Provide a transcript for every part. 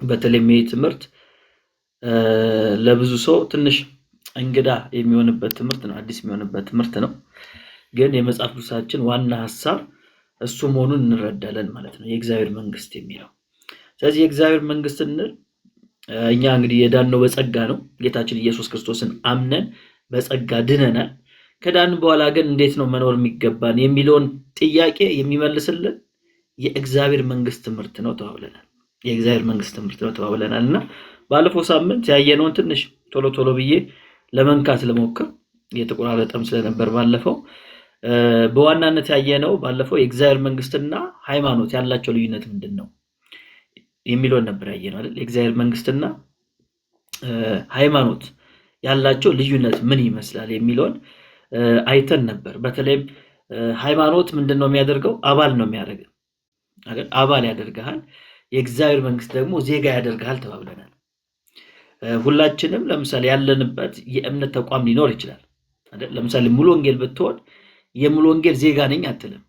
በተለይም ይህ ትምህርት ለብዙ ሰው ትንሽ እንግዳ የሚሆንበት ትምህርት ነው፣ አዲስ የሚሆንበት ትምህርት ነው። ግን የመጽሐፍ ቅዱሳችን ዋና ሐሳብ እሱ መሆኑን እንረዳለን ማለት ነው፣ የእግዚአብሔር መንግስት የሚለው። ስለዚህ የእግዚአብሔር መንግስት እንል እኛ እንግዲህ የዳነው በጸጋ ነው። ጌታችን ኢየሱስ ክርስቶስን አምነን በጸጋ ድነናል። ከዳን በኋላ ግን እንዴት ነው መኖር የሚገባን የሚለውን ጥያቄ የሚመልስልን የእግዚአብሔር መንግስት ትምህርት ነው ተባብለናል። የእግዚአብሔር መንግስት ትምህርት ነው ተባብለናል እና ባለፈው ሳምንት ያየነውን ትንሽ ቶሎ ቶሎ ብዬ ለመንካት ለሞክር የተቆራረጠም ስለነበር ባለፈው በዋናነት ያየነው ባለፈው የእግዚአብሔር መንግስትና ሃይማኖት ያላቸው ልዩነት ምንድነው የሚለውን ነበር ያየነው አይደል? የእግዚአብሔር መንግስትና ሃይማኖት ያላቸው ልዩነት ምን ይመስላል የሚለውን አይተን ነበር። በተለይም ሃይማኖት ምንድነው የሚያደርገው? አባል ነው የሚያደርገው አይደል? አባል ያደርጋል። የእግዚአብሔር መንግስት ደግሞ ዜጋ ያደርጋል ተባብለናል። ሁላችንም ለምሳሌ ያለንበት የእምነት ተቋም ሊኖር ይችላል አይደል? ለምሳሌ ሙሉ ወንጌል ብትሆን የሙሉ ወንጌል ዜጋ ነኝ አትልም።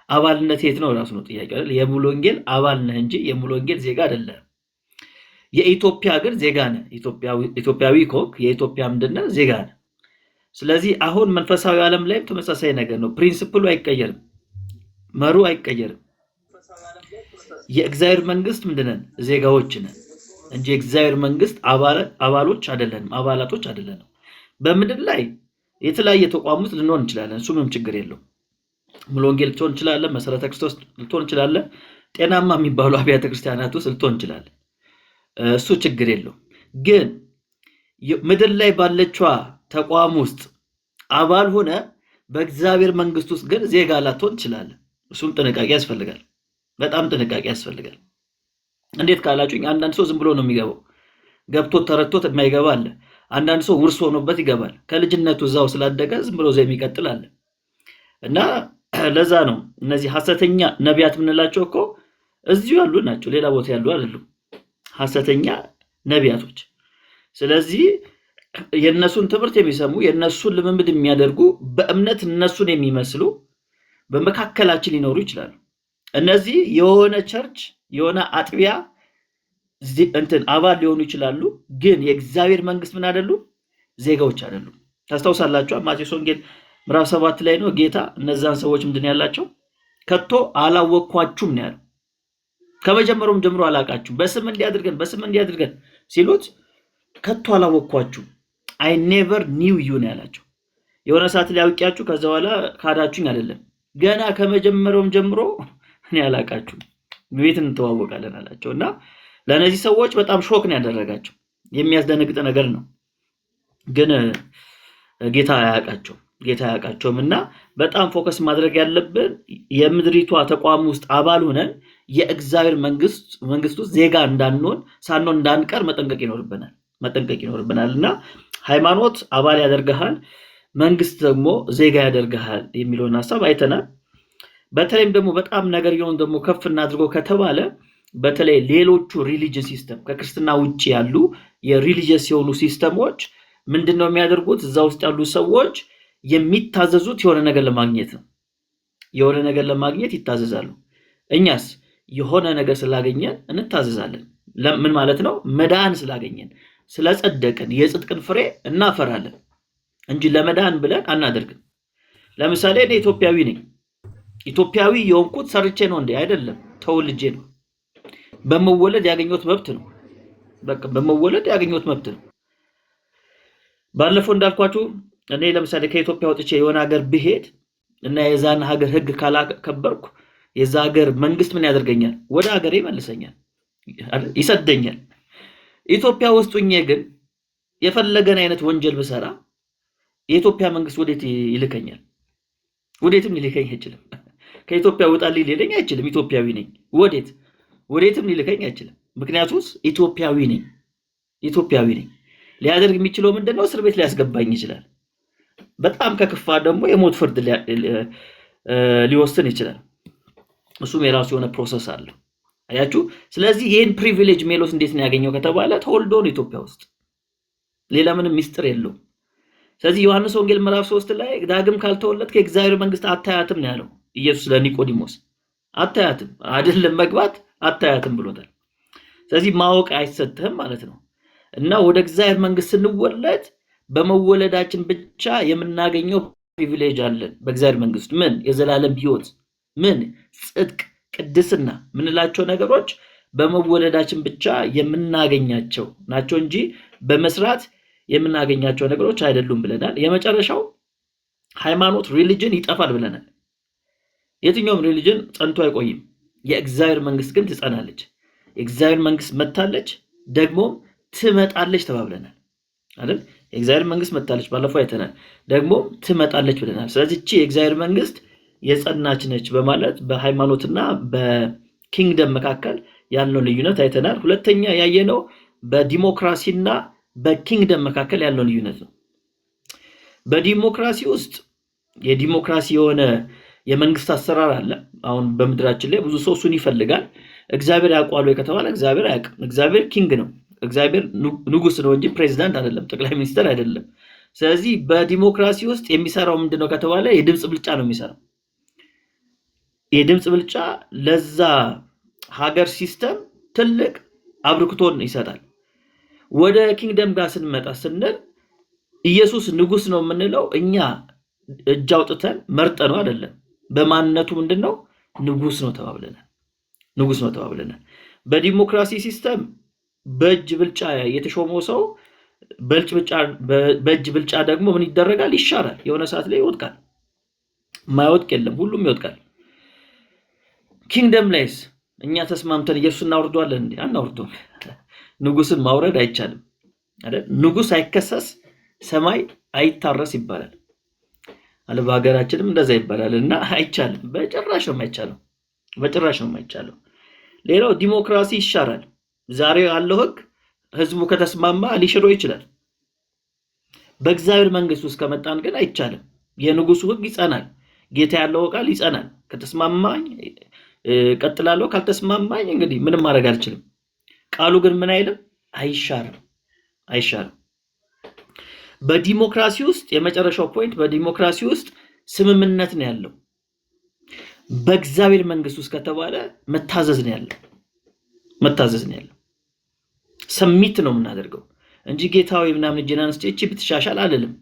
አባልነት የት ነው ራሱ ነው ጥያቄው አይደል? የሙሉ ወንጌል አባል ነህ እንጂ የሙሉ ወንጌል ዜጋ አይደለም። የኢትዮጵያ ግን ዜጋ ነህ። ኢትዮጵያዊ ኮክ የኢትዮጵያ ምንድነው ዜጋ ነህ። ስለዚህ አሁን መንፈሳዊ ዓለም ላይም ተመሳሳይ ነገር ነው። ፕሪንሲፕሉ አይቀየርም፣ መሩ አይቀየርም። የእግዚአብሔር መንግስት ምንድነን? ዜጋዎች ነን እንጂ የእግዚአብሔር መንግስት አባሎች አይደለንም፣ አባላቶች አይደለንም። በምድር ላይ የተለያየ ተቋም ውስጥ ልንሆን እንችላለን። እሱ ምንም ችግር የለው። ሙሉ ወንጌል ልትሆን እንችላለን፣ መሰረተ ክርስቶስ ልትሆን እንችላለን፣ ጤናማ የሚባሉ አብያተ ክርስቲያናት ውስጥ ልትሆን እንችላለን። እሱ ችግር የለው። ግን ምድር ላይ ባለችዋ ተቋም ውስጥ አባል ሆነ በእግዚአብሔር መንግስት ውስጥ ግን ዜጋ ላትሆን ትችላለህ። እሱም ጥንቃቄ ያስፈልጋል፣ በጣም ጥንቃቄ ያስፈልጋል። እንዴት ካላችሁኝ አንዳንድ ሰው ዝም ብሎ ነው የሚገባው፣ ገብቶት ተረድቶት የማይገባ አለ። አንዳንድ ሰው ውርስ ሆኖበት ይገባል፣ ከልጅነቱ እዛው ስላደገ ዝም ብሎ ዘው የሚቀጥል አለ። እና ለዛ ነው እነዚህ ሐሰተኛ ነቢያት የምንላቸው እኮ እዚሁ ያሉ ናቸው፣ ሌላ ቦታ ያሉ አይደሉም፣ ሐሰተኛ ነቢያቶች። ስለዚህ የነሱን ትምህርት የሚሰሙ የነሱን ልምምድ የሚያደርጉ በእምነት እነሱን የሚመስሉ በመካከላችን ሊኖሩ ይችላሉ። እነዚህ የሆነ ቸርች የሆነ አጥቢያ እንትን አባል ሊሆኑ ይችላሉ፣ ግን የእግዚአብሔር መንግስት ምን አይደሉም፣ ዜጋዎች አይደሉም። ታስታውሳላችሁ ማቴዎስ ወንጌል ምዕራፍ 7 ላይ ነው ጌታ እነዛን ሰዎች ምንድን ያላቸው? ከቶ አላወቅኳችሁም ነው ያለው። ከመጀመሪያውም ጀምሮ አላቃችሁም፣ በስም እንዲያድርገን ሲሉት ከቶ አላወቅኳችሁም፣ አይ ኔቨር ኒው ዩ ነው ያላቸው። የሆነ ሰዓት ላይ አውቂያችሁ ከዛ በኋላ ካዳችሁኝ አይደለም፣ ገና ከመጀመሪያውም ጀምሮ እኔ አላቃችሁም፣ ቤት እንተዋወቃለን አላቸው። እና ለነዚህ ሰዎች በጣም ሾክ ነው ያደረጋቸው፣ የሚያስደነግጥ ነገር ነው። ግን ጌታ አያውቃቸውም። እና በጣም ፎከስ ማድረግ ያለብን የምድሪቷ ተቋም ውስጥ አባል ሆነን የእግዚአብሔር መንግስት ውስጥ ዜጋ ሳንሆን እንዳንቀር መጠንቀቅ ይኖርብናል። እና ሃይማኖት አባል ያደርግሃል፣ መንግስት ደግሞ ዜጋ ያደርግሃል የሚለውን ሐሳብ አይተናል። በተለይም ደግሞ በጣም ነገርየውን ደግሞ ከፍ እናድርጎ ከተባለ በተለይ ሌሎቹ ሪሊጂየስ ሲስተም ከክርስትና ውጪ ያሉ የሪሊጂየስ የሆኑ ሲስተሞች ምንድነው የሚያደርጉት? እዛ ውስጥ ያሉ ሰዎች የሚታዘዙት የሆነ ነገር ለማግኘት ነው። የሆነ ነገር ለማግኘት ይታዘዛሉ። እኛስ የሆነ ነገር ስላገኘን እንታዘዛለን። ምን ማለት ነው? መዳን ስላገኘን ስለጸደቅን የጽድቅን ፍሬ እናፈራለን እንጂ ለመዳን ብለን አናደርግም። ለምሳሌ እኔ ኢትዮጵያዊ ነኝ። ኢትዮጵያዊ የሆንኩት ሰርቼ ነው እንዴ? አይደለም፣ ተወልጄ ነው። በመወለድ ያገኘሁት መብት ነው። በቃ በመወለድ ያገኘሁት መብት ነው። ባለፈው እንዳልኳችሁ እኔ ለምሳሌ ከኢትዮጵያ ወጥቼ የሆነ ሀገር ብሄድ እና የዛን ሀገር ሕግ ካላከበርኩ የዛ ሀገር መንግስት ምን ያደርገኛል? ወደ ሀገሬ ይመልሰኛል፣ ይሰደኛል። ኢትዮጵያ ውስጥ ሆኜ ግን የፈለገን አይነት ወንጀል ብሰራ የኢትዮጵያ መንግስት ወዴት ይልከኛል? ወዴትም ሊልከኝ አይችልም። ከኢትዮጵያ ውጣልኝ ሊለኝ አይችልም። ኢትዮጵያዊ ነኝ። ወዴትም ሊልከኝ አይችልም። ምክንያቱም ኢትዮጵያዊ ነኝ። ሊያደርግ የሚችለው ምንድነው? እስር ቤት ሊያስገባኝ ይችላል። በጣም ከክፋ ደግሞ የሞት ፍርድ ሊወስን ይችላል። እሱም የራሱ የሆነ ፕሮሰስ አለው። አያችሁ። ስለዚህ ይህን ፕሪቪሌጅ ሜሎስ እንዴት ነው ያገኘው ከተባለ ተወልዶ ነው ኢትዮጵያ ውስጥ፣ ሌላ ምንም ሚስጥር የለውም። ስለዚህ ዮሐንስ ወንጌል ምዕራፍ 3 ላይ ዳግም ካልተወለድክ የእግዚአብሔር መንግስት አታያትም ነው ያለው ኢየሱስ ለኒቆዲሞስ። አታያትም አይደለም መግባት አታያትም ብሎታል። ስለዚህ ማወቅ አይሰጥህም ማለት ነው። እና ወደ እግዚአብሔር መንግስት ስንወለድ በመወለዳችን ብቻ የምናገኘው ፕሪቪሌጅ አለን በእግዚአብሔር መንግስት። ምን? የዘላለም ህይወት፣ ምን? ጽድቅ፣ ቅድስና ምንላቸው ነገሮች በመወለዳችን ብቻ የምናገኛቸው ናቸው እንጂ በመስራት የምናገኛቸው ነገሮች አይደሉም ብለናል። የመጨረሻው ሃይማኖት ሪሊጅን ይጠፋል ብለናል። የትኛውም ሪሊጅን ጸንቶ አይቆይም። የእግዚአብሔር መንግስት ግን ትጸናለች። የእግዚአብሔር መንግስት መታለች ደግሞም ትመጣለች ተባብለናል አይደል? የእግዚአብሔር መንግስት መታለች ባለፈው አይተናል፣ ደግሞም ትመጣለች ብለናል። ስለዚህ እቺ የእግዚአብሔር መንግስት የጸናች ነች በማለት በሃይማኖትና በኪንግደም መካከል ያለውን ልዩነት አይተናል። ሁለተኛ ያየነው በዲሞክራሲና በኪንግደም መካከል ያለውን ልዩነት ነው። በዲሞክራሲ ውስጥ የዲሞክራሲ የሆነ የመንግስት አሰራር አለ። አሁን በምድራችን ላይ ብዙ ሰው እሱን ይፈልጋል። እግዚአብሔር ያውቀዋል ወይ ከተባለ እግዚአብሔር አያውቅም። እግዚአብሔር ኪንግ ነው። እግዚአብሔር ንጉስ ነው እንጂ ፕሬዚዳንት አይደለም፣ ጠቅላይ ሚኒስትር አይደለም። ስለዚህ በዲሞክራሲ ውስጥ የሚሰራው ምንድነው ከተባለ የድምፅ ብልጫ ነው የሚሰራው። የድምፅ ብልጫ ለዛ ሀገር ሲስተም ትልቅ አብርክቶን ይሰጣል። ወደ ኪንግደም ጋር ስንመጣ ስንል ኢየሱስ ንጉስ ነው የምንለው እኛ እጅ አውጥተን መርጠነው አይደለም። በማንነቱ ምንድነው? ንጉስ ነው ተባብለናል። ንጉስ ነው ተባብለናል። በዲሞክራሲ ሲስተም በእጅ ብልጫ የተሾመው ሰው በእጅ ብልጫ ደግሞ ምን ይደረጋል? ይሻራል። የሆነ ሰዓት ላይ ይወድቃል። ማይወድቅ የለም፣ ሁሉም ይወድቃል። ኪንግደም ላይስ እኛ ተስማምተን ኢየሱስ እናወርደዋለን እንዴ? አናወርደውም። ንጉስን ማውረድ አይቻልም አይደል? ንጉስ አይከሰስ ሰማይ አይታረስ ይባላል አለ። በሀገራችንም እንደዛ ይባላል እና አይቻልም። በጭራሽ ነው የማይቻለው። በጭራሽ ነው የማይቻለው። ሌላው ዲሞክራሲ ይሻራል። ዛሬ ያለው ህግ ህዝቡ ከተስማማ ሊሽሮ ይችላል። በእግዚአብሔር መንግስት ውስጥ ከመጣን ግን አይቻልም። የንጉሱ ህግ ይጸናል። ጌታ ያለው ቃል ይጸናል። ከተስማማኝ ቀጥላለሁ፣ ካልተስማማኝ እንግዲህ ምንም ማድረግ አልችልም። ቃሉ ግን ምን አይልም? አይሻርም። አይሻርም። በዲሞክራሲ ውስጥ የመጨረሻው ፖይንት፣ በዲሞክራሲ ውስጥ ስምምነት ነው ያለው። በእግዚአብሔር መንግስት ውስጥ ከተባለ መታዘዝ ነው ያለው። መታዘዝ ነው ያለው። ሰሚት ነው የምናደርገው እንጂ ጌታዊ ምናምን እጄን አንስቼ እቺ ብትሻሻል አልልም።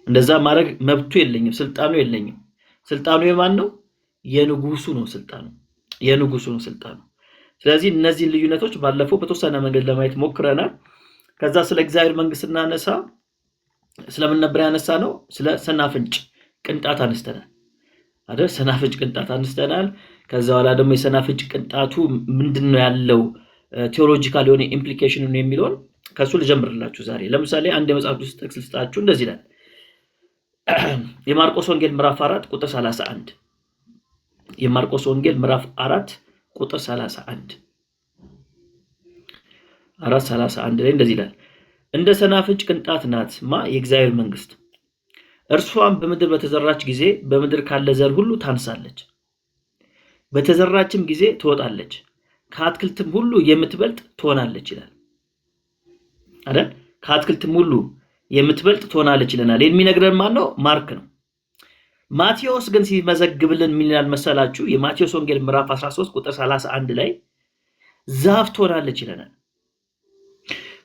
እንደዛ ማድረግ መብቱ የለኝም፣ ስልጣኑ የለኝም። ስልጣኑ የማን ነው? የንጉሱ ነው ስልጣኑ። የንጉሱ ነው ስልጣኑ። ስለዚህ እነዚህን ልዩነቶች ባለፈው በተወሰነ መንገድ ለማየት ሞክረናል። ከዛ ስለ እግዚአብሔር መንግስት እናነሳ ስለምን ነበር ያነሳ ነው? ስለ ሰናፍጭ ቅንጣት አንስተናል አይደል? ሰናፍጭ ቅንጣት አንስተናል። ከዛ በኋላ ደግሞ የሰናፍጭ ቅንጣቱ ምንድነው ያለው ቴዎሎጂካል የሆነ ኢምፕሊኬሽን ነው የሚለውን ከሱ ልጀምርላችሁ ዛሬ። ለምሳሌ አንድ የመጽሐፍ ቅዱስ ጥቅስ ልስጣችሁ። እንደዚህ ይላል የማርቆስ ወንጌል ምዕራፍ 4 ቁጥር 31። የማርቆስ ወንጌል ምዕራፍ 4 ቁጥር 31 4:31 ላይ እንደዚህ ይላል እንደ ሰናፍጭ ቅንጣት ናት የእግዚአብሔር መንግስት፣ እርሷም በምድር በተዘራች ጊዜ በምድር ካለ ዘር ሁሉ ታንሳለች፣ በተዘራችም ጊዜ ትወጣለች፣ ከአትክልትም ሁሉ የምትበልጥ ትሆናለች ይላል አይደል? ከአትክልትም ሁሉ የምትበልጥ ትሆናለች ይለናል። የሚነግረን ማን ነው? ማርክ ነው። ማቴዎስ ግን ሲመዘግብልን ምን ይላል መሰላችሁ? የማቴዎስ ወንጌል ምዕራፍ 13 ቁጥር 31 ላይ ዛፍ ትሆናለች ይለናል።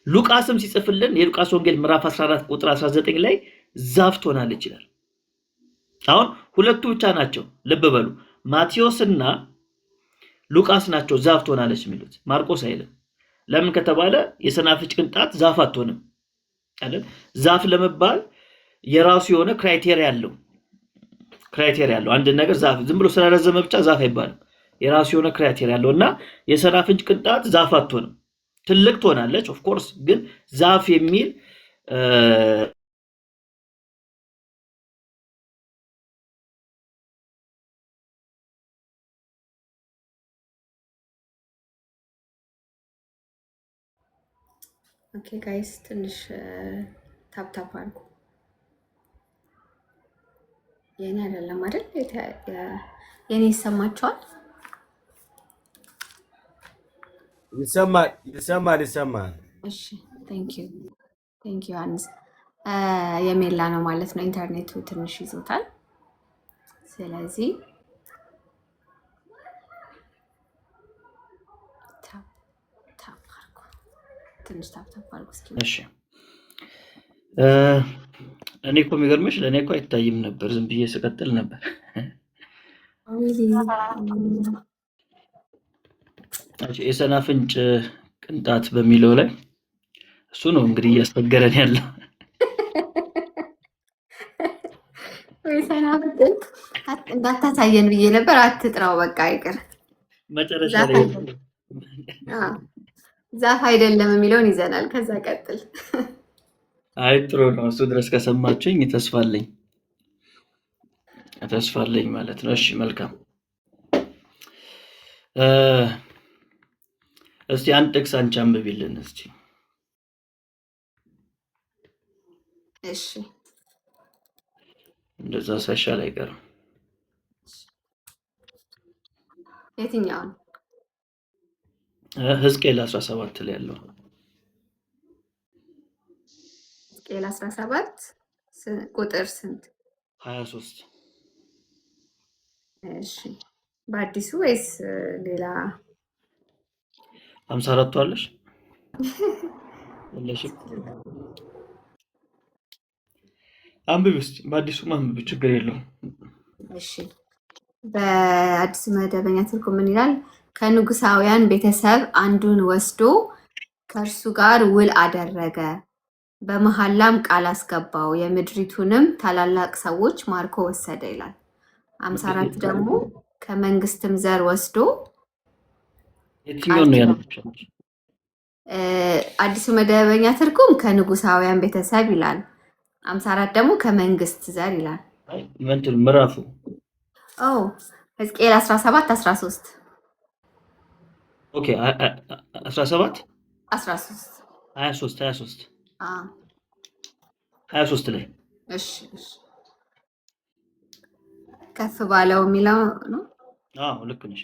ሉቃስም ሲጽፍልን የሉቃስ ወንጌል ምዕራፍ 14 ቁጥር 19 ላይ ዛፍ ትሆናለች ይላል። አሁን ሁለቱ ብቻ ናቸው፣ ልብ በሉ። ማቴዎስና ሉቃስ ናቸው ዛፍ ትሆናለች የሚሉት፣ ማርቆስ አይልም። ለምን ከተባለ የሰናፍጭ ቅንጣት ዛፍ አትሆንም አይደል? ዛፍ ለመባል የራሱ የሆነ ክራይቴሪያ አለው። ክራይቴሪያ አለው። አንድ ነገር ዛፍ ዝም ብሎ ስለረዘመ ብቻ ዛፍ አይባልም። የራሱ የሆነ ክራይቴሪያ አለውና የሰናፍጭ ቅንጣት ዛፍ አትሆንም። ትልቅ ትሆናለች ኦፍ ኮርስ፣ ግን ዛፍ የሚል ኦኬ ጋይስ ትንሽ ታፕታፕ አድርጉ። የኔ አይደለም አይደል? የኔ ይሰማችኋል? ይሰማል። እሺ ቴንክ ዩ ዮሐንስ። የሜላ ነው ማለት ነው። ኢንተርኔቱ ትንሽ ይዞታል። ስለዚህ ታፕ ታፕ ትንሽ ታፕታፕ አድርጉ እስኪ። እሺ እኔ እኮ የሚገርምሽ ለእኔ እኮ አይታይም ነበር፣ ዝም ብዬ ስቀጥል ነበር። የሰናፍጭ ቅንጣት በሚለው ላይ እሱ ነው እንግዲህ እያስቸገረን ያለው። ሰናፍጭ እንዳታሳየን ብዬ ነበር። አትጥራው፣ በቃ ይቅር። መጨረሻ ላይ ዛፍ አይደለም የሚለውን ይዘናል። ከዛ ቀጥል። አይ ጥሩ ነው። እሱ ድረስ ከሰማችሁኝ ተስፋለኝ ማለት ነው። እሺ መልካም። እስቲ አንድ ጥቅስ አንቺ አንብቢልን እስቲ። እሺ እንደዛ ሳይሻል አይቀርም። የትኛውን? ሕዝቅኤል 17 ላይ ያለው። ሕዝቅኤል 17 ቁጥር ስንት? 23። እሺ በአዲሱ ወይስ ሌላ? 54 አለሽ ወለሽ? አንብቢ እስቲ፣ በአዲሱ አንብቢ፣ ችግር የለውም። እሺ በአዲሱ መደበኛ ትርጉም ምን ይላል? ከንጉሳውያን ቤተሰብ አንዱን ወስዶ ከእርሱ ጋር ውል አደረገ፣ በመሐላም ቃል አስገባው፣ የምድሪቱንም ታላላቅ ሰዎች ማርኮ ወሰደ ይላል። 54 ደግሞ ከመንግስትም ዘር ወስዶ የትኛው ነው ያነበብሽው? አዲሱ መደበኛ ትርጉም ከንጉሳውያን ቤተሰብ ይላል። 54 ደግሞ ከመንግስት ዘር ይላል። እንትን ምዕራፉ ሕዝቅኤል 17 13 ኦኬ 17 13 23 ላይ እሺ ከፍ ባለው የሚለው ነው። ልክ ነሽ።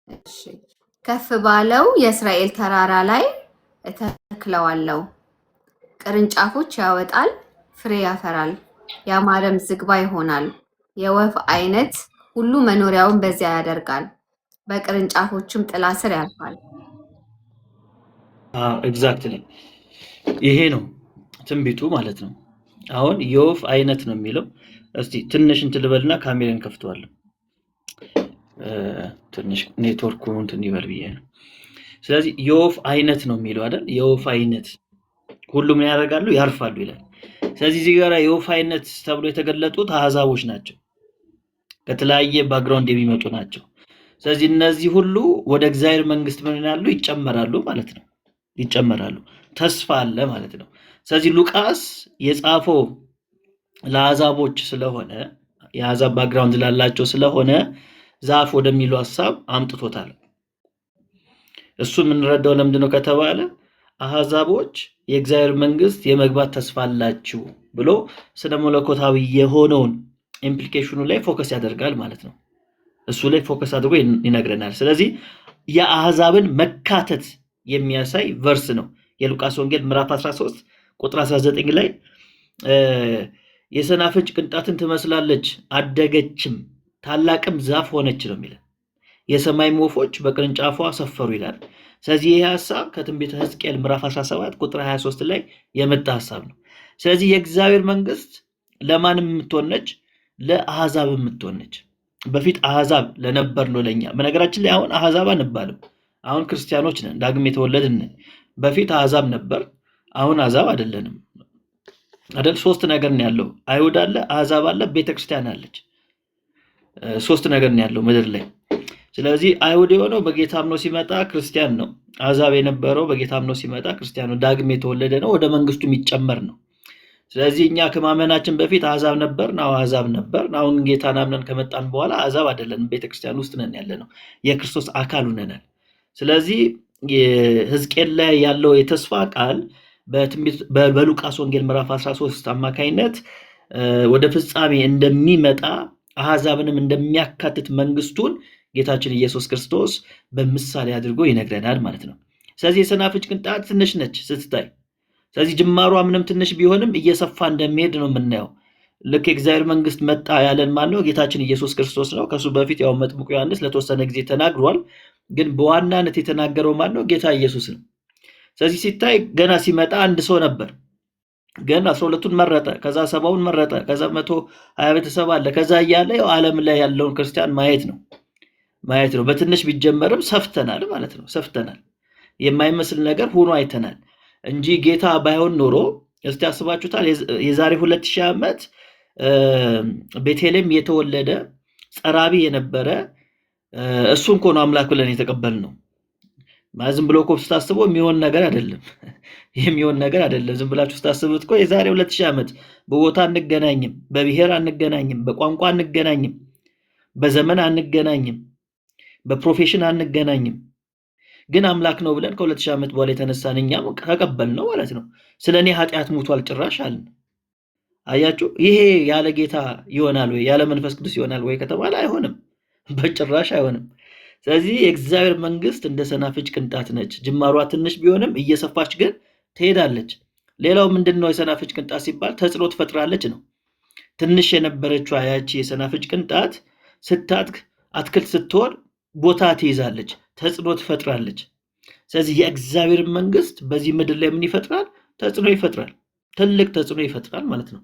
እሺ ከፍ ባለው የእስራኤል ተራራ ላይ እተክለዋለሁ፣ ቅርንጫፎች ያወጣል፣ ፍሬ ያፈራል፣ ያማረም ዝግባ ይሆናል። የወፍ አይነት ሁሉ መኖሪያውን በዚያ ያደርጋል፣ በቅርንጫፎችም ጥላ ስር ያርፋል። ኤግዛክትሊ ይሄ ነው ትንቢቱ ማለት ነው። አሁን የወፍ አይነት ነው የሚለው። እስቲ ትንሽ እንትን ልበልና ካሜራን ከፍተዋለሁ። ትንሽ ኔትወርኩ እንትን ይበል ብዬ ነው። ስለዚህ የወፍ አይነት ነው የሚለው አይደል? የወፍ አይነት ሁሉ ምን ያደርጋሉ? ያርፋሉ ይላል። ስለዚህ እዚህ ጋር የወፍ አይነት ተብሎ የተገለጡት አሕዛቦች ናቸው፣ ከተለያየ ባክግራውንድ የሚመጡ ናቸው። ስለዚህ እነዚህ ሁሉ ወደ እግዚአብሔር መንግስት ምን ይላሉ? ይጨመራሉ ማለት ነው። ይጨመራሉ፣ ተስፋ አለ ማለት ነው። ስለዚህ ሉቃስ የጻፈው ለአሕዛቦች ስለሆነ የአሕዛብ ባክግራውንድ ላላቸው ስለሆነ ዛፍ ወደሚለው ሐሳብ አምጥቶታል። እሱ የምንረዳው ለምንድን ነው ከተባለ አሕዛቦች የእግዚአብሔር መንግስት የመግባት ተስፋ አላችሁ ብሎ ስለ መለኮታዊ የሆነውን ኢምፕሊኬሽኑ ላይ ፎከስ ያደርጋል ማለት ነው። እሱ ላይ ፎከስ አድርጎ ይነግረናል። ስለዚህ የአሕዛብን መካተት የሚያሳይ ቨርስ ነው። የሉቃስ ወንጌል ምዕራፍ 13 ቁጥር 19 ላይ የሰናፍጭ ቅንጣትን ትመስላለች፣ አደገችም፣ ታላቅም ዛፍ ሆነች ነው የሚለው። የሰማይም ወፎች በቅርንጫፏ ሰፈሩ ይላል። ስለዚህ ይህ ሐሳብ ከትንቢተ ሕዝቅኤል ምዕራፍ 17 ቁጥር 23 ላይ የመጣ ሐሳብ ነው። ስለዚህ የእግዚአብሔር መንግስት ለማንም የምትሆነች? ለአሕዛብ የምትሆነች። በፊት አሕዛብ ለነበር ነው ለኛ። በነገራችን ላይ አሁን አሕዛብ አንባልም። አሁን ክርስቲያኖች ነን፣ ዳግም የተወለድን ነን። በፊት አሕዛብ ነበር፣ አሁን አሕዛብ አይደለንም አይደል? ሶስት ነገር ነው ያለው። አይሁድ አለ፣ አሕዛብ አለ፣ ቤተክርስቲያን አለች። ሶስት ነገር ነው ያለው ምድር ላይ። ስለዚህ አይሁድ የሆነው በጌታ አምኖ ሲመጣ ክርስቲያን ነው። አሕዛብ የነበረው በጌታ አምኖ ሲመጣ ክርስቲያን ነው። ዳግም የተወለደ ነው፣ ወደ መንግስቱ የሚጨመር ነው። ስለዚህ እኛ ከማመናችን በፊት አሕዛብ ነበርን፣ አሕዛብ ነበርን። አሁን ጌታን አምነን ከመጣን በኋላ አሕዛብ አይደለንም፣ ቤተክርስቲያን ውስጥ ነን ያለ ነው። የክርስቶስ አካል ሆነናል። ስለዚህ ሕዝቅኤል ላይ ያለው የተስፋ ቃል በሉቃስ ወንጌል ምዕራፍ 13 አማካይነት ወደ ፍጻሜ እንደሚመጣ አሕዛብንም እንደሚያካትት መንግስቱን ጌታችን ኢየሱስ ክርስቶስ በምሳሌ አድርጎ ይነግረናል ማለት ነው። ስለዚህ የሰናፍጭ ቅንጣት ትንሽ ነች ስትታይ። ስለዚህ ጅማሯ ምንም ትንሽ ቢሆንም እየሰፋ እንደሚሄድ ነው የምናየው። ልክ የእግዚአብሔር መንግስት መጣ ያለን ማን ነው? ጌታችን ኢየሱስ ክርስቶስ ነው። ከሱ በፊት ያው መጥምቁ ዮሐንስ ለተወሰነ ጊዜ ተናግሯል። ግን በዋናነት የተናገረው ማን ነው? ጌታ ኢየሱስ ነው። ስለዚህ ሲታይ ገና ሲመጣ አንድ ሰው ነበር፣ ግን 12ቱን መረጠ፣ ከዛ 70ውን መረጠ፣ ከዛ 120 ቤተሰብ አለ፣ ከዛ እያለ ያው ዓለም ላይ ያለውን ክርስቲያን ማየት ነው። በትንሽ ቢጀመርም ሰፍተናል ማለት ነው። ሰፍተናል፣ የማይመስል ነገር ሆኖ አይተናል እንጂ ጌታ ባይሆን ኖሮ እስቲ አስባችሁታል? የዛሬ 2000 ዓመት ቤተልሔም የተወለደ ጸራቢ የነበረ እሱን እኮ ነው አምላክ ብለን የተቀበልነው። ዝም ብሎ እኮ ስታስበው የሚሆን ነገር አይደለም። የሚሆን ነገር አይደለም። ዝም ብላችሁ ስታስቡት እኮ የዛሬ 2000 ዓመት በቦታ አንገናኝም፣ በብሔር አንገናኝም፣ በቋንቋ አንገናኝም፣ በዘመን አንገናኝም፣ በፕሮፌሽን አንገናኝም። ግን አምላክ ነው ብለን ከ2000 ዓመት በኋላ የተነሳን እኛም ተቀበልነው ማለት ነው። ስለኔ ኃጢአት ሙቷል ጭራሽ አልን። አያችሁ፣ ይሄ ያለ ጌታ ይሆናል ወይ? ያለ መንፈስ ቅዱስ ይሆናል ወይ ከተባለ አይሆንም፣ በጭራሽ አይሆንም። ስለዚህ የእግዚአብሔር መንግስት እንደ ሰናፍጭ ቅንጣት ነች። ጅማሯ ትንሽ ቢሆንም እየሰፋች ግን ትሄዳለች። ሌላው ምንድነው? የሰናፍጭ ቅንጣት ሲባል ተጽዕኖ ትፈጥራለች ነው። ትንሽ የነበረችው ያቺ የሰናፍጭ ቅንጣት ስታድግ አትክልት ስትሆን ቦታ ትይዛለች፣ ተጽዕኖ ትፈጥራለች። ስለዚህ የእግዚአብሔር መንግስት በዚህ ምድር ላይ ምን ይፈጥራል? ተጽዕኖ ይፈጥራል። ትልቅ ተጽዕኖ ይፈጥራል ማለት ነው።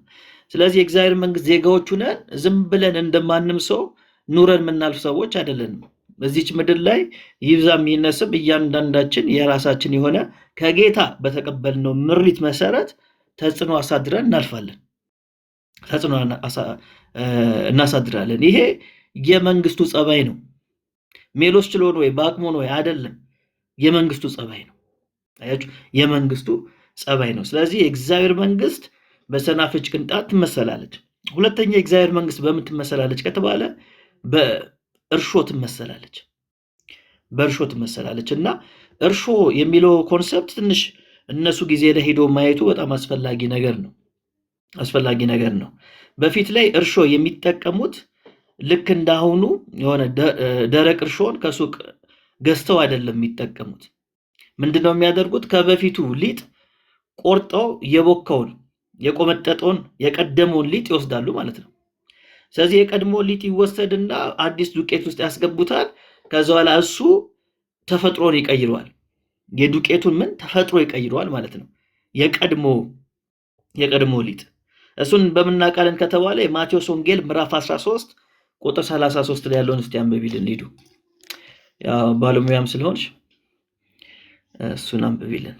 ስለዚህ የእግዚአብሔር መንግስት ዜጋዎቹ ነን። ዝም ብለን እንደማንም ሰው ኑረን የምናልፍ ሰዎች አይደለንም። በዚች ምድር ላይ ይብዛም ይነስም እያንዳንዳችን የራሳችን የሆነ ከጌታ በተቀበልነው ምሪት መሰረት ተጽዕኖ አሳድረን እናልፋለን። ተጽዕኖ እናሳድራለን። ይሄ የመንግስቱ ጸባይ ነው። ሜሎስ ችሎን ወይ በአቅሞን ወይ አይደለም። የመንግስቱ ጸባይ ነው። አያችሁ፣ የመንግስቱ ጸባይ ነው። ስለዚህ የእግዚአብሔር መንግስት በሰናፍጭ ቅንጣት ትመሰላለች። ሁለተኛ የእግዚአብሔር መንግስት በምን ትመሰላለች ከተባለ በእርሾ ትመሰላለች። በእርሾ ትመሰላለች እና እርሾ የሚለው ኮንሰፕት ትንሽ እነሱ ጊዜ ላይ ሄዶ ማየቱ በጣም አስፈላጊ ነገር ነው። በፊት ላይ እርሾ የሚጠቀሙት ልክ እንዳሁኑ የሆነ ደረቅ እርሾን ከሱቅ ገዝተው አይደለም የሚጠቀሙት። ምንድነው የሚያደርጉት? ከበፊቱ ሊጥ ቆርጠው የቦካውን የቆመጠጠውን የቀደመውን ሊጥ ይወስዳሉ ማለት ነው። ስለዚህ የቀድሞ ሊጥ ይወሰድና አዲስ ዱቄት ውስጥ ያስገቡታል። ከዛ በኋላ እሱ ተፈጥሮን ይቀይረዋል። የዱቄቱን ተፈጥሮ ይቀይረዋል ማለት ነው። የቀድሞ ሊጥ እሱን በምናቃለን ከተባለ የማቴዎስ ወንጌል ምዕራፍ 13 ቁጥር 33 ላይ ያለውን እስቲ አንብቢልን ሂዱ። ያው ባለሙያም ስለሆንሽ እሱን አንብቢልን።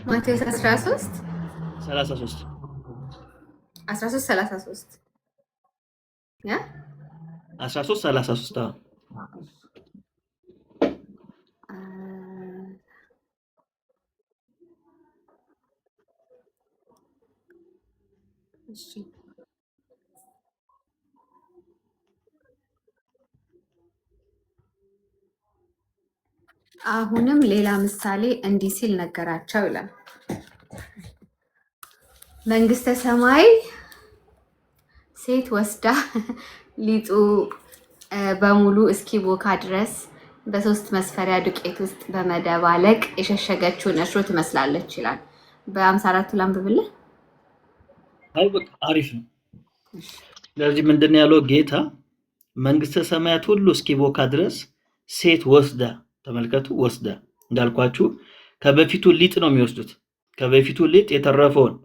ማቴዎስ 13 33 ያ 13 እሺ አሁንም ሌላ ምሳሌ እንዲህ ሲል ነገራቸው ይላል። መንግስተ ሰማይ ሴት ወስዳ ሊጡ በሙሉ እስኪቦካ ድረስ በ3 መስፈሪያ ዱቄት ውስጥ በመደባለቅ የሸሸገችውን እርሾ ትመስላለች ይላል። በ54 ላንብብልህ። አይ በቃ አሪፍ ነው። ስለዚህ ምንድነው ያለው ጌታ? መንግስተ ሰማያት ሁሉ እስኪቦካ ድረስ ሴት ወስዳ፣ ተመልከቱ፣ ወስዳ እንዳልኳችሁ ከበፊቱ ሊጥ ነው የሚወስዱት። ከበፊቱ ሊጥ የተረፈውን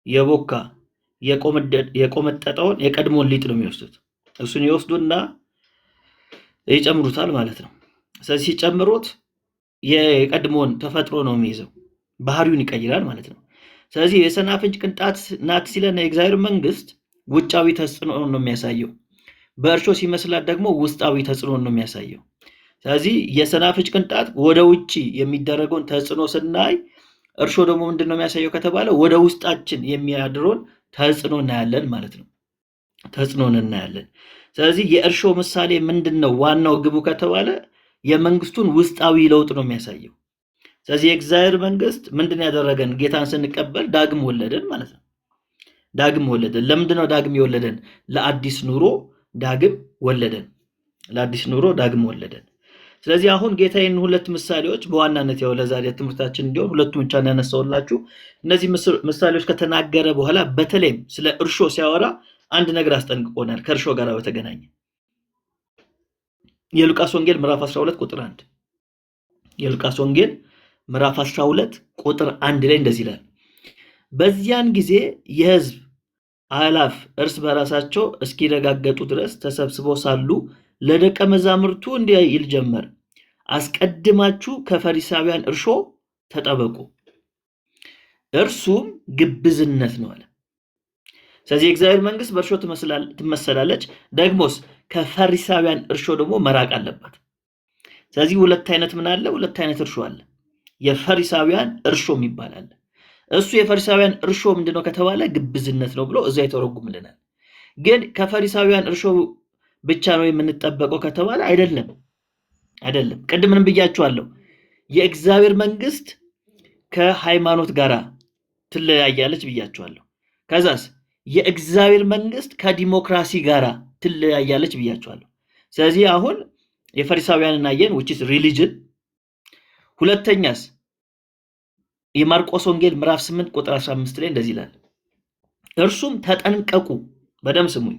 የቦካ የቆመጠጠውን የቀድሞውን ሊጥ ነው የሚወስዱት። እሱን ይወስዱና ይጨምሩታል ማለት ነው። ስለዚህ ሲጨምሩት የቀድሞውን ተፈጥሮ ነው የሚይዘው፣ ባህሪውን ይቀይራል ማለት ነው። ስለዚህ የሰናፍጭ ቅንጣት ናት ሲለን የእግዚአብሔር መንግስት ውጫዊ ተጽዕኖ ነው የሚያሳየው። በእርሾ ሲመስላት ደግሞ ውስጣዊ ተጽዕኖ ነው የሚያሳየው። ስለዚህ የሰናፍጭ ቅንጣት ወደ ውጪ የሚደረገውን ተጽዕኖ ስናይ፣ እርሾ ደግሞ ምንድን ነው የሚያሳየው ከተባለ ወደ ውስጣችን የሚያድረውን ተጽዕኖ እናያለን ማለት ነው። ተጽዕኖን እናያለን። ስለዚህ የእርሾ ምሳሌ ምንድን ነው? ዋናው ግቡ ከተባለ የመንግስቱን ውስጣዊ ለውጥ ነው የሚያሳየው። ስለዚህ የእግዚአብሔር መንግስት ምንድን ያደረገን? ጌታን ስንቀበል ዳግም ወለደን ማለት ነው። ዳግም ወለደን። ለምንድን ነው ዳግም የወለደን? ለአዲስ ኑሮ ዳግም ወለደን። ለአዲስ ኑሮ ዳግም ወለደን። ስለዚህ አሁን ጌታ ይህን 2 ምሳሌዎች በዋናነት ያው ለዛሬ ትምህርታችን እንዲሆን 2ቱን ብቻ ያነሳውላችሁ። እነዚህ ምሳሌዎች ከተናገረ በኋላ በተለይም ስለ እርሾ ሲያወራ አንድ ነገር አስጠንቅቆናል። ከእርሾ ጋር በተገናኘ የሉቃስ ወንጌል ምዕራፍ 12 ቁጥር 1 የሉቃስ ወንጌል ምዕራፍ 12 ቁጥር 1 ላይ እንደዚህ ይላል፣ በዚያን ጊዜ የሕዝብ አላፍ እርስ በራሳቸው እስኪረጋገጡ ድረስ ተሰብስበው ሳሉ ለደቀ መዛሙርቱ እንዲህ ይል ጀመር፣ አስቀድማችሁ ከፈሪሳውያን እርሾ ተጠበቁ፣ እርሱም ግብዝነት ነው አለ። ስለዚህ የእግዚአብሔር መንግስት በእርሾ ትመሰላለች፣ ደግሞስ ከፈሪሳውያን እርሾ ደግሞ መራቅ አለባት። ስለዚህ ሁለት አይነት ምን አለ? ሁለት አይነት እርሾ አለ። የፈሪሳውያን እርሾ ይባላል። እሱ የፈሪሳውያን እርሾ ምንድነው ከተባለ ግብዝነት ነው ብሎ እዛ ይተረጉምልናል። ግን ከፈሪሳውያን እርሾ ብቻ ነው የምንጠበቀው ከተባለ አይደለም። ቅድም ምን ብያችኋለሁ? የእግዚአብሔር መንግስት ከሃይማኖት ጋራ ትለያያለች ብያችኋለሁ። ከዛስ የእግዚአብሔር መንግስት ከዲሞክራሲ ጋራ ትለያያለች ብያችኋለሁ። ስለዚህ አሁን የፈሪሳውያንን አየን which is religion። ሁለተኛስ የማርቆስ ወንጌል ምዕራፍ 8 ቁጥር 15 ላይ እንደዚህ ይላል፣ እርሱም ተጠንቀቁ፣ በደም ስሙኝ፣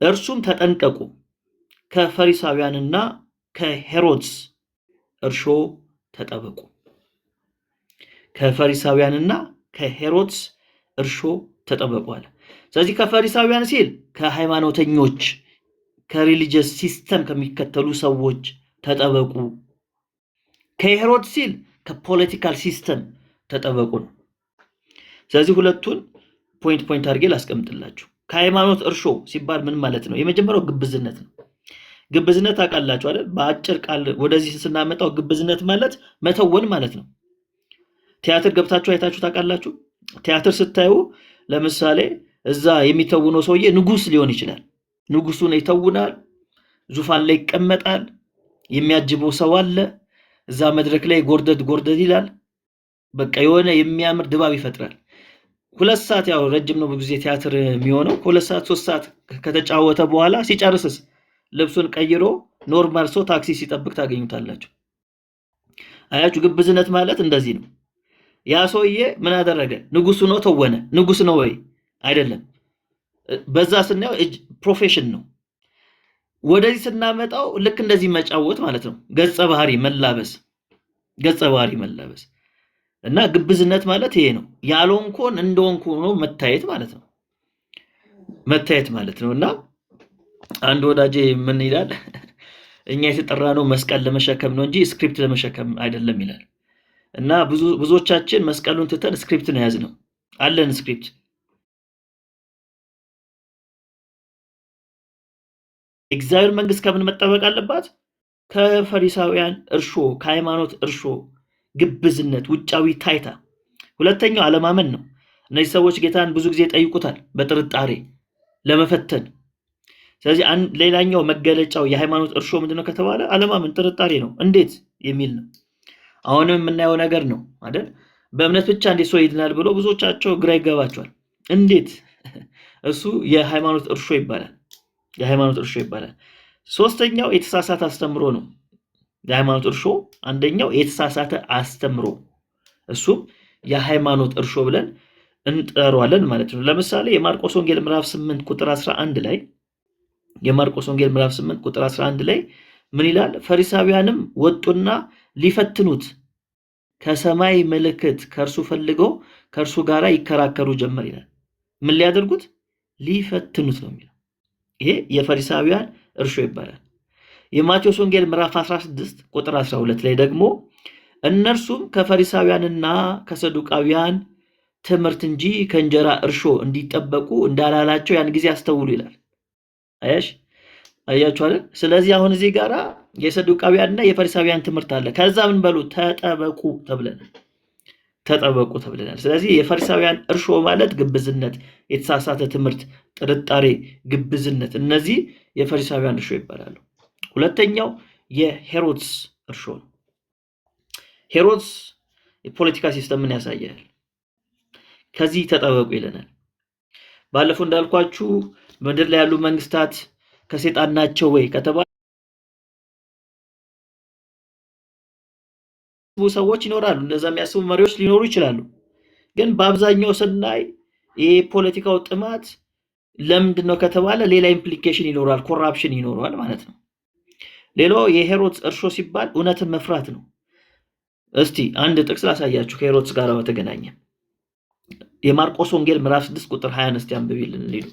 እርሱም ተጠንቀቁ ከፈሪሳውያንና ከሄሮድስ እርሾ ተጠበቁ። ከፈሪሳውያንና ከሄሮድስ እርሾ ተጠበቁ አለ። ስለዚህ ከፈሪሳውያን ሲል ከሃይማኖተኞች ከሪሊጂየስ ሲስተም ከሚከተሉ ሰዎች ተጠበቁ፣ ከሄሮድስ ሲል ከፖለቲካል ሲስተም ተጠበቁ ነው። ስለዚህ ሁለቱን ፖይንት አድርጌ ላስቀምጥላችሁ። ከሃይማኖት እርሾ ሲባል ምን ማለት ነው? የመጀመሪያው ግብዝነት ነው። ግብዝነት ታውቃላችሁ አይደል? በአጭር ቃል ወደዚህ ስናመጣው ግብዝነት ማለት መተወን ማለት ነው። ቲያትር ገብታችሁ አይታችሁ ታውቃላችሁ? ቲያትር ስታዩ ለምሳሌ እዛ የሚተውነው ሰውዬ ንጉስ ሊሆን ይችላል። ንጉሱን ይተውናል፣ ዙፋን ላይ ይቀመጣል፣ የሚያጅበው ሰው አለ፣ እዛ መድረክ ላይ ጎርደድ ይላል። በቃ የሆነ የሚያምር ድባብ ይፈጥራል። 2 ሰዓት ያው ረጅም ነው ብዙ ጊዜ ቲያትር የሚሆነው። 2 ሰዓት 3 ሰዓት ከተጫወተ በኋላ ሲጨርስስ ልብሱን ቀይሮ ኖርማል ሰው ታክሲ ሲጠብቅ ታገኙታላችሁ። አያችሁ፣ ግብዝነት ማለት እንደዚህ ነው። ያ ሰውዬ ምን አደረገ? ንጉሱ ነው ተወነ። ንጉስ ነው ወይ? አይደለም። በዛ ስናየው ፕሮፌሽን ነው። ወደዚህ ስናመጣው ልክ እንደዚህ መጫወት ማለት ነው። ገጸ ባህሪ መላበስ እና ግብዝነት ማለት ይሄ ነው። ያልሆንኩን እንደሆንኩ ነው መታየት ማለት ነው። እና አንድ ወዳጄ ምን ይላል? እኛ የተጠራነው መስቀል ለመሸከም ነው እንጂ ስክሪፕት ለመሸከም አይደለም ይላል። እና ብዙዎቻችን መስቀሉን ትተን ስክሪፕት ነው ያዝነው። አለን ስክሪፕት። እግዚአብሔር መንግስት ከምን መጠበቅ አለባት? ከፈሪሳውያን እርሾ፣ ከሃይማኖት እርሾ፣ ግብዝነት፣ ውጫዊ ታይታ። ሁለተኛው አለማመን ነው። እነዚህ ሰዎች ጌታን ብዙ ጊዜ ጠይቁታል በጥርጣሬ ለመፈተን። ስለዚህ ሌላኛው መገለጫው የሃይማኖት እርሾ ምንድነው ከተባለ አለማመን፣ ጥርጣሬ ነው። እንዴት የሚል ነው። አሁንም የምናየው ነገር ነው አይደል? በእምነት ብቻ እንዴት ሰው ይድናል ብሎ ብዙዎቻቸው ግራ ይገባቸዋል። እንዴት? እሱ የሃይማኖት እርሾ ይባላል። ሶስተኛው የተሳሳተ አስተምሮ ነው። የሃይማኖት እርሾ አንደኛው የተሳሳተ አስተምሮ፣ እሱም የሃይማኖት እርሾ ብለን እንጠራዋለን ማለት ነው። ለምሳሌ የማርቆስ ወንጌል ምዕራፍ 8 ቁጥር 11 ላይ ምን ይላል? ፈሪሳውያንም ወጡና ሊፈትኑት ከሰማይ ምልክት ከእርሱ ፈልገው ከእርሱ ጋር ይከራከሩ ጀመር ይላል። ምን ሊያደርጉት? ሊፈትኑት ነው የሚለው። ይሄ የፈሪሳውያን እርሾ ይባላል። የማቴዎስ ወንጌል ምዕራፍ 16 ቁጥር 12 ላይ ደግሞ እነርሱም ከፈሪሳውያንና ከሰዱቃውያን ትምህርት እንጂ ከእንጀራ እርሾ እንዲጠበቁ እንዳላላቸው ያን ጊዜ አስተውሉ ይላል። አያችሁ አይደል? ስለዚህ አሁን እዚህ ጋራ የሰዱቃውያንና የፈሪሳውያን ትምህርት አለ። ከዛ ምን በሉ? ተጠበቁ ተብለናል። ስለዚህ የፈሪሳውያን እርሾ ማለት ግብዝነት፣ የተሳሳተ ትምህርት፣ ጥርጣሬ፣ ግብዝነት፣ እነዚህ የፈሪሳውያን እርሾ ይባላሉ። ሁለተኛው የሄሮድስ እርሾ ነው። ሄሮድስ የፖለቲካ ሲስተምን ያሳያል። ከዚህ ተጠበቁ ይለናል። ባለፈው እንዳልኳችሁ ምድር ላይ ያሉ መንግስታት ከሰይጣን ናቸው ወይ ከተባለ ሰዎች ይኖራሉ፣ እንደዛ የሚያስቡ መሪዎች ሊኖሩ ይችላሉ። ግን በአብዛኛው ስናይ የፖለቲካው ጥማት ለምንድነው ከተባለ ሌላ ኢምፕሊኬሽን ይኖራል፣ ኮራፕሽን ይኖራል ማለት ነው። ሌላው የሄሮድስ እርሾ ሲባል እውነትን መፍራት ነው። እስቲ አንድ ጥቅስ ላሳያችሁ ከሄሮድስ ጋር በተገናኘ የማርቆስ ወንጌል ምዕራፍ 6 ቁጥር 20 እስቲ አንብቢልን ሊዱ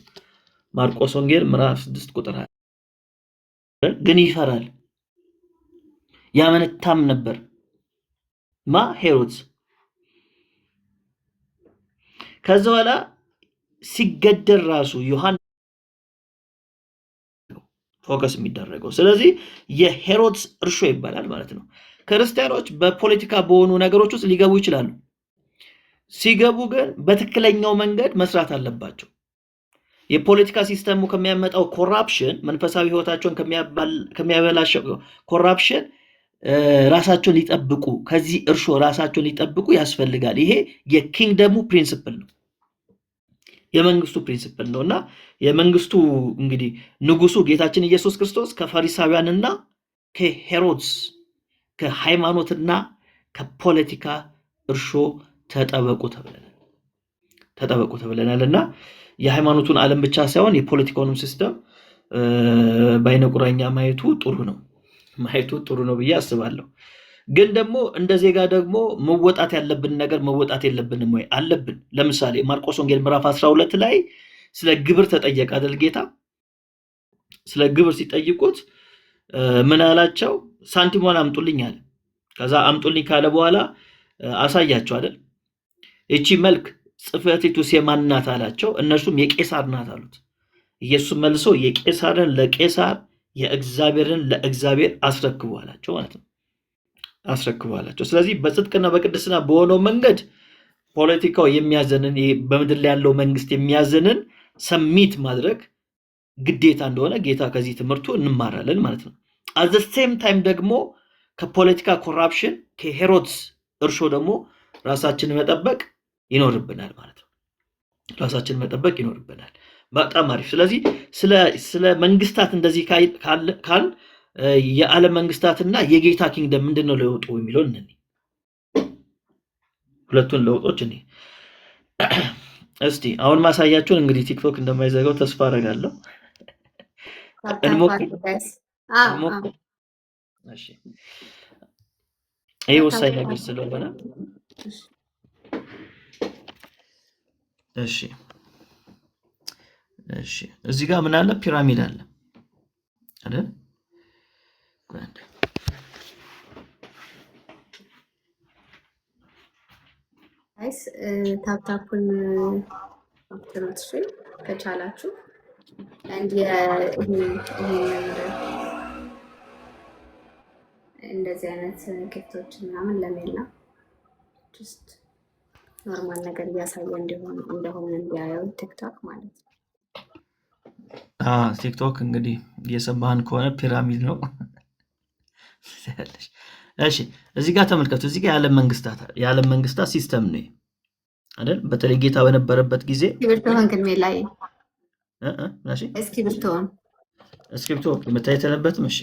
ማርቆስ ወንጌል ምዕራፍ 6 ቁጥር 20 ግን ይፈራል ያመነታም ነበር ሄሮድስ ከዛ በኋላ ሲገደል ራሱ ዮሐንስ ፎከስ የሚደረገው ስለዚህ የሄሮድስ እርሾ ይባላል ማለት ነው። ክርስቲያኖች በፖለቲካ በሆኑ ነገሮች ውስጥ ሊገቡ ይችላሉ። ሲገቡ ግን በትክክለኛው መንገድ መስራት አለባቸው። የፖለቲካ ሲስተሙ ከሚያመጣው ኮራፕሽን መንፈሳዊ ህይወታቸውን ከሚያበላሸው ኮራፕሽን ራሳቸውን ሊጠብቁ ከዚህ እርሾ ራሳቸውን ሊጠብቁ ያስፈልጋል። ይሄ የኪንግደሙ ፕሪንሲፕል ነው፣ የመንግስቱ ፕሪንሲፕል ነውና የመንግስቱ እንግዲህ ንጉሱ ጌታችን ኢየሱስ ክርስቶስ ከፈሪሳውያንና ከሄሮድስ ከሃይማኖትና ከፖለቲካ እርሾ ተጠበቁ ተብለናልና የሃይማኖቱን ዓለም ብቻ ሳይሆን የፖለቲካውንም ሲስተም በአይነ ቁራኛ ማየቱ ጥሩ ነው ብዬ አስባለሁ። ግን ደግሞ እንደ ዜጋ ደግሞ መወጣት ያለብን ነገር መወጣት የለብንም ወይ? አለብን። ለምሳሌ ማርቆስ ወንጌል ምዕራፍ 12 ላይ ስለ ግብር ተጠየቀ አይደል? ጌታ ስለ ግብር ሲጠይቁት ምን አላቸው? ሳንቲሞን አምጡልኝ አለ። ከዛ አምጡልኝ ካለ በኋላ አሳያቸው አይደል? እቺ መልክ ጽሕፈቲቱ የማን ናት አላቸው። እነርሱም የቄሳር ናት አሉት። ኢየሱስ መልሶ የቄሳርን ለቄሳር የእግዚአብሔርን ለእግዚአብሔር አስረክቡ አላቸው ማለት ነው። አስረክቡ አላቸው። ስለዚህ በጽድቅና በቅድስና በሆነው መንገድ ፖለቲካው የሚያዘንን በምድር ላይ ያለው መንግስት የሚያዘንን ሰሚት ማድረግ ግዴታ እንደሆነ ጌታ ከዚህ ትምህርቱ እንማራለን ማለት ነው። አት ዘ ሴም ታይም ደግሞ ከፖለቲካ ኮራፕሽን ከሄሮድስ እርሾ ደግሞ ራሳችንን መጠበቅ ይኖርብናል ማለት ነው። ራሳችንን መጠበቅ ይኖርብናል። በጣም አሪፍ። ስለዚህ ስለ መንግስታት እንደዚህ ካል የዓለም መንግስታትና የጌታ ኪንግደም ምንድነው ለውጡ የሚለው እንዴ? ሁለቱን ለውጦች እንዴ እስቲ አሁን ማሳያችሁን እንግዲህ ቲክቶክ እንደማይዘጋው ተስፋ አደርጋለሁ። እሺ ይሄ ወሳኝ ነገር ስለሆነ እሺ እዚህ ጋር ምን አለ? ፒራሚድ አለ አይደል? ጋይስ ታፕታፑን አፕሎድ ከቻላችሁ አንድ እንደዚህ አይነት ክፍቶች ምናምን ለሜላ ጀስት ኖርማል ነገር እያሳየ እንደሆነ እንዲያየው ቲክቶክ ማለት ነው። ቲክቶክ እንግዲህ እየሰማህን ከሆነ ፒራሚድ ነው። እሺ እዚህ ጋር ተመልከቱ። እዚህ ጋር የዓለም መንግስታት ሲስተም ነው አይደል? በተለይ ጌታ በነበረበት ጊዜ እስክሪብቶን ግን ላይ እስክሪብቶ መታየት የለበትም። እሺ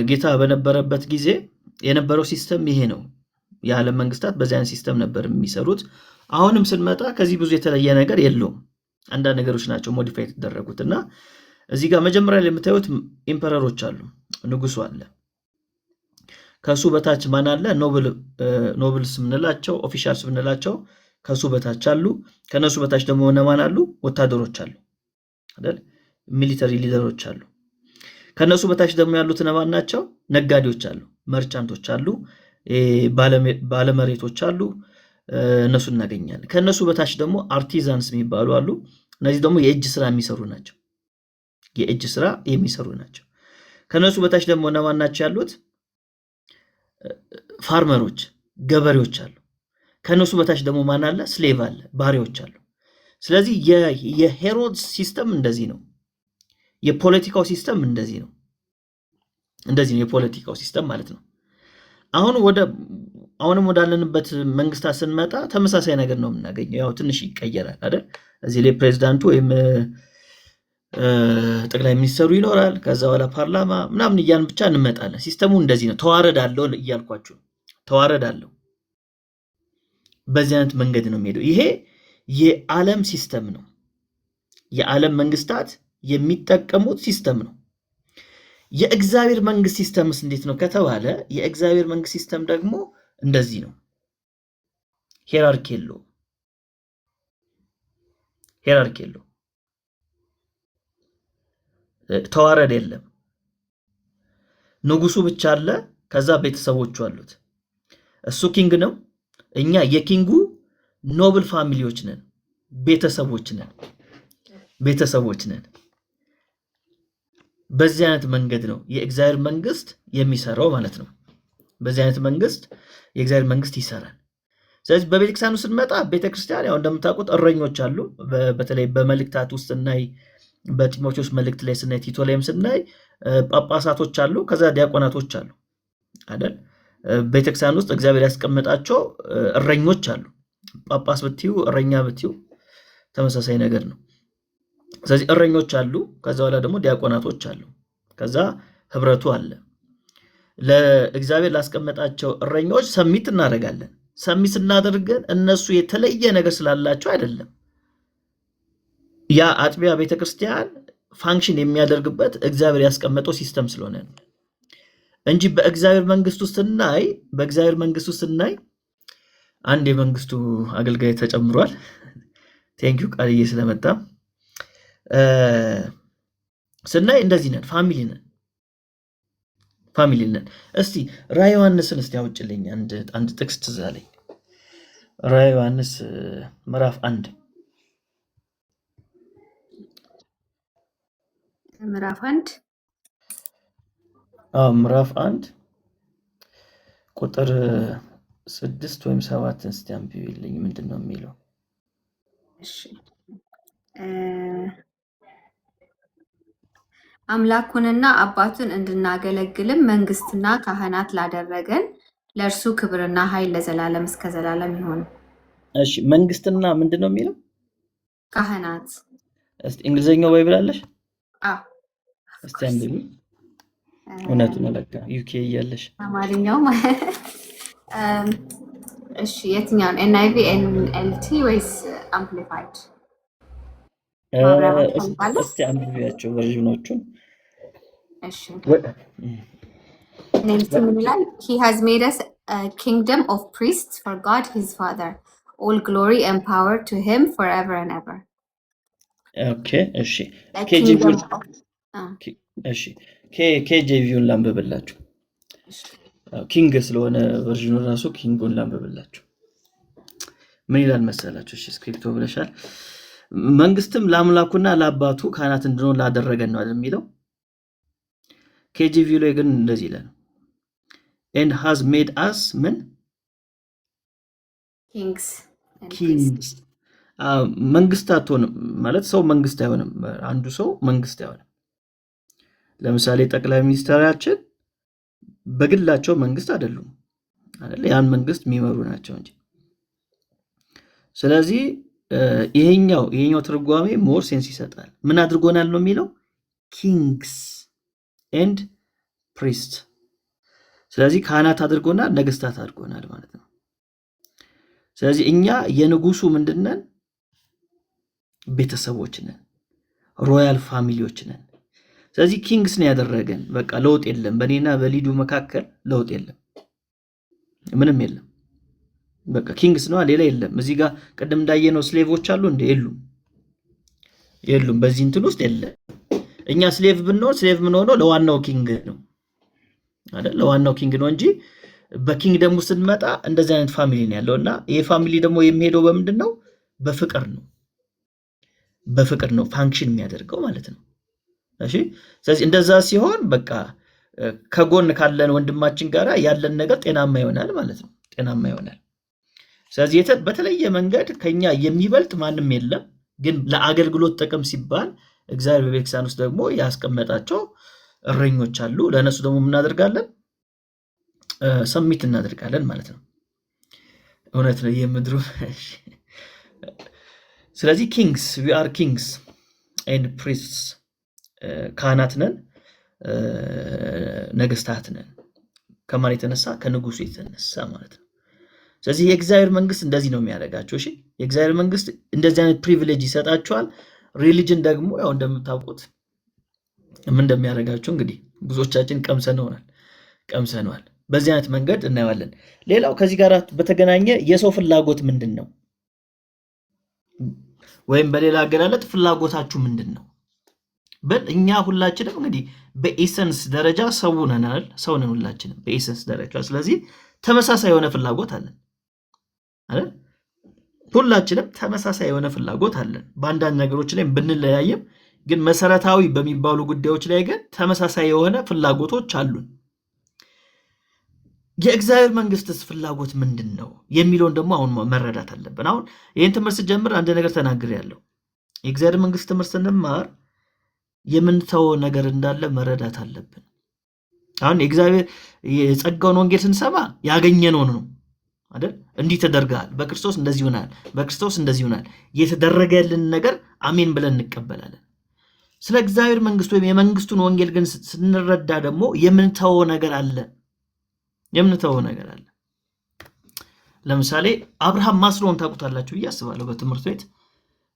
ጌታ በነበረበት ጊዜ የነበረው ሲስተም ይሄ ነው። የዓለም መንግስታት በዚህ አይነት ሲስተም ነበር የሚሰሩት። አሁንም ስንመጣ ከዚህ ብዙ የተለየ ነገር የለውም። አንዳንድ ነገሮች ናቸው ሞዲፋይ የተደረጉት እና እዚህ ጋር መጀመሪያ ላይ የምታዩት ኢምፐረሮች አሉ፣ ንጉሱ አለ። ከሱ በታች ማን አለ? ኖብልስ ምንላቸው፣ ኦፊሻልስ ምንላቸው ከሱ በታች አሉ። ከነሱ በታች ደግሞ እነማን አሉ? ወታደሮች አሉ አይደል? ሚሊተሪ ሊደሮች አሉ። ከነሱ በታች ደግሞ ያሉት እነማን ናቸው? ነጋዴዎች አሉ፣ መርቻንቶች አሉ፣ ባለመሬቶች አሉ። እነሱ እናገኛለን። ከነሱ በታች ደግሞ አርቲዛንስ የሚባሉ አሉ። እነዚህ ደግሞ የእጅ ስራ የሚሰሩ ናቸው። ከነሱ በታች ደግሞ እነማን ናቸው ያሉት? ፋርመሮች፣ ገበሬዎች አሉ። ከነሱ በታች ደግሞ ማን አለ? ስሌቭ አለ፣ ባሪያዎች አሉ። ስለዚህ የሄሮድስ ሲስተም እንደዚህ ነው። የፖለቲካው ሲስተም እንደዚህ ነው የፖለቲካው ሲስተም ማለት ነው። አሁንም ወዳለንበት መንግስታት ስንመጣ ተመሳሳይ ነገር ነው የምናገኘው። ያው ትንሽ ይቀየራል አይደል? እዚህ ላይ ፕሬዚዳንቱ ወይም ጠቅላይ ሚኒስትሩ ይኖራል። ከዛ በኋላ ፓርላማ ምናምን እያን ብቻ እንመጣለን። ሲስተሙ እንደዚህ ነው። ተዋረድ አለው እያልኳችሁ፣ ተዋረድ አለው። በዚህ አይነት መንገድ ነው የሚሄደው። ይሄ የዓለም ሲስተም ነው። የዓለም መንግስታት የሚጠቀሙት ሲስተም ነው። የእግዚአብሔር መንግስት ሲስተምስ እንዴት ነው ከተባለ የእግዚአብሔር መንግስት ሲስተም ደግሞ እንደዚህ ነው። ሄራርኪ የለውም። ተዋረድ የለም። ንጉሱ ብቻ አለ፣ ከዛ ቤተሰቦቹ አሉት። እሱ ኪንግ ነው። እኛ የኪንጉ ኖብል ፋሚሊዎች ነን፣ ቤተሰቦች ነን። በዚህ አይነት መንገድ ነው የእግዚአብሔር መንግስት የሚሰራው ማለት ነው። በዚህ አይነት መንግስት የእግዚአብሔር መንግስት ይሰራል። ስለዚህ በቤተክርስቲያኑ ስንመጣ ቤተክርስቲያን ያው እንደምታውቁት እረኞች አሉ። በተለይ በመልእክታት ውስጥ ስናይ፣ በጢሞቴዎስ መልእክት ላይ ስናይ፣ ቲቶ ላይም ስናይ ጳጳሳቶች አሉ፣ ከዛ ዲያቆናቶች አሉ አይደል? ቤተክርስቲያን ውስጥ እግዚአብሔር ያስቀመጣቸው እረኞች አሉ። ጳጳስ ብትዩ እረኛ ብትዩ ተመሳሳይ ነገር ነው። ስለዚህ እረኞች አሉ፣ ከዛ በኋላ ደግሞ ዲያቆናቶች አሉ፣ ከዛ ህብረቱ አለ። ለእግዚአብሔር ላስቀመጣቸው እረኞች ሰሚት እናደርጋለን። ሰሚት ስናደርገን እነሱ የተለየ ነገር ስላላቸው አይደለም። ያ አጥቢያ ቤተክርስቲያን ፋንክሽን የሚያደርግበት እግዚአብሔር ያስቀመጠው ሲስተም ስለሆነ ነው እንጂ በእግዚአብሔር መንግስት ውስጥ ስናይ አንድ የመንግስቱ አገልጋይ ተጨምሯል። ቴንኪዩ ቃልዬ ስለመጣ ስናይ እንደዚህ ነን፣ ፋሚሊ ነን። እስቲ ራዕየ ዮሐንስን እስቲ አውጭልኝ። አንድ ጥቅስ ትዝ አለኝ። ራዕየ ዮሐንስ ምዕራፍ 1 ምዕራፍ 1 ቁጥር 6 ወይም 7 እስቲ አንብቢልኝ። ምንድን ነው የሚለው? እሺ አምላኩንና አባቱን እንድናገለግልም መንግስትና ካህናት ላደረገን ለእርሱ ክብርና ኃይል ለዘላለም እስከ ዘላለም ይሁን። እሺ መንግስትና ምንድን ነው የሚለው? ካህናት። እስቲ እንግሊዘኛው ባይብል አለሽ? አዎ እስቲ አንብቢ። እውነቱን ለካ ዩኬ እያለሽ አማርኛው እሺ የትኛውን? ኤንአይቪ፣ ኤንኤልቲ ወይስ አምፕሊፋይድ? እስቲ አንብቢያቸው ቨርዥኖቹን። እሺ ኤንኤልቲ ምን ይላል? He has made us a kingdom of priests for God his Father. All glory and power to him forever and ever. ኦኬ እሺ ኬጄቪውን ላንብብላችሁ። ኪንግ ስለሆነ ቨርዥኑ ራሱ ኪንጉን ላንብብላችሁ። ምን ይላል መሰላችሁ? እሺ ስክሪፕቶ ብለሻል። መንግስትም ለአምላኩና ለአባቱ ካህናት እንድንሆን ላደረገን ነው የሚለው። ኬጂቪ ላይ ግን እንደዚህ ይላል and has made us ምን kings መንግስት አትሆንም ማለት ሰው መንግስት አይሆንም። አንዱ ሰው መንግስት አይሆንም። ለምሳሌ ጠቅላይ ሚኒስትራችን በግላቸው መንግስት አይደሉም አይደል? ያን መንግስት የሚመሩ ናቸው እንጂ። ስለዚህ ይሄኛው ትርጓሜ ሞር ሴንስ ይሰጣል። ምን አድርጎናል ነው የሚለው? ኪንግስ ኤንድ ፕሪስት። ስለዚህ ካህናት አድርጎናል፣ ነገስታት አድርጎናል ማለት ነው። ስለዚህ እኛ የንጉሱ ምንድነን? ቤተሰቦች ነን፣ ሮያል ፋሚሊዎች ነን። ስለዚህ ኪንግስ ነው ያደረገን። በቃ ለውጥ የለም፣ በእኔና በሊዱ መካከል ለውጥ የለም፣ ምንም የለም። በቃ ኪንግስ ነው፣ ሌላ የለም። እዚህ ጋር ቅድም እንዳየነው ስሌቮች አሉ እንደ የሉም። በዚህ እንትን ውስጥ የለም። እኛ ስሌቭ ብንሆን ምን ሆኖ ለዋናው ኪንግ ነው አይደል? ለዋናው ኪንግ ነው እንጂ በኪንግደም ውስጥ ስንመጣ እንደዚህ አይነት ፋሚሊ ነው ያለውና ይሄ ፋሚሊ ደግሞ የሚሄደው በምንድን ነው? በፍቅር ነው ፋንክሽን የሚያደርገው ማለት ነው። እሺ ስለዚህ እንደዛ ሲሆን በቃ ከጎን ካለን ወንድማችን ጋር ያለን ነገር ጤናማ ይሆናል ማለት ነው። ጤናማ ይሆናል። ስለዚህ በተለየ መንገድ ከኛ የሚበልጥ ማንም የለም። ግን ለአገልግሎት ጥቅም ሲባል እግዚአብሔር በቤተክርስቲያን ውስጥ ደግሞ ያስቀመጣቸው እረኞች አሉ። ለነሱ ደግሞ እናደርጋለን ሰሚት እናደርጋለን ማለት ነው። እውነት ነው የምድሩ። ስለዚህ ኪንግስ ዊ አር ኪንግስ ኤንድ ፕሪስትስ፣ ካህናት ነን፣ ነገስታት ነን። ከማን የተነሳ? ከንጉሱ የተነሳ ማለት ነው። ስለዚህ የእግዚአብሔር መንግስት እንደዚህ ነው የሚያደርጋቸው። እሺ የእግዚአብሔር መንግስት እንደዚህ አይነት ፕሪቪሌጅ ይሰጣቸዋል። ሪሊጅን ደግሞ ያው እንደምታውቁት ምን እንደሚያደርጋቸው እንግዲህ ብዙዎቻችን ቀምሰነዋል። በዚህ አይነት መንገድ እናየዋለን። ሌላው ከዚህ ጋር በተገናኘ የሰው ፍላጎት ምንድን ነው? ወይም በሌላ አገላለጥ ፍላጎታችሁ ምንድን ነው? እኛ ሁላችንም እንግዲህ በኤሰንስ ደረጃ ሰው ነን ሁላችንም በኤሰንስ ደረጃ። ስለዚህ ተመሳሳይ የሆነ ፍላጎት አለን አይደል? ሁላችንም ተመሳሳይ የሆነ ፍላጎት አለን። በአንዳንድ ነገሮች ላይ ብንለያይም ግን መሰረታዊ በሚባሉ ጉዳዮች ላይ ግን ተመሳሳይ የሆነ ፍላጎቶች አሉን። የእግዚአብሔር መንግስትስ ፍላጎት ምንድን ነው የሚለውን ደግሞ አሁን መረዳት አለብን። አሁን ይህን ትምህርት ስጀምር አንድ ነገር ተናግሬያለሁ። የእግዚአብሔር መንግስት ትምህርት ስንማር የምንተወው ነገር እንዳለ መረዳት አለብን። አሁን የእግዚአብሔር የጸጋውን ወንጌል ስንሰማ ያገኘነውን ነው አይደል? እንዲህ ተደርገሃል፣ በክርስቶስ እንደዚህ ይሆናል፣ በክርስቶስ እንደዚህ ይሆናል፣ የተደረገልን ነገር አሜን ብለን እንቀበላለን። ስለ እግዚአብሔር መንግስት ወይም የመንግስቱን ወንጌል ግን ስንረዳ ደግሞ የምንተወው ነገር አለ። ለምሳሌ አብርሃም ማስሎን ታውቁታላችሁ ብዬ አስባለሁ። በትምህርት ቤት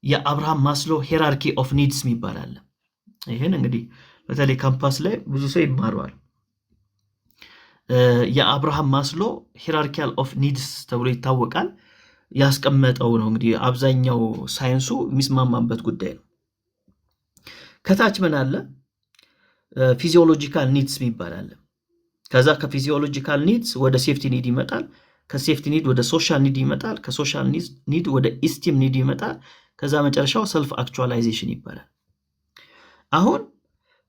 የአብርሃም ማስሎ ሄራርኪ ኦፍ ኒድስ የሚባል አለ። ይህን እንግዲህ በተለይ ካምፓስ ላይ ብዙ ሰው ይማረዋል። የአብርሃም ማስሎ ሄራርኪያል ኦፍ ኒድስ ተብሎ ይታወቃል። ያስቀመጠው ነው እንግዲህ አብዛኛው ሳይንሱ የሚስማማበት ጉዳይ ነው። ከታች ምን አለ? ፊዚዮሎጂካል ኒድስ የሚባል አለ። ከዛ ከፊዚዮሎጂካል ኒድስ ወደ ሴፍቲ ኒድ ይመጣል። ከሴፍቲ ኒድ ወደ ሶሻል ኒድ ይመጣል። ከሶሻል ኒድ ወደ ኢስቲም ኒድ ይመጣል። ከዛ መጨረሻው ሰልፍ አክቹዋላይዜሽን ይባላል። አሁን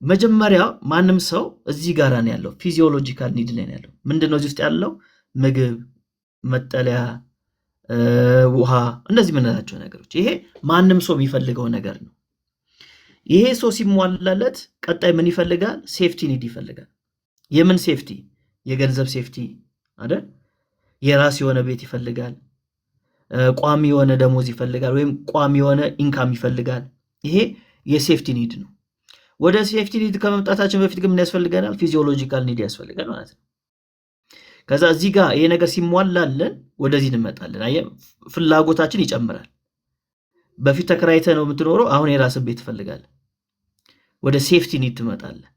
መጀመሪያ ማንም ሰው እዚህ ጋር ነው ያለው፣ ፊዚዮሎጂካል ኒድ ላይ ነው ያለው። ምንድነው እዚህ ውስጥ ያለው? ምግብ፣ መጠለያ፣ ውሃ፣ እነዚህ የምንላቸው ነገሮች። ይሄ ማንም ሰው የሚፈልገው ነገር ነው። ይሄ ሰው ሲሟላለት ቀጣይ ምን ይፈልጋል? ሴፍቲ ኒድ ይፈልጋል። የምን ሴፍቲ? የገንዘብ ሴፍቲ አይደል? የራስ የሆነ ቤት ይፈልጋል። ቋሚ የሆነ ደሞዝ ይፈልጋል፣ ወይም ቋሚ የሆነ ኢንካም ይፈልጋል። ይሄ የሴፍቲ ኒድ ነው። ወደ ሴፍቲ ኒድ ከመምጣታችን በፊት ግን ምን ያስፈልገናል? ፊዚዮሎጂካል ኒድ ያስፈልጋል ማለት ነው። ከዛ እዚህ ጋር ይሄ ነገር ሲሟላለን ወደዚህ እንመጣለን። አየህ፣ ፍላጎታችን ይጨምራል። በፊት ተከራይተህ ነው የምትኖረው፣ አሁን የራስን ቤት ትፈልጋለህ። ወደ ሴፍቲ ኒድ ትመጣለህ።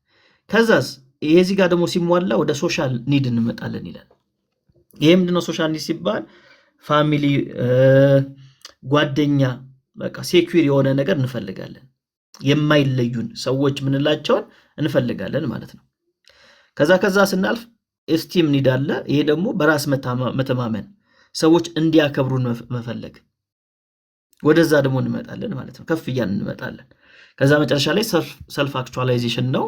ከዛስ ይሄ እዚህ ጋር ደግሞ ሲሟላ ወደ ሶሻል ኒድ እንመጣለን ይላል። ይሄ ምንድነው ሶሻል ኒድ ሲባል? ፋሚሊ፣ ጓደኛ፣ በቃ ሴኩር የሆነ ነገር እንፈልጋለን። የማይለዩን ሰዎች ምንላቸውን እንፈልጋለን ማለት ነው። ከዛ ስናልፍ ኤስቲም ኒድ አለ። ይሄ ደግሞ በራስ መተማመን፣ ሰዎች እንዲያከብሩን መፈለግ። ወደዛ ደግሞ እንመጣለን ማለት ነው። ከፍ እያን እንመጣለን። ከዛ መጨረሻ ላይ ሰልፍ አክቹዋላይዜሽን ነው።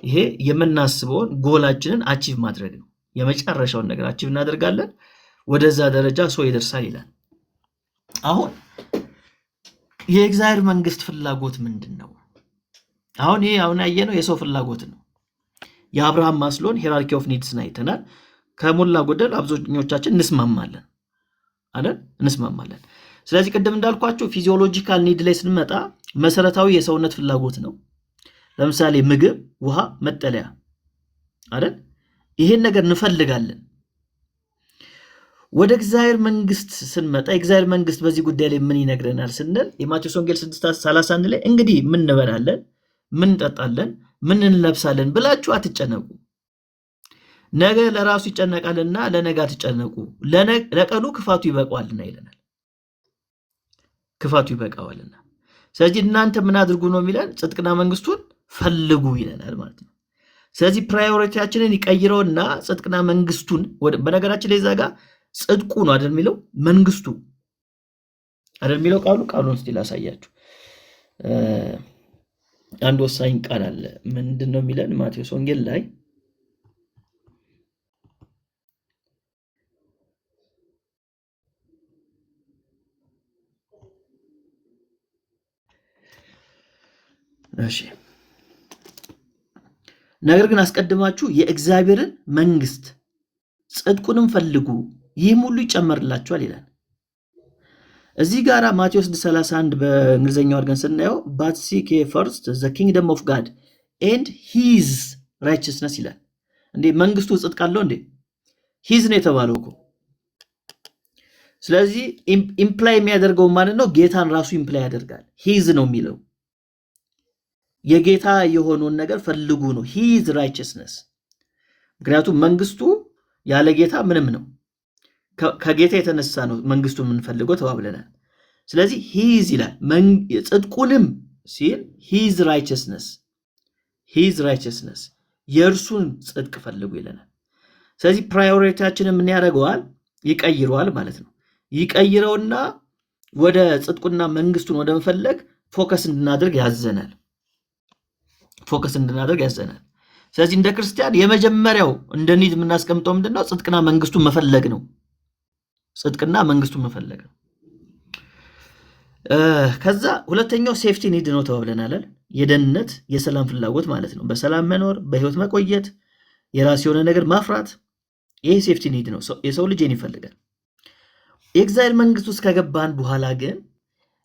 ይሄ የምናስበውን ጎላችንን አቺቭ ማድረግ ነው። የመጨረሻውን ነገር አቺቭ እናደርጋለን። ወደዛ ደረጃ ሰው ይደርሳል ይላል። አሁን የእግዚአብሔር መንግስት ፍላጎት ምንድን ነው? አሁን ይሄ አሁን ያየነው የሰው ፍላጎት ነው። የአብርሃም ማስሎን ሄራርኪ ኦፍ ኒድስን አይተናል። ከሞላ ጎደል አብዛኞቻችን እንስማማለን አይደል? እንስማማለን። ስለዚህ ቅድም እንዳልኳችሁ ፊዚዮሎጂካል ኒድ ላይ ስንመጣ መሰረታዊ የሰውነት ፍላጎት ነው። ለምሳሌ ምግብ፣ ውሃ፣ መጠለያ አይደል? ይሄን ነገር እንፈልጋለን። ወደ እግዚአብሔር መንግስት ስንመጣ የእግዚአብሔር መንግስት በዚህ ጉዳይ ላይ ምን ይነግረናል ስንል የማቴዎስ ወንጌል 6:31 ላይ እንግዲህ ምን እንበላለን፣ ምን እንጠጣለን፣ ምን እንለብሳለን ብላችሁ አትጨነቁ፣ ነገ ለራሱ ይጨነቃልና ለነገ አትጨነቁ፣ ለቀኑ ክፋቱ ይበቃዋልና ይለናል። ክፋቱ ይበቃዋልና። ስለዚህ እናንተ ምን አድርጉ ነው የሚለን? ጽድቅና መንግስቱን ፈልጉ ይለናል ማለት ነው። ስለዚህ ፕራዮሪቲያችንን ይቀይረውና ጽድቅና መንግስቱን፣ በነገራችን ላይ ዛጋ ጽድቁ ነው አይደል የሚለው፣ መንግስቱ አይደል የሚለው ቃሉን እስቲ ላሳያችሁ። አንድ ወሳኝ ቃል አለ። ምንድን ነው የሚለን? ማቴዎስ ወንጌል ላይ እሺ፣ ነገር ግን አስቀድማችሁ የእግዚአብሔርን መንግስት ጽድቁንም ፈልጉ ይህም ሁሉ ይጨመርላችኋል ይላል። እዚህ ጋር ማቴዎስ 6:31 በእንግሊዝኛው አድርገን ስናየው but seek ye first the kingdom of God and his righteousness ይላል። እንዴ መንግስቱ ጽድቅ አለው እንዴ? ሂዝ ነው የተባለው እኮ። ስለዚህ ኢምፕላይ የሚያደርገው ማለት ነው ጌታን ራሱ ኢምፕላይ ያደርጋል። ሂዝ ነው የሚለው የጌታ የሆነውን ነገር ፈልጉ ነው። ሂዝ ራይቸስነስ። ምክንያቱም መንግስቱ ያለ ጌታ ምንም ነው። ከጌታ የተነሳ ነው መንግስቱ የምንፈልገው ተባብለናል። ስለዚህ ሂዝ ይላል ጽድቁንም ሲል ሂዝ ራይቸስነስ የእርሱን ጽድቅ ፈልጉ ይለናል። ስለዚህ ፕራዮሪቲያችንን ምን ያደርገዋል? ይቀይረዋል ማለት ነው። ይቀይረውና ወደ ጽድቁና መንግስቱን ወደ መፈለግ ፎከስ እንድናደርግ ያዘናል። ስለዚህ እንደ ክርስቲያን የመጀመሪያው እንደ ኒድ የምናስቀምጠው ምንድነው? ጽድቅና መንግስቱን መፈለግ ነው። ከዛ ሁለተኛው ሴፍቲ ኒድ ነው ተባብለናል። የደህንነት የሰላም ፍላጎት ማለት ነው። በሰላም መኖር፣ በህይወት መቆየት፣ የራስ የሆነ ነገር ማፍራት፣ ይሄ ሴፍቲ ኒድ ነው። የሰው ልጅ ይፈልጋል። የእግዚአብሔር መንግስት ውስጥ ከገባን በኋላ ግን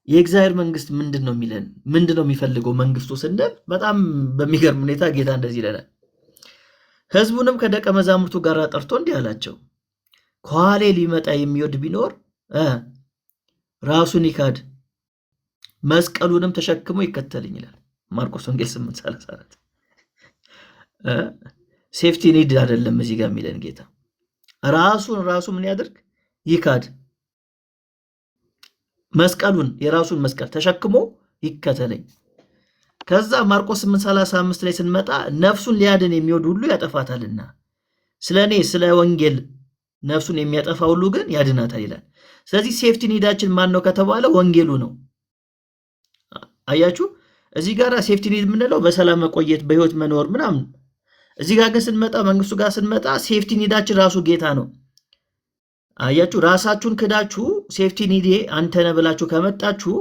የእግዚአብሔር መንግስት ምንድን ነው የሚለን? ምንድን ነው የሚፈልገው መንግስቱ ስንል በጣም በሚገርም ሁኔታ ጌታ እንደዚህ ይለናል። ህዝቡንም ከደቀ መዛሙርቱ ጋር ጠርቶ እንዲህ አላቸው፣ ከኋሌ ሊመጣ የሚወድ ቢኖር ራሱን ይካድ፣ መስቀሉንም ተሸክሞ ይከተልኝ ይላል። ማርቆስ ወንጌል 8:34። ሴፍቲ ኒድ አይደለም እዚህ ጋር የሚለን ጌታ። ራሱ ምን ያደርግ? ይካድ፣ የራሱን መስቀል ተሸክሞ ይከተለኝ። ከዛ ማርቆስ 8:35 ላይ ስንመጣ ነፍሱን ሊያድን የሚወድ ሁሉ ያጠፋታልና ስለኔ ስለ ወንጌል ነፍሱን የሚያጠፋ ሁሉ ግን ያድናታል ይላል። ስለዚህ ሴፍቲ ኒዳችን ማን ነው ከተባለ ወንጌሉ ነው። አያችሁ፣ እዚህ ጋር ሴፍቲ ኒድ የምንለው በሰላም መቆየት፣ በህይወት መኖር ምናምን። እዚህ ጋር ግን ስንመጣ መንግስቱ ጋር ስንመጣ ሴፍቲ ኒዳችን ራሱ ጌታ ነው። አያችሁ፣ ራሳችሁን ክዳችሁ ሴፍቲ ኒዴ አንተ ነህ ብላችሁ ከመጣችሁ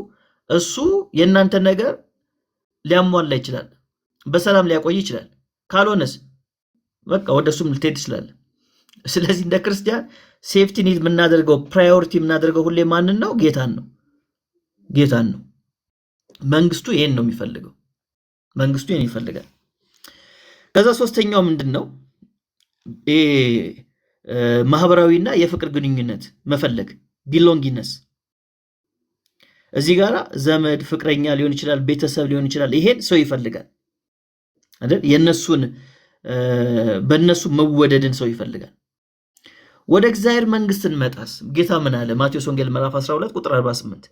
እሱ የእናንተ ነገር ሊያሟላ ይችላል፣ በሰላም ሊያቆይ ይችላል። ካልሆነስ በቃ ወደሱም ልትሄድ ይችላል። ስለዚህ እንደ ክርስቲያን ሴፍቲ ኒድ የምናደርገው ፕራዮሪቲ የምናደርገው ሁሌ ማንን ነው? ጌታን ነው። መንግስቱ ይሄን ነው የሚፈልገው። መንግስቱ ይሄን ይፈልጋል። ከዛ ሶስተኛው ምንድን ነው? ማህበራዊና የፍቅር ግንኙነት መፈለግ፣ ቢሎንጊነስ። እዚህ ጋር ዘመድ፣ ፍቅረኛ ሊሆን ይችላል፣ ቤተሰብ ሊሆን ይችላል። ይሄን ሰው ይፈልጋል አይደል? በእነሱ መወደድን ሰው ይፈልጋል። ወደ እግዚአብሔር መንግስት እንመጣስ ጌታ ምን አለ? ማቴዎስ ወንጌል ምዕራፍ 12 ቁጥር 48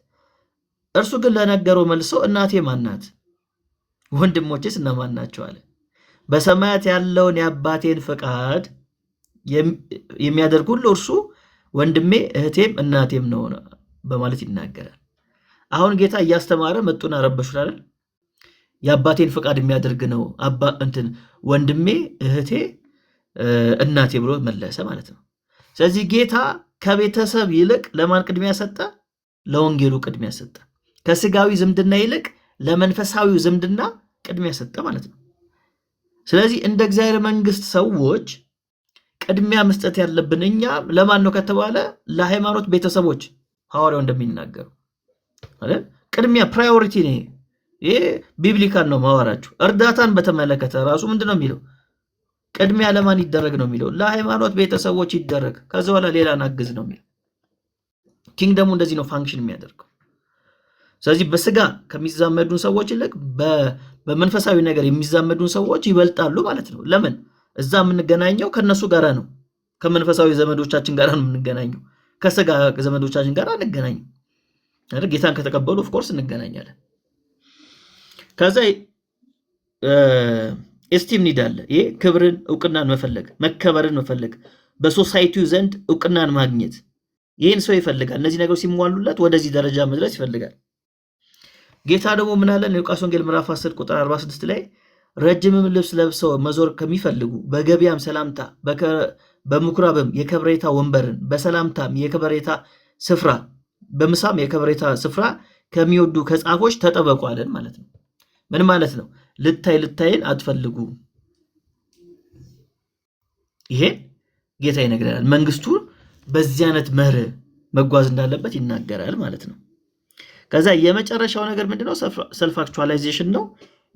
እርሱ ግን ለነገረው መልሶ እናቴ ማን ናት? ወንድሞቼስ እነማን ናቸው አለ። በሰማያት ያለውን የአባቴን ፈቃድ የሚያደርግ ሁሉ እርሱ ወንድሜ እህቴም እናቴም ነው በማለት ይናገራል። አሁን ጌታ እያስተማረ መጡና ረበሹት አይደል? የአባቴን ፈቃድ የሚያደርግ ነው ወንድሜ እህቴ እናቴ ብሎ መለሰ ማለት ነው። ስለዚህ ጌታ ከቤተሰብ ይልቅ ለማን ቅድሚያ ሰጠ? ለወንጌሉ ቅድሚያ ሰጠ። ከስጋዊ ዝምድና ይልቅ ለመንፈሳዊ ዝምድና ቅድሚያ ሰጠ ማለት ነው። ስለዚህ እንደ እግዚአብሔር መንግስት ሰዎች ቅድሚያ መስጠት ያለብን እኛ ለማን ነው ከተባለ ለሃይማኖት ቤተሰቦች፣ ሐዋርያው እንደሚናገሩ አይደል? ቅድሚያ ፕራዮሪቲ ነው። ይሄ ቢብሊካል ነው ማወራችሁ። እርዳታን በተመለከተ ራሱ ምንድነው የሚለው? ቅድሚያ ለማን ይደረግ ነው የሚለው? ለሃይማኖት ቤተሰቦች ይደረግ፣ ከዛ በኋላ ሌላ ናግዝ ነው የሚለው። ኪንግደሙ እንደዚህ ነው ፋንክሽን የሚያደርገው። ስለዚህ በስጋ ከሚዛመዱን ሰዎች ይልቅ በመንፈሳዊ ነገር የሚዛመዱን ሰዎች ይበልጣሉ ማለት ነው። ለምን? እዛ የምንገናኘው ከነሱ ጋር ነው። ከመንፈሳዊ ዘመዶቻችን ጋር ነው የምንገናኘው። ከስጋ ዘመዶቻችን ጋር አንገናኝም። ጌታን ከተቀበሉ ኦፍኮርስ እንገናኛለን። ከዛ ኤስቲም ኒድ አለ። ይሄ ክብርን፣ እውቅናን መፈለግ፣ መከበርን መፈለግ፣ በሶሳይቲው ዘንድ እውቅናን ማግኘት፣ ይህን ሰው ይፈልጋል። እነዚህ ነገሮች ሲሟሉለት ወደዚህ ደረጃ መድረስ ይፈልጋል። ጌታ ደግሞ ምን አለ? ሉቃስ ወንጌል ምዕራፍ 10 ቁጥር 46 ላይ ረጅምም ልብስ ለብሰው መዞር ከሚፈልጉ፣ በገበያም ሰላምታ፣ በምኩራብም የከበሬታ ወንበርን፣ በሰላምታም የከበሬታ ስፍራ፣ በምሳም የከበሬታ ስፍራ ከሚወዱ ከጻፎች ተጠበቁ አለን ማለት ነው። ምን ማለት ነው? ልታይን አትፈልጉ። ይሄ ጌታ ይነግረናል። መንግስቱ በዚህ አይነት መርህ መጓዝ እንዳለበት ይናገራል ማለት ነው። ከዛ የመጨረሻው ነገር ምንድነው? ሰልፍ አክቹዋላይዜሽን ነው።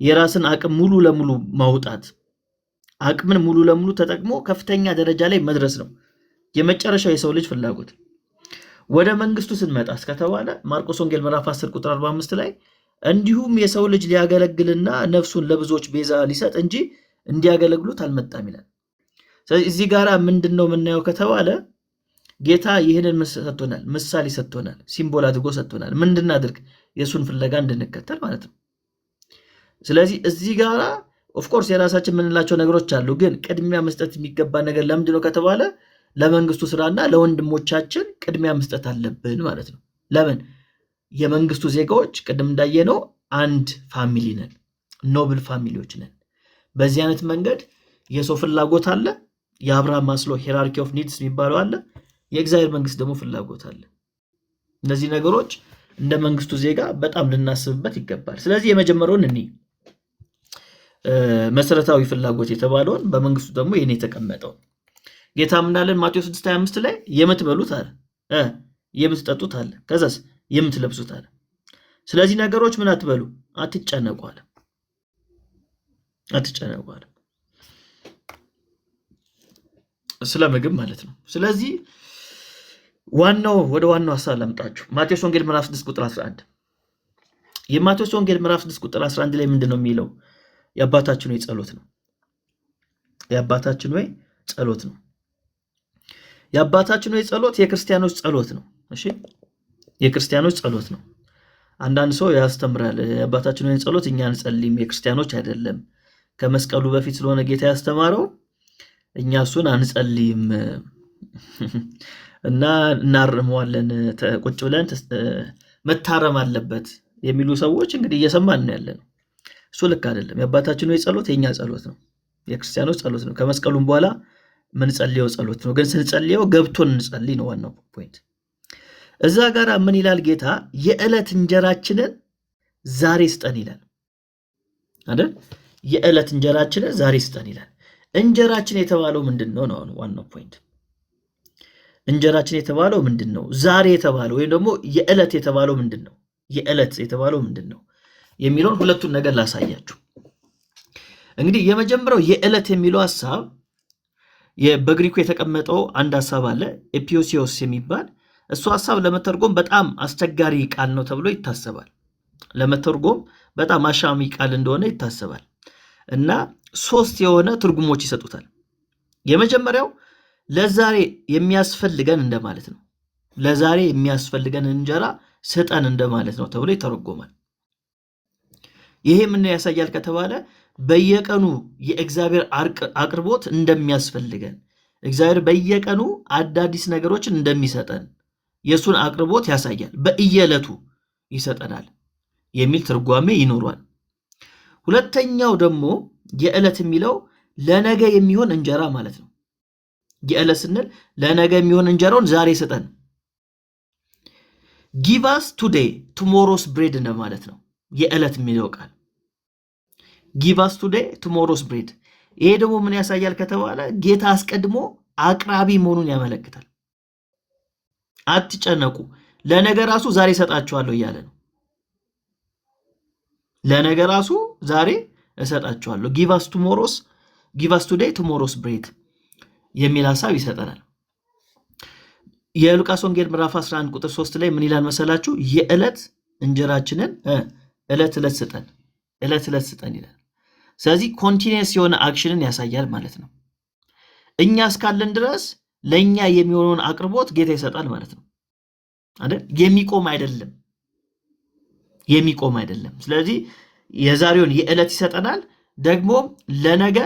የራስን አቅም ሙሉ ለሙሉ ማውጣት፣ አቅምን ሙሉ ለሙሉ ተጠቅሞ ከፍተኛ ደረጃ ላይ መድረስ ነው የመጨረሻው የሰው ልጅ ፍላጎት። ወደ መንግስቱ ስንመጣ እስከተባለ ማርቆስ ወንጌል ምዕራፍ 10 ቁጥር 45 ላይ እንዲሁም የሰው ልጅ ሊያገለግልና ነፍሱን ለብዙዎች ቤዛ ሊሰጥ እንጂ እንዲያገለግሉት አልመጣም ይላል። ስለዚህ እዚህ ጋር ምንድነው የምናየው ከተባለ ጌታ ይህንን ሰጥቶናል፣ ምሳሌ ሰጥቶናል፣ ሲምቦል አድርጎ ሰጥቶናል። ምን እንድናደርግ? የእሱን ፍለጋ እንድንከተል ማለት ነው። ስለዚህ እዚህ ጋር ኦፍኮርስ የራሳችን የምንላቸው ነገሮች አሉ፣ ግን ቅድሚያ መስጠት የሚገባ ነገር ለምንድነው ከተባለ ለመንግስቱ ስራና ለወንድሞቻችን ቅድሚያ መስጠት አለብን ማለት ነው። ለምን? የመንግስቱ ዜጋዎች ቅድም እንዳየነው አንድ ፋሚሊ ነን፣ ኖብል ፋሚሊዎች ነን። በዚህ አይነት መንገድ የሰው ፍላጎት አለ፣ የአብርሃም ማስሎ ሂራርኪ ኦፍ ኒድስ የሚባለው አለ፣ የእግዚአብሔር መንግስት ደግሞ ፍላጎት አለ። እነዚህ ነገሮች እንደ መንግስቱ ዜጋ በጣም ልናስብበት ይገባል። ስለዚህ የመጀመሪያውን እኔ መሰረታዊ ፍላጎት የተባለውን በመንግስቱ ደግሞ የኔ የተቀመጠው ጌታ ምናለን ማቴዎስ 6:25 ላይ የምትበሉት አለ፣ የምትጠጡት አለ፣ ከዛስ የምትለብሱት አለ። ስለዚህ ነገሮች ምን አትበሉ፣ አትጨነቁ አለ፣ አትጨነቁ አለ። ስለ ምግብ ማለት ነው። ስለዚህ ወደ ዋናው ሐሳብ ላምጣችሁ። ማቴዎስ ወንጌል ምዕራፍ 6 ቁጥር 11 የማቴዎስ ወንጌል ምዕራፍ 6 ቁጥር 11 ላይ ምንድነው የሚለው? የአባታችን ሆይ ጸሎት ነው። የአባታችን ሆይ ጸሎት ነው። የአባታችን ሆይ ጸሎት የክርስቲያኖች ጸሎት ነው። እሺ፣ የክርስቲያኖች ጸሎት ነው። አንዳንድ ሰው ያስተምራል፣ የአባታችን ሆይ ጸሎት እኛ አንጸልይም፣ የክርስቲያኖች አይደለም፣ ከመስቀሉ በፊት ስለሆነ ጌታ ያስተማረው እኛ እሱን አንጸልይም እና እናርመዋለን፣ ቁጭ ብለን መታረም አለበት የሚሉ ሰዎች እንግዲህ እየሰማን ነው ያለነው። እሱ ልክ አይደለም። የአባታችን ሆይ ጸሎት የኛ ጸሎት ነው፣ የክርስቲያኖች ጸሎት ነው። ከመስቀሉም በኋላ ምንጸልየው ጸሎት ነው። ግን ስንጸልየው ገብቶን እንጸልይ ነው ዋናው ፖይንት። እዛ ጋር ምን ይላል ጌታ? የዕለት እንጀራችንን ዛሬ ስጠን ይላል አይደል? የዕለት እንጀራችንን ዛሬ ስጠን ይላል። እንጀራችን የተባለው ምንድነው ነው ዋናው ፖይንት። እንጀራችን የተባለው ምንድነው? ዛሬ የተባለው ወይም ደግሞ የዕለት የተባለው ምንድነው? የዕለት የተባለው ምንድነው የሚለውን ሁለቱን ነገር ላሳያችሁ። እንግዲህ የመጀመሪያው የዕለት የሚለው ሐሳብ በግሪኩ የተቀመጠው አንድ ሐሳብ አለ፣ ኤፒዮሲዮስ የሚባል እሱ ሐሳብ ለመተርጎም በጣም አስቸጋሪ ቃል ነው ተብሎ ይታሰባል። ለመተርጎም በጣም አሻሚ ቃል እንደሆነ ይታሰባል እና ሶስት የሆነ ትርጉሞች ይሰጡታል። የመጀመሪያው ለዛሬ የሚያስፈልገን እንደማለት ነው። ለዛሬ የሚያስፈልገን እንጀራ ስጠን እንደማለት ነው ተብሎ ይተረጎማል። ይሄ ምን ያሳያል ከተባለ በየቀኑ የእግዚአብሔር አቅርቦት እንደሚያስፈልገን፣ እግዚአብሔር በየቀኑ አዳዲስ ነገሮችን እንደሚሰጠን የሱን አቅርቦት ያሳያል። በየዕለቱ ይሰጠናል የሚል ትርጓሜ ይኖሯል። ሁለተኛው ደግሞ የዕለት የሚለው ለነገ የሚሆን እንጀራ ማለት ነው። የዕለት ስንል ለነገ የሚሆን እንጀራውን ዛሬ ስጠን። ጊቭ አስ ቱዴይ ቱሞሮስ ብሬድ እንደማለት ነው የዕለት የሚለው ቃል። ጊቭ አስ ቱዴይ ቱሞሮስ ብሬድ። ይሄ ደግሞ ምን ያሳያል ከተባለ ጌታ አስቀድሞ አቅራቢ መሆኑን ያመለክታል። አትጨነቁ፣ ለነገ ራሱ ዛሬ እሰጣችኋለሁ እያለ ነው። ለነገ ራሱ ዛሬ እሰጣችኋለሁ። ጊቭ አስ ቱዴይ ቱሞሮስ ብሬድ የሚል ሐሳብ ይሰጠናል። የሉቃስ ወንጌል ምዕራፍ 11 ቁጥር 3 ላይ ምን ይላል መሰላችሁ? የዕለት እንጀራችንን ዕለት ዕለት ስጠን፣ ዕለት ዕለት ስጠን ይላል። ስለዚህ ኮንቲኒየስ የሆነ አክሽንን ያሳያል ማለት ነው። እኛ እስካለን ድረስ ለእኛ የሚሆነውን አቅርቦት ጌታ ይሰጣል ማለት ነው አይደል? የሚቆም አይደለም፣ የሚቆም አይደለም። ስለዚህ የዛሬውን የዕለት ይሰጠናል፣ ደግሞ ለነገ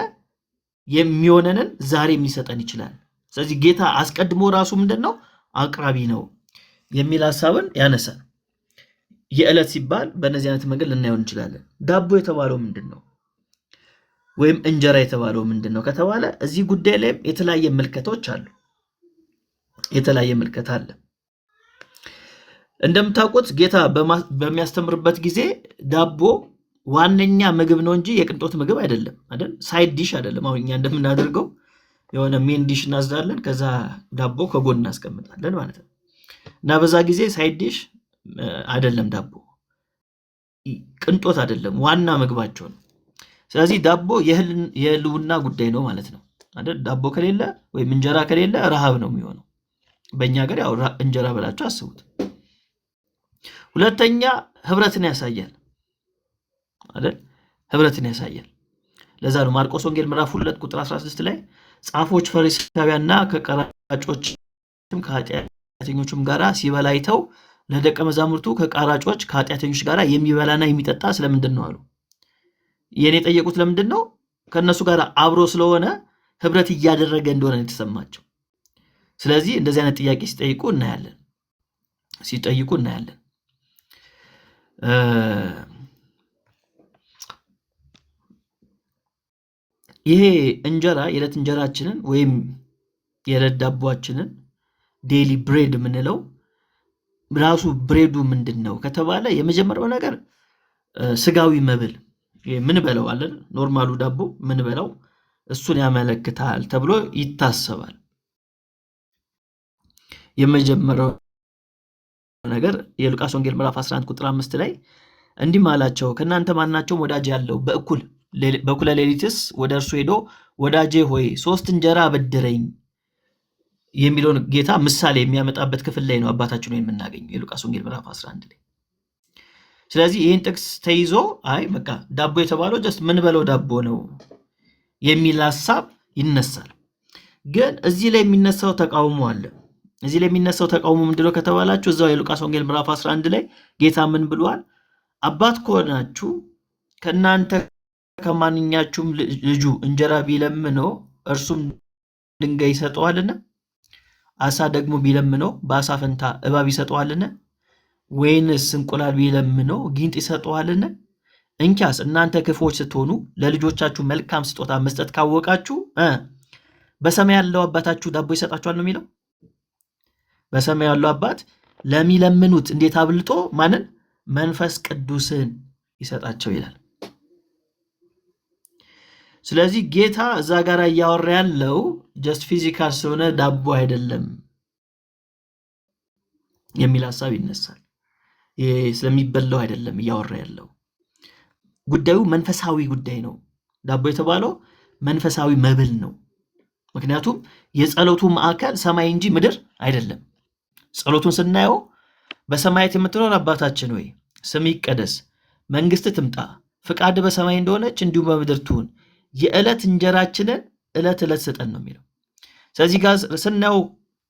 የሚሆነንን ዛሬም ሊሰጠን ይችላል። ስለዚህ ጌታ አስቀድሞ ራሱ ምንድነው አቅራቢ ነው የሚል ሐሳብን ያነሳል። የዕለት ሲባል በእነዚህ አይነት መንገድ ልናየው እንችላለን። ዳቦ የተባለው ምንድነው ወይም እንጀራ የተባለው ምንድነው ከተባለ እዚህ ጉዳይ ላይ የተለያየ ምልከቶች አሉ። የተለያየ ምልከት አለ። እንደምታውቁት ጌታ በሚያስተምርበት ጊዜ ዳቦ ዋነኛ ምግብ ነው እንጂ የቅንጦት ምግብ አይደለም አይደል? ሳይድ ዲሽ አይደለም። አሁን እኛ እንደምናደርገው የሆነ ሜን ዲሽ እናዝዳለን፣ ከዛ ዳቦ ከጎን እናስቀምጣለን ማለት ነው። እና በዛ ጊዜ ሳይድ ዲሽ አይደለም፣ ዳቦ ቅንጦት አይደለም፣ ዋና ምግባቸው ነው። ስለዚህ ዳቦ የህልውና ጉዳይ ነው ማለት ነው አይደል? ዳቦ ከሌለ ወይም እንጀራ ከሌለ ረሃብ ነው የሚሆነው። በእኛ ሀገር ያው እንጀራ ብላችሁ አስቡት። ሁለተኛ ህብረትን ያሳያል። አይደል? ህብረትን ያሳያል። ለዛ ነው ማርቆስ ወንጌል ምዕራፍ 2 ቁጥር 16 ላይ ጻፎች ፈሪሳውያንና ከቀራጮችም ከኃጢአተኞችም ጋር ሲበላ አይተው ለደቀ መዛሙርቱ ከቀራጮች ከኃጢአተኞች ጋር የሚበላና የሚጠጣ ስለምንድን ነው አሉ። የኔ የጠየቁት ለምንድን ነው? ከእነሱ ጋር አብሮ ስለሆነ ህብረት እያደረገ እንደሆነ የተሰማቸው። ስለዚህ እንደዚህ አይነት ጥያቄ ሲጠይቁ እናያለን። ይሄ እንጀራ የዕለት እንጀራችንን ወይም የዕለት ዳቦአችንን ዴይሊ ብሬድ የምንለው ራሱ ብሬዱ ምንድን ነው ከተባለ የመጀመሪያው ነገር ስጋዊ መብል ምን በለው አለን። ኖርማሉ ዳቦ ምን በለው እሱን ያመለክታል ተብሎ ይታሰባል። የመጀመሪያው ነገር የሉቃስ ወንጌል ምዕራፍ 11 ቁጥር 5 ላይ እንዲህ አላቸው፣ ከእናንተ ማናቸውም ወዳጅ ያለው በእኩለ ሌሊትስ ወደ እርሱ ሄዶ ወዳጄ ሆይ 3 እንጀራ አበድረኝ የሚለውን ጌታ ምሳሌ የሚያመጣበት ክፍል ላይ ነው አባታችን ነው የምናገኘው የሉቃስ ወንጌል ምዕራፍ 11 ላይ። ስለዚህ ይህን ጥቅስ ተይዞ አይ በቃ ዳቦ የተባለው ጀስት ምን በለው ዳቦ ነው የሚል ሐሳብ ይነሳል። ግን እዚህ ላይ የሚነሳው ተቃውሞ አለ። እዚህ ላይ የሚነሳው ተቃውሞ ምንድነው ከተባላችሁ እዛው የሉቃስ ወንጌል ምዕራፍ 11 ላይ ጌታ ምን ብሏል? አባት ከሆናችሁ ከእናንተ ከማንኛችሁም ልጁ እንጀራ ቢለምነው እርሱም ድንጋይ ይሰጠዋልና? አሳ ደግሞ ቢለምነው በአሳ ፈንታ እባብ ይሰጠዋልን? ወይንስ እንቁላል ቢለምነው ጊንጥ ይሰጠዋልን? እንኪያስ እናንተ ክፉዎች ስትሆኑ ለልጆቻችሁ መልካም ስጦታ መስጠት ካወቃችሁ በሰማይ ያለው አባታችሁ ዳቦ ይሰጣችኋል ነው የሚለው። በሰማይ ያለው አባት ለሚለምኑት እንዴት አብልጦ ማንን? መንፈስ ቅዱስን ይሰጣቸው ይላል። ስለዚህ ጌታ እዛ ጋር እያወራ ያለው ጀስት ፊዚካል ስለሆነ ዳቦ አይደለም የሚል ሐሳብ ይነሳል። ይሄ ስለሚበላው አይደለም እያወራ ያለው። ጉዳዩ መንፈሳዊ ጉዳይ ነው። ዳቦ የተባለው መንፈሳዊ መብል ነው። ምክንያቱም የጸሎቱ ማዕከል ሰማይ እንጂ ምድር አይደለም። ጸሎቱን ስናየው በሰማያት የምትኖር አባታችን ሆይ ስምህ ይቀደስ፣ መንግስትህ ትምጣ፣ ፍቃድ በሰማይ እንደሆነች እንዲሁም በምድር ትሁን፣ የዕለት እንጀራችንን ዕለት ዕለት ስጠን ነው የሚለው። ስለዚህ ጋር ስናየው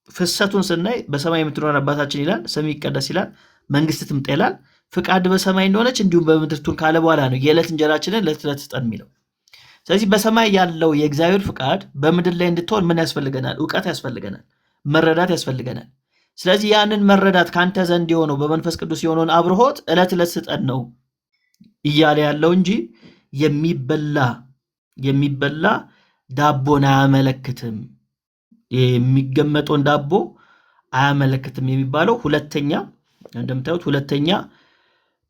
ፍሰቱን ስናይ በሰማይ የምትኖር አባታችን ይላል፣ ስምህ ይቀደስ ይላል፣ መንግስትህ ትምጣ ይላል፣ ፍቃድ በሰማይ እንደሆነች እንዲሁም በምድር ትሁን ካለ በኋላ ነው የዕለት እንጀራችንን ዕለት ዕለት ስጠን የሚለው። ስለዚህ በሰማይ ያለው የእግዚአብሔር ፍቃድ በምድር ላይ እንድትሆን ምን ያስፈልገናል? እውቀት ያስፈልገናል፣ መረዳት ያስፈልገናል። ስለዚህ ያንን መረዳት ካንተ ዘንድ የሆነው በመንፈስ ቅዱስ የሆነውን አብርሆት ዕለት ዕለት ስጠን ነው እያለ ያለው እንጂ የሚበላ ዳቦን አያመለክትም፣ የሚገመጠውን ዳቦ አያመለክትም የሚባለው ሁለተኛ እንደምታዩት ሁለተኛ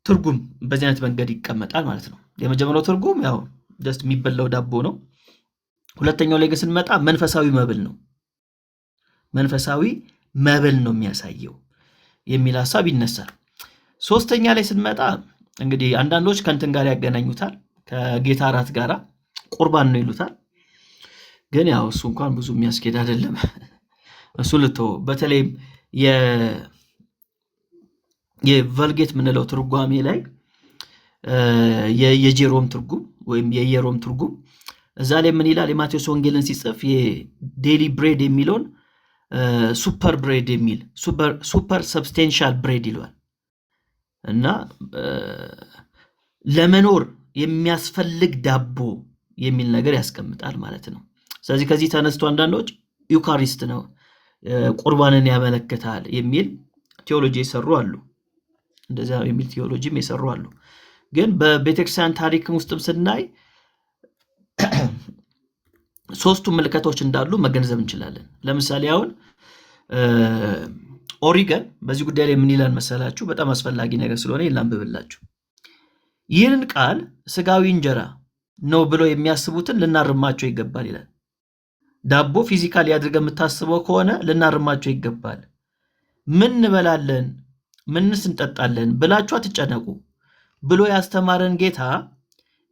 ትርጉም በዚህ አይነት መንገድ ይቀመጣል ማለት ነው። የመጀመሪያው ትርጉም ያው ጀስት የሚበላው ዳቦ ነው። ሁለተኛው ላይ ግን ስንመጣ መንፈሳዊ መብል ነው። መንፈሳዊ መብል ነው የሚያሳየው የሚል ሐሳብ ይነሳል። ሶስተኛ ላይ ስንመጣ እንግዲህ አንዳንዶች ከእንትን ጋር ያገናኙታል፣ ከጌታ እራት ጋር ቁርባን ነው ይሉታል። ግን ያው እሱ እንኳን ብዙ የሚያስኬድ አይደለም። እሱ ልተው። በተለይም የቨልጌት የምንለው ትርጓሜ ላይ የጄሮም ትርጉም ወይም የየሮም ትርጉም እዛ ላይ ምን ይላል? የማቴዎስ ወንጌልን ሲጽፍ የዴሊ ብሬድ የሚለውን ሱፐር ብሬድ የሚል ሱፐር ሰብስቴንሻል ብሬድ ይለዋል እና ለመኖር የሚያስፈልግ ዳቦ የሚል ነገር ያስቀምጣል ማለት ነው። ስለዚህ ከዚህ ተነስቶ አንዳንዶች ዩካሪስት ነው ቁርባንን ያመለክታል የሚል ቴዎሎጂ የሰሩ አሉ። እንደዛ የሚል ቴዎሎጂም የሰሩ አሉ። ግን በቤተክርስቲያን ታሪክ ውስጥም ስናይ ሶስቱ ምልክቶች እንዳሉ መገንዘብ እንችላለን። ለምሳሌ አሁን ኦሪገን በዚህ ጉዳይ ላይ ምን ይላል መሰላችሁ? በጣም አስፈላጊ ነገር ስለሆነ ላንብብላችሁ። ይህንን ቃል ስጋዊ እንጀራ ነው ብለው የሚያስቡትን ልናርማቸው ይገባል ይላል። ዳቦ ፊዚካሊ አድርገህ የምታስበው ከሆነ ልናርማቸው ይገባል። ምን እንበላለን ምንስ እንጠጣለን ብላችሁ አትጨነቁ ብሎ ያስተማረን ጌታ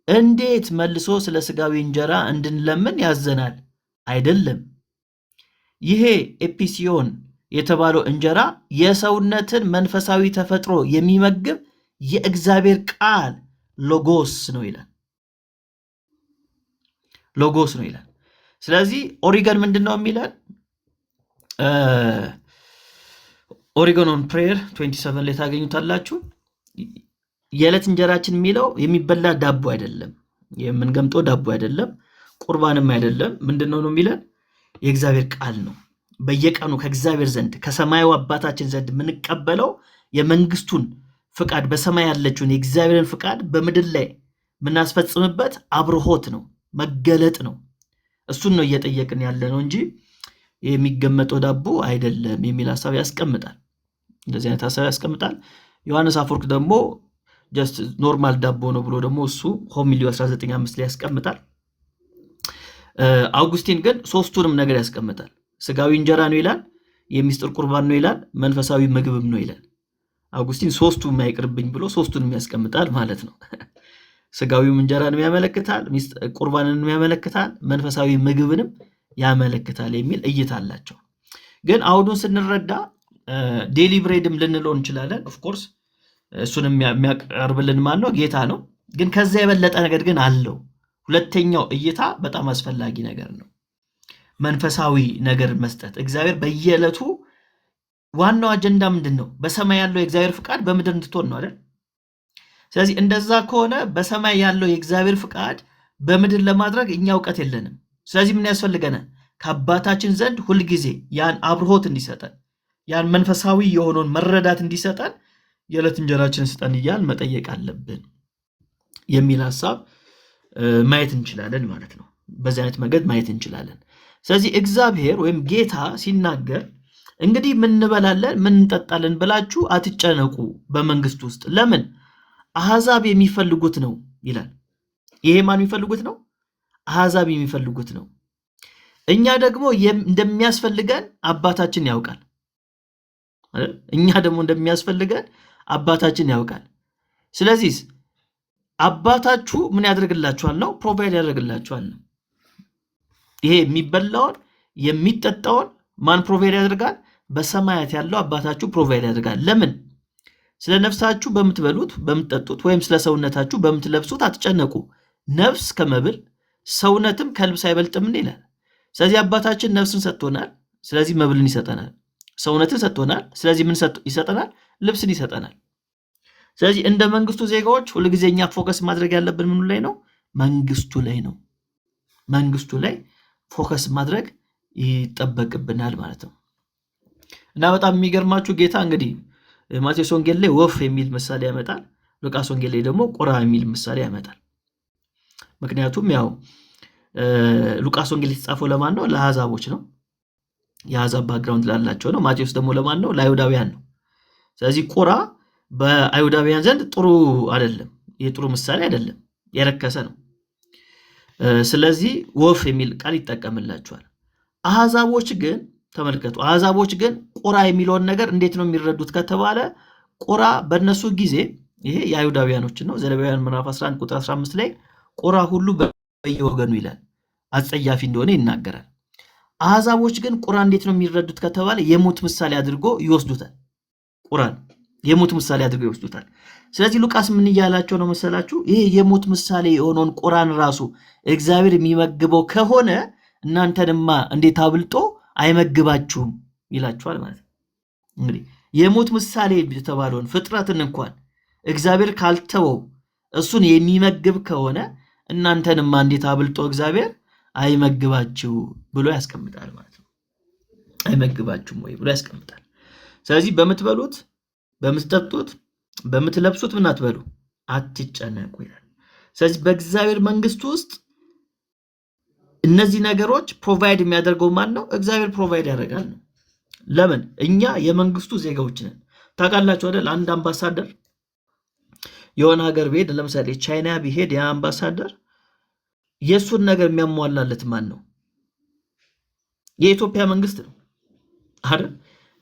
እንዴት መልሶ ስለ ስጋዊ እንጀራ እንድንለምን ያዘናል? አይደለም። ይሄ ኤፒሲዮን የተባለው እንጀራ የሰውነትን መንፈሳዊ ተፈጥሮ የሚመግብ የእግዚአብሔር ቃል ሎጎስ ነው ይላል። ሎጎስ ነው ይላል። ስለዚህ ኦሪገን ምንድን ነው የሚለን? ኦሪገን ኦን ፕሬየር 27 ላይ ታገኙታላችሁ። የዕለት እንጀራችን የሚለው የሚበላ ዳቦ አይደለም፣ የምንገምጠው ዳቦ አይደለም፣ ቁርባንም አይደለም። ምንድን ነው የሚለን? የእግዚአብሔር ቃል ነው። በየቀኑ ከእግዚአብሔር ዘንድ ከሰማያዊ አባታችን ዘንድ የምንቀበለው የመንግስቱን ፍቃድ፣ በሰማይ ያለችውን የእግዚአብሔርን ፍቃድ በምድር ላይ የምናስፈጽምበት አብርሆት ነው፣ መገለጥ ነው። እሱን ነው እየጠየቅን ያለ ነው እንጂ የሚገመጠው ዳቦ አይደለም የሚል ሀሳብ ያስቀምጣል። እንደዚህ አይነት ሀሳብ ያስቀምጣል። ዮሐንስ አፈወርቅ ደግሞ ጀስት ኖርማል ዳቦ ነው ብሎ ደግሞ እሱ ሆሚሊዮ 19:5 ላይ ያስቀምጣል። አውጉስቲን ግን ሶስቱንም ነገር ያስቀምጣል። ስጋዊ እንጀራ ነው ይላል፣ የሚስጥር ቁርባን ነው ይላል፣ መንፈሳዊ ምግብም ነው ይላል። አውጉስቲን ሶስቱ የማይቅርብኝ ብሎ ሶስቱንም ያስቀምጣል ማለት ነው። ስጋዊም እንጀራንም ያመለክታል፣ ቁርባንንም ያመለክታል፣ መንፈሳዊ ምግብንም ያመለክታል የሚል እይታ አላቸው። ግን አውዱን ስንረዳ ዴሊ ብሬድም ልንለው እንችላለን። ኦፍኮርስ እሱንም የሚያቀርብልን ማን ነው? ጌታ ነው። ግን ከዚያ የበለጠ ነገር ግን አለው። ሁለተኛው እይታ በጣም አስፈላጊ ነገር ነው። መንፈሳዊ ነገር መስጠት። እግዚአብሔር በየዕለቱ ዋናው አጀንዳ ምንድን ነው? በሰማይ ያለው የእግዚአብሔር ፍቃድ በምድር እንድትሆን ነው አይደል? ስለዚህ እንደዛ ከሆነ በሰማይ ያለው የእግዚአብሔር ፍቃድ በምድር ለማድረግ እኛ እውቀት የለንም። ስለዚህ ምን ያስፈልገናል? ከአባታችን ዘንድ ሁልጊዜ ያን አብርሆት እንዲሰጠን፣ ያን መንፈሳዊ የሆነውን መረዳት እንዲሰጠን የዕለት እንጀራችንን ስጠን እያልን መጠየቅ አለብን የሚል ሀሳብ ማየት እንችላለን ማለት ነው። በዚህ አይነት መንገድ ማየት እንችላለን። ስለዚህ እግዚአብሔር ወይም ጌታ ሲናገር እንግዲህ ምን እንበላለን ምን እንጠጣለን ብላችሁ አትጨነቁ በመንግስት ውስጥ፣ ለምን አሕዛብ የሚፈልጉት ነው ይላል። ይሄ ማን የሚፈልጉት ነው? አሕዛብ የሚፈልጉት ነው። እኛ ደግሞ እንደሚያስፈልገን አባታችን ያውቃል። እኛ ደግሞ እንደሚያስፈልገን አባታችን ያውቃል። ስለዚህ አባታችሁ ምን ያደርግላችኋል ነው? ፕሮቫይድ ያደርግላችኋል ነው። ይሄ የሚበላውን የሚጠጣውን ማን ፕሮቫይድ ያደርጋል? በሰማያት ያለው አባታችሁ ፕሮቫይድ ያደርጋል። ለምን? ስለ ነፍሳችሁ በምትበሉት በምትጠጡት፣ ወይም ስለ ሰውነታችሁ በምትለብሱት አትጨነቁ። ነፍስ ከመብል ሰውነትም ከልብስ አይበልጥምን ይላል። ስለዚህ አባታችን ነፍስን ሰጥቶናል፣ ስለዚህ መብልን ይሰጠናል። ሰውነትን ሰጥቶናል፣ ስለዚህ ምን ይሰጠናል? ልብስን ይሰጠናል። ስለዚህ እንደ መንግስቱ ዜጋዎች ሁልጊዜ እኛ ፎከስ ማድረግ ያለብን ምኑ ላይ ነው? መንግስቱ ላይ ነው። መንግስቱ ላይ ፎከስ ማድረግ ይጠበቅብናል ማለት ነው። እና በጣም የሚገርማችሁ ጌታ እንግዲህ ማቴዎስ ወንጌል ላይ ወፍ የሚል ምሳሌ ያመጣል፣ ሉቃስ ወንጌል ላይ ደግሞ ቁራ የሚል ምሳሌ ያመጣል። ምክንያቱም ያው ሉቃስ ወንጌል የተጻፈው ለማን ነው? ለአሕዛቦች ነው፣ የአሕዛብ ባክግራውንድ ላላቸው ነው። ማቴዎስ ደግሞ ለማን ነው? ለአይሁዳውያን ነው። ስለዚህ ቁራ በአይሁዳውያን ዘንድ ጥሩ አይደለም፣ የጥሩ ምሳሌ አይደለም፣ የረከሰ ነው። ስለዚህ ወፍ የሚል ቃል ይጠቀምላቸዋል። አሕዛቦች ግን ተመልከቱ፣ አሕዛቦች ግን ቁራ የሚለውን ነገር እንዴት ነው የሚረዱት ከተባለ ቁራ በእነሱ ጊዜ ይሄ የአይሁዳውያኖችን ነው። ዘሌዋውያን ምዕራፍ 11 ቁጥር 15 ላይ ቁራ ሁሉ በየወገኑ ይላል፣ አጸያፊ እንደሆነ ይናገራል። አሕዛቦች ግን ቁራ እንዴት ነው የሚረዱት ከተባለ የሞት ምሳሌ አድርጎ ይወስዱታል። ቁራን የሞት ምሳሌ አድርጎ ይወስዱታል። ስለዚህ ሉቃስ ምን እያላቸው ነው መሰላችሁ? ይሄ የሞት ምሳሌ የሆነውን ቁራን ራሱ እግዚአብሔር የሚመግበው ከሆነ እናንተንማ እንዴት አብልጦ አይመግባችሁም ይላችኋል ማለት ነው። እንግዲህ የሞት ምሳሌ የተባለውን ፍጥረትን እንኳን እግዚአብሔር ካልተወው እሱን የሚመግብ ከሆነ እናንተንማ እንዴት አብልጦ እግዚአብሔር አይመግባችሁ ብሎ ያስቀምጣል ማለት ነው። አይመግባችሁም ወይ ብሎ ያስቀምጣል። ስለዚህ በምትበሉት በምትጠጡት በምትለብሱት ምን አትበሉ፣ አትጨነቁ ይላል። ስለዚህ በእግዚአብሔር መንግስት ውስጥ እነዚህ ነገሮች ፕሮቫይድ የሚያደርገው ማን ነው? እግዚአብሔር ፕሮቫይድ ያደርጋል ነው። ለምን? እኛ የመንግስቱ ዜጋዎች ነን። ታውቃላችሁ አይደል? አንድ አምባሳደር የሆነ ሀገር ቢሄድ፣ ለምሳሌ ቻይና ቢሄድ ያ አምባሳደር የእሱን ነገር የሚያሟላለት ማን ነው? የኢትዮጵያ መንግስት ነው አይደል?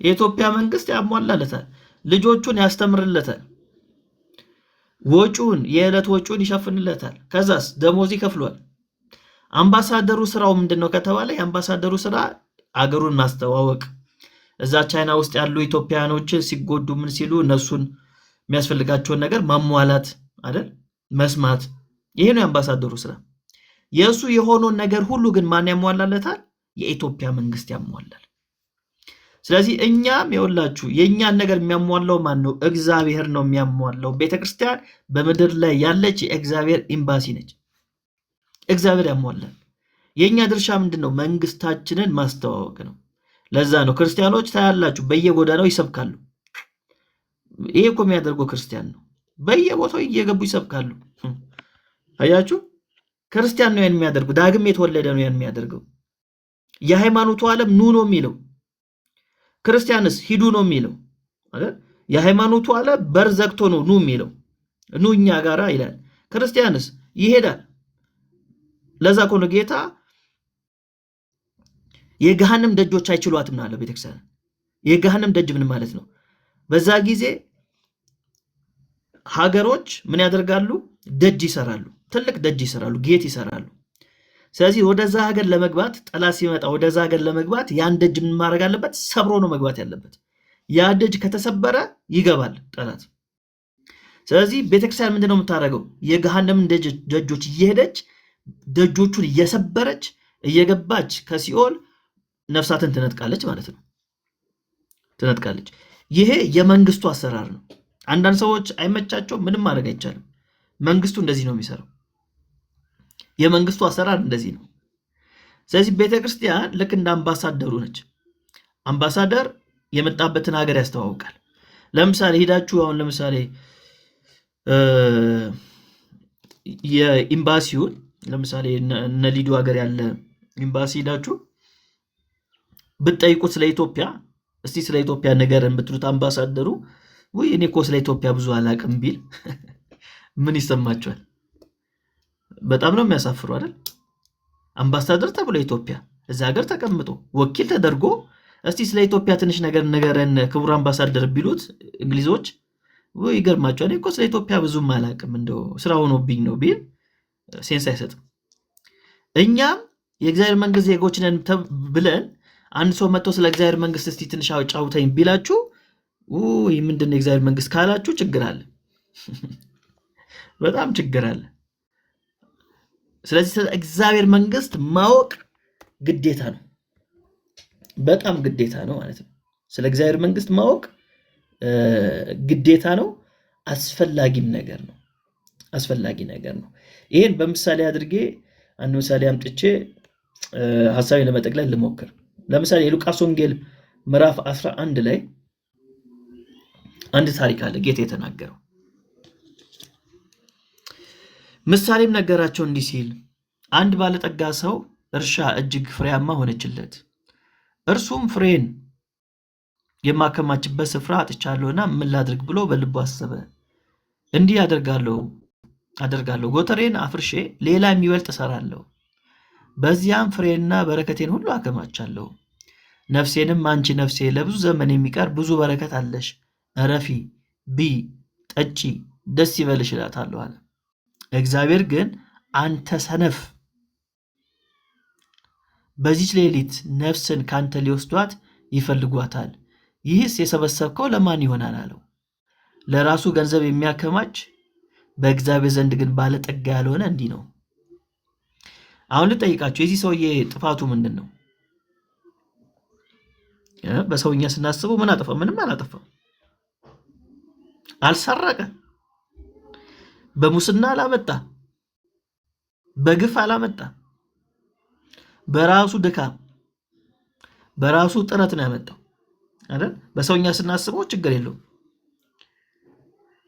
የኢትዮጵያ መንግስት ያሟላለታል፣ ልጆቹን ያስተምርለታል፣ ወጪውን የዕለት ወጪውን ይሸፍንለታል። ከዛስ ደሞዝ ይከፍሏል። አምባሳደሩ ስራው ምንድነው ከተባለ የአምባሳደሩ ስራ አገሩን ማስተዋወቅ፣ እዛ ቻይና ውስጥ ያሉ ኢትዮጵያኖች ሲጎዱ ምን ሲሉ እነሱን የሚያስፈልጋቸውን ነገር ማሟላት አይደል? መስማት። ይሄ ነው የአምባሳደሩ ስራ። የእሱ የሆነውን ነገር ሁሉ ግን ማን ያሟላለታል? የኢትዮጵያ መንግስት ያሟላል። ስለዚህ እኛም የወላችሁ የእኛን ነገር የሚያሟላው ማን ነው? እግዚአብሔር ነው የሚያሟላው። ቤተክርስቲያን በምድር ላይ ያለች የእግዚአብሔር ኤምባሲ ነች። እግዚአብሔር ያሟላል። የእኛ ድርሻ ምንድን ነው? መንግስታችንን ማስተዋወቅ ነው። ለዛ ነው ክርስቲያኖች ታያላችሁ በየጎዳናው ይሰብካሉ። ይሄ እኮ የሚያደርገው ክርስቲያን ነው። በየቦታው እየገቡ ይሰብካሉ። አያችሁ፣ ክርስቲያን ነው ያን የሚያደርገው። ዳግም የተወለደ ነው ያን የሚያደርገው። የሃይማኖቱ ዓለም ኑ ነው የሚለው፣ ክርስቲያንስ ሂዱ ነው የሚለው አይደል? የሃይማኖቱ ዓለም በር ዘግቶ ነው ኑ የሚለው፣ ኑ እኛ ጋራ ይላል። ክርስቲያንስ ይሄዳል። ለዛ እኮ ነው ጌታ የገሃነም ደጆች አይችሏትም አለ ቤተክርስቲያን። የገሃነም ደጅ ምን ማለት ነው? በዛ ጊዜ ሀገሮች ምን ያደርጋሉ? ደጅ ይሰራሉ፣ ትልቅ ደጅ ይሰራሉ፣ ጌት ይሰራሉ። ስለዚህ ወደዛ ሀገር ለመግባት ጠላት ሲመጣ ወደዛ ሀገር ለመግባት ያን ደጅ ምን ማድረግ አለበት? ሰብሮ ነው መግባት ያለበት። ያ ደጅ ከተሰበረ ይገባል ጠላት። ስለዚህ ቤተክርስቲያን ምንድነው የምታደርገው? የገሃነምን ደጆች እየሄደች ደጆቹን እየሰበረች እየገባች ከሲኦል ነፍሳትን ትነጥቃለች ማለት ነው። ትነጥቃለች። ይሄ የመንግስቱ አሰራር ነው። አንዳንድ ሰዎች አይመቻቸው፣ ምንም ማድረግ አይቻልም። መንግስቱ እንደዚህ ነው የሚሰራው። የመንግስቱ አሰራር እንደዚህ ነው። ስለዚህ ቤተክርስቲያን ልክ እንደ አምባሳደሩ ነች። አምባሳደር የመጣበትን ሀገር ያስተዋውቃል። ለምሳሌ ሄዳችሁ አሁን ለምሳሌ የኤምባሲውን ለምሳሌ እነ ሊዱ ሀገር ያለ ኤምባሲ ሄዳችሁ ብትጠይቁት ስለ ኢትዮጵያ፣ እስቲ ስለ ኢትዮጵያ ነገርን ብትሉት አምባሳደሩ ወይ እኔ እኮ ስለ ኢትዮጵያ ብዙ አላቅም ቢል ምን ይሰማችኋል? በጣም ነው የሚያሳፍሩ አይደል? አምባሳደር ተብሎ ኢትዮጵያ እዛ ሀገር ተቀምጦ ወኪል ተደርጎ እስቲ ስለ ኢትዮጵያ ትንሽ ነገር ነገረን ክቡር አምባሳደር ቢሉት እንግሊዞች ወይ ይገርማቸዋል። እኔ እኮ ስለ ኢትዮጵያ ብዙም አላቅም እንደው ስራ ሆኖብኝ ነው ቢል ሴንስ አይሰጥም። እኛም የእግዚአብሔር መንግስት ዜጎች ነን ብለን አንድ ሰው መጥቶ ስለ እግዚአብሔር መንግስት እስቲ ትንሽ አጫውተኝ ቢላችሁ ውይ ምንድን ነው የእግዚአብሔር መንግስት ካላችሁ ችግር አለ፣ በጣም ችግር አለ። ስለዚህ ስለ እግዚአብሔር መንግስት ማወቅ ግዴታ ነው፣ በጣም ግዴታ ነው ማለት ነው። ስለ እግዚአብሔር መንግስት ማወቅ ግዴታ ነው፣ አስፈላጊም ነገር ነው፣ አስፈላጊ ነገር ነው። ይሄን በምሳሌ አድርጌ አንድ ምሳሌ አምጥቼ ሐሳቤን ለመጠቅለል ልሞክር። ለምሳሌ የሉቃስ ወንጌል ምዕራፍ 11 ላይ አንድ ታሪክ አለ ጌታ የተናገረው። ምሳሌም ነገራቸው እንዲህ ሲል፣ አንድ ባለጠጋ ሰው እርሻ እጅግ ፍሬያማ ሆነችለት። እርሱም ፍሬን የማከማችበት ስፍራ አጥቻለሁና ምን ላድርግ ብሎ በልቡ አሰበ። እንዲህ አደርጋለሁ፣ ጎተሬን አፍርሼ ሌላ የሚበልጥ እሰራለሁ፣ በዚያም ፍሬና በረከቴን ሁሉ አከማቻለሁ። ነፍሴንም አንቺ ነፍሴ ለብዙ ዘመን የሚቀር ብዙ በረከት አለሽ፣ እረፊ፣ ቢ ጠጪ፣ ደስ ይበልሽ እላታለሁ አለ። እግዚአብሔር ግን አንተ ሰነፍ፣ በዚች ሌሊት ነፍስን ካንተ ሊወስዷት ይፈልጓታል፣ ይህስ የሰበሰብከው ለማን ይሆናል አለው። ለራሱ ገንዘብ የሚያከማች በእግዚአብሔር ዘንድ ግን ባለጠጋ ያልሆነ እንዲህ ነው። አሁን ልጠይቃችሁ፣ የዚህ ሰውዬ ጥፋቱ ምንድን ነው? በሰውኛ ስናስበው ምን አጠፋ? ምንም አላጠፋም። አልሰረቀ፣ በሙስና አላመጣ፣ በግፍ አላመጣ። በራሱ ድካም በራሱ ጥረት ነው ያመጣው አይደል? በሰውኛ ስናስበው ችግር የለውም፣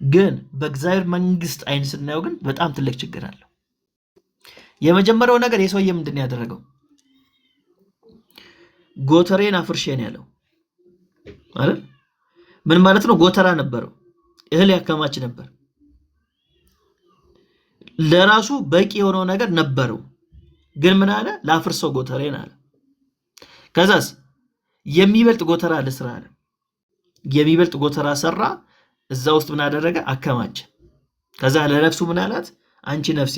ግን በእግዚአብሔር መንግስት አይን ስናየው ግን በጣም ትልቅ ችግር አለው። የመጀመሪያው ነገር የሰውዬ ምንድን ነው ያደረገው? ጎተሬን አፍርሼ ነው ያለው አይደል? ምን ማለት ነው? ጎተራ ነበረው፣ እህል ያከማች ነበር፣ ለራሱ በቂ የሆነው ነገር ነበረው። ግን ምን አለ? ላፍርሰው ጎተሬን አለ። ከዛስ የሚበልጥ ጎተራ ልስራ አለ። የሚበልጥ ጎተራ ሰራ። እዛ ውስጥ ምን አደረገ? አከማቸ። ከዛ ለነፍሱ ምን አላት? አንቺ ነፍሴ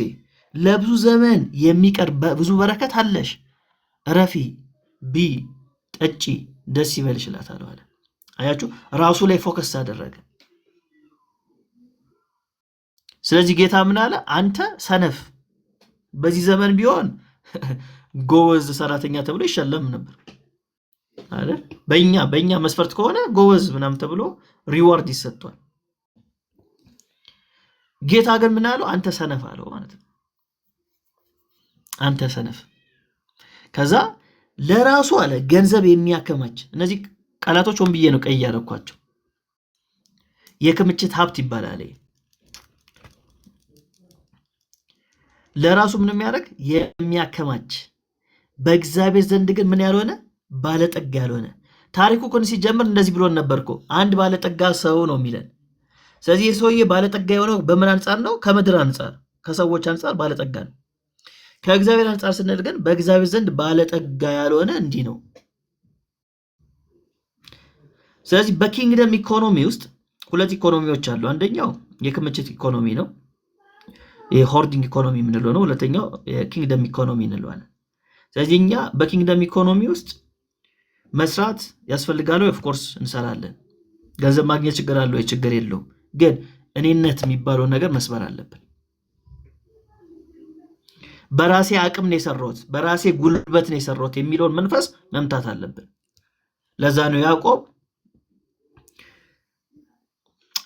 ለብዙ ዘመን የሚቀር ብዙ በረከት አለሽ፣ እረፊ፣ ቢ ጠጪ፣ ደስ ይበልሽ እላታለሁ አለ። አያችሁ፣ ራሱ ላይ ፎከስ አደረገ። ስለዚህ ጌታ ምን አለ? አንተ ሰነፍ። በዚህ ዘመን ቢሆን ጎበዝ ሰራተኛ ተብሎ ይሸለም ነበር አይደል? በእኛ መስፈርት ከሆነ ጎበዝ ምናምን ተብሎ ሪዋርድ ይሰጣል። ጌታ ግን ምን አለው? አንተ ሰነፍ አለው ማለት ነው። አንተ ሰነፍ። ከዛ ለራሱ አለ ገንዘብ የሚያከማች። እነዚህ ቃላቶች ሆን ብዬ ነው ቀይ ያደረኳቸው። የክምችት ሀብት ይባላል። ለራሱ ምን የሚያደርግ የሚያከማች፣ በእግዚአብሔር ዘንድ ግን ምን ያልሆነ ባለጠጋ ያልሆነ። ታሪኩ ግን ሲጀምር እንደዚህ ብሎን ነበርኮ፣ አንድ ባለጠጋ ሰው ነው የሚለን። ስለዚህ የሰውዬ ባለጠጋ የሆነው በምን አንጻር ነው? ከምድር አንጻር፣ ከሰዎች አንጻር ባለጠጋ ነው። ከእግዚአብሔር አንጻር ስንል ግን በእግዚአብሔር ዘንድ ባለጠጋ ያልሆነ እንዲህ ነው። ስለዚህ በኪንግደም ኢኮኖሚ ውስጥ ሁለት ኢኮኖሚዎች አሉ። አንደኛው የክምችት ኢኮኖሚ ነው፣ የሆርዲንግ ኢኮኖሚ የምንለው ነው። ሁለተኛው የኪንግደም ኢኮኖሚ እንለዋለን። ስለዚህ እኛ በኪንግደም ኢኮኖሚ ውስጥ መስራት ያስፈልጋል። ኦፍኮርስ እንሰራለን። ገንዘብ ማግኘት ችግር አለው? ችግር የለውም። ግን እኔነት የሚባለውን ነገር መስበር አለብን። በራሴ አቅም ነው የሰራሁት፣ በራሴ ጉልበት ነው የሰራሁት የሚለውን መንፈስ መምታት አለብን። ለዛ ነው ያዕቆብ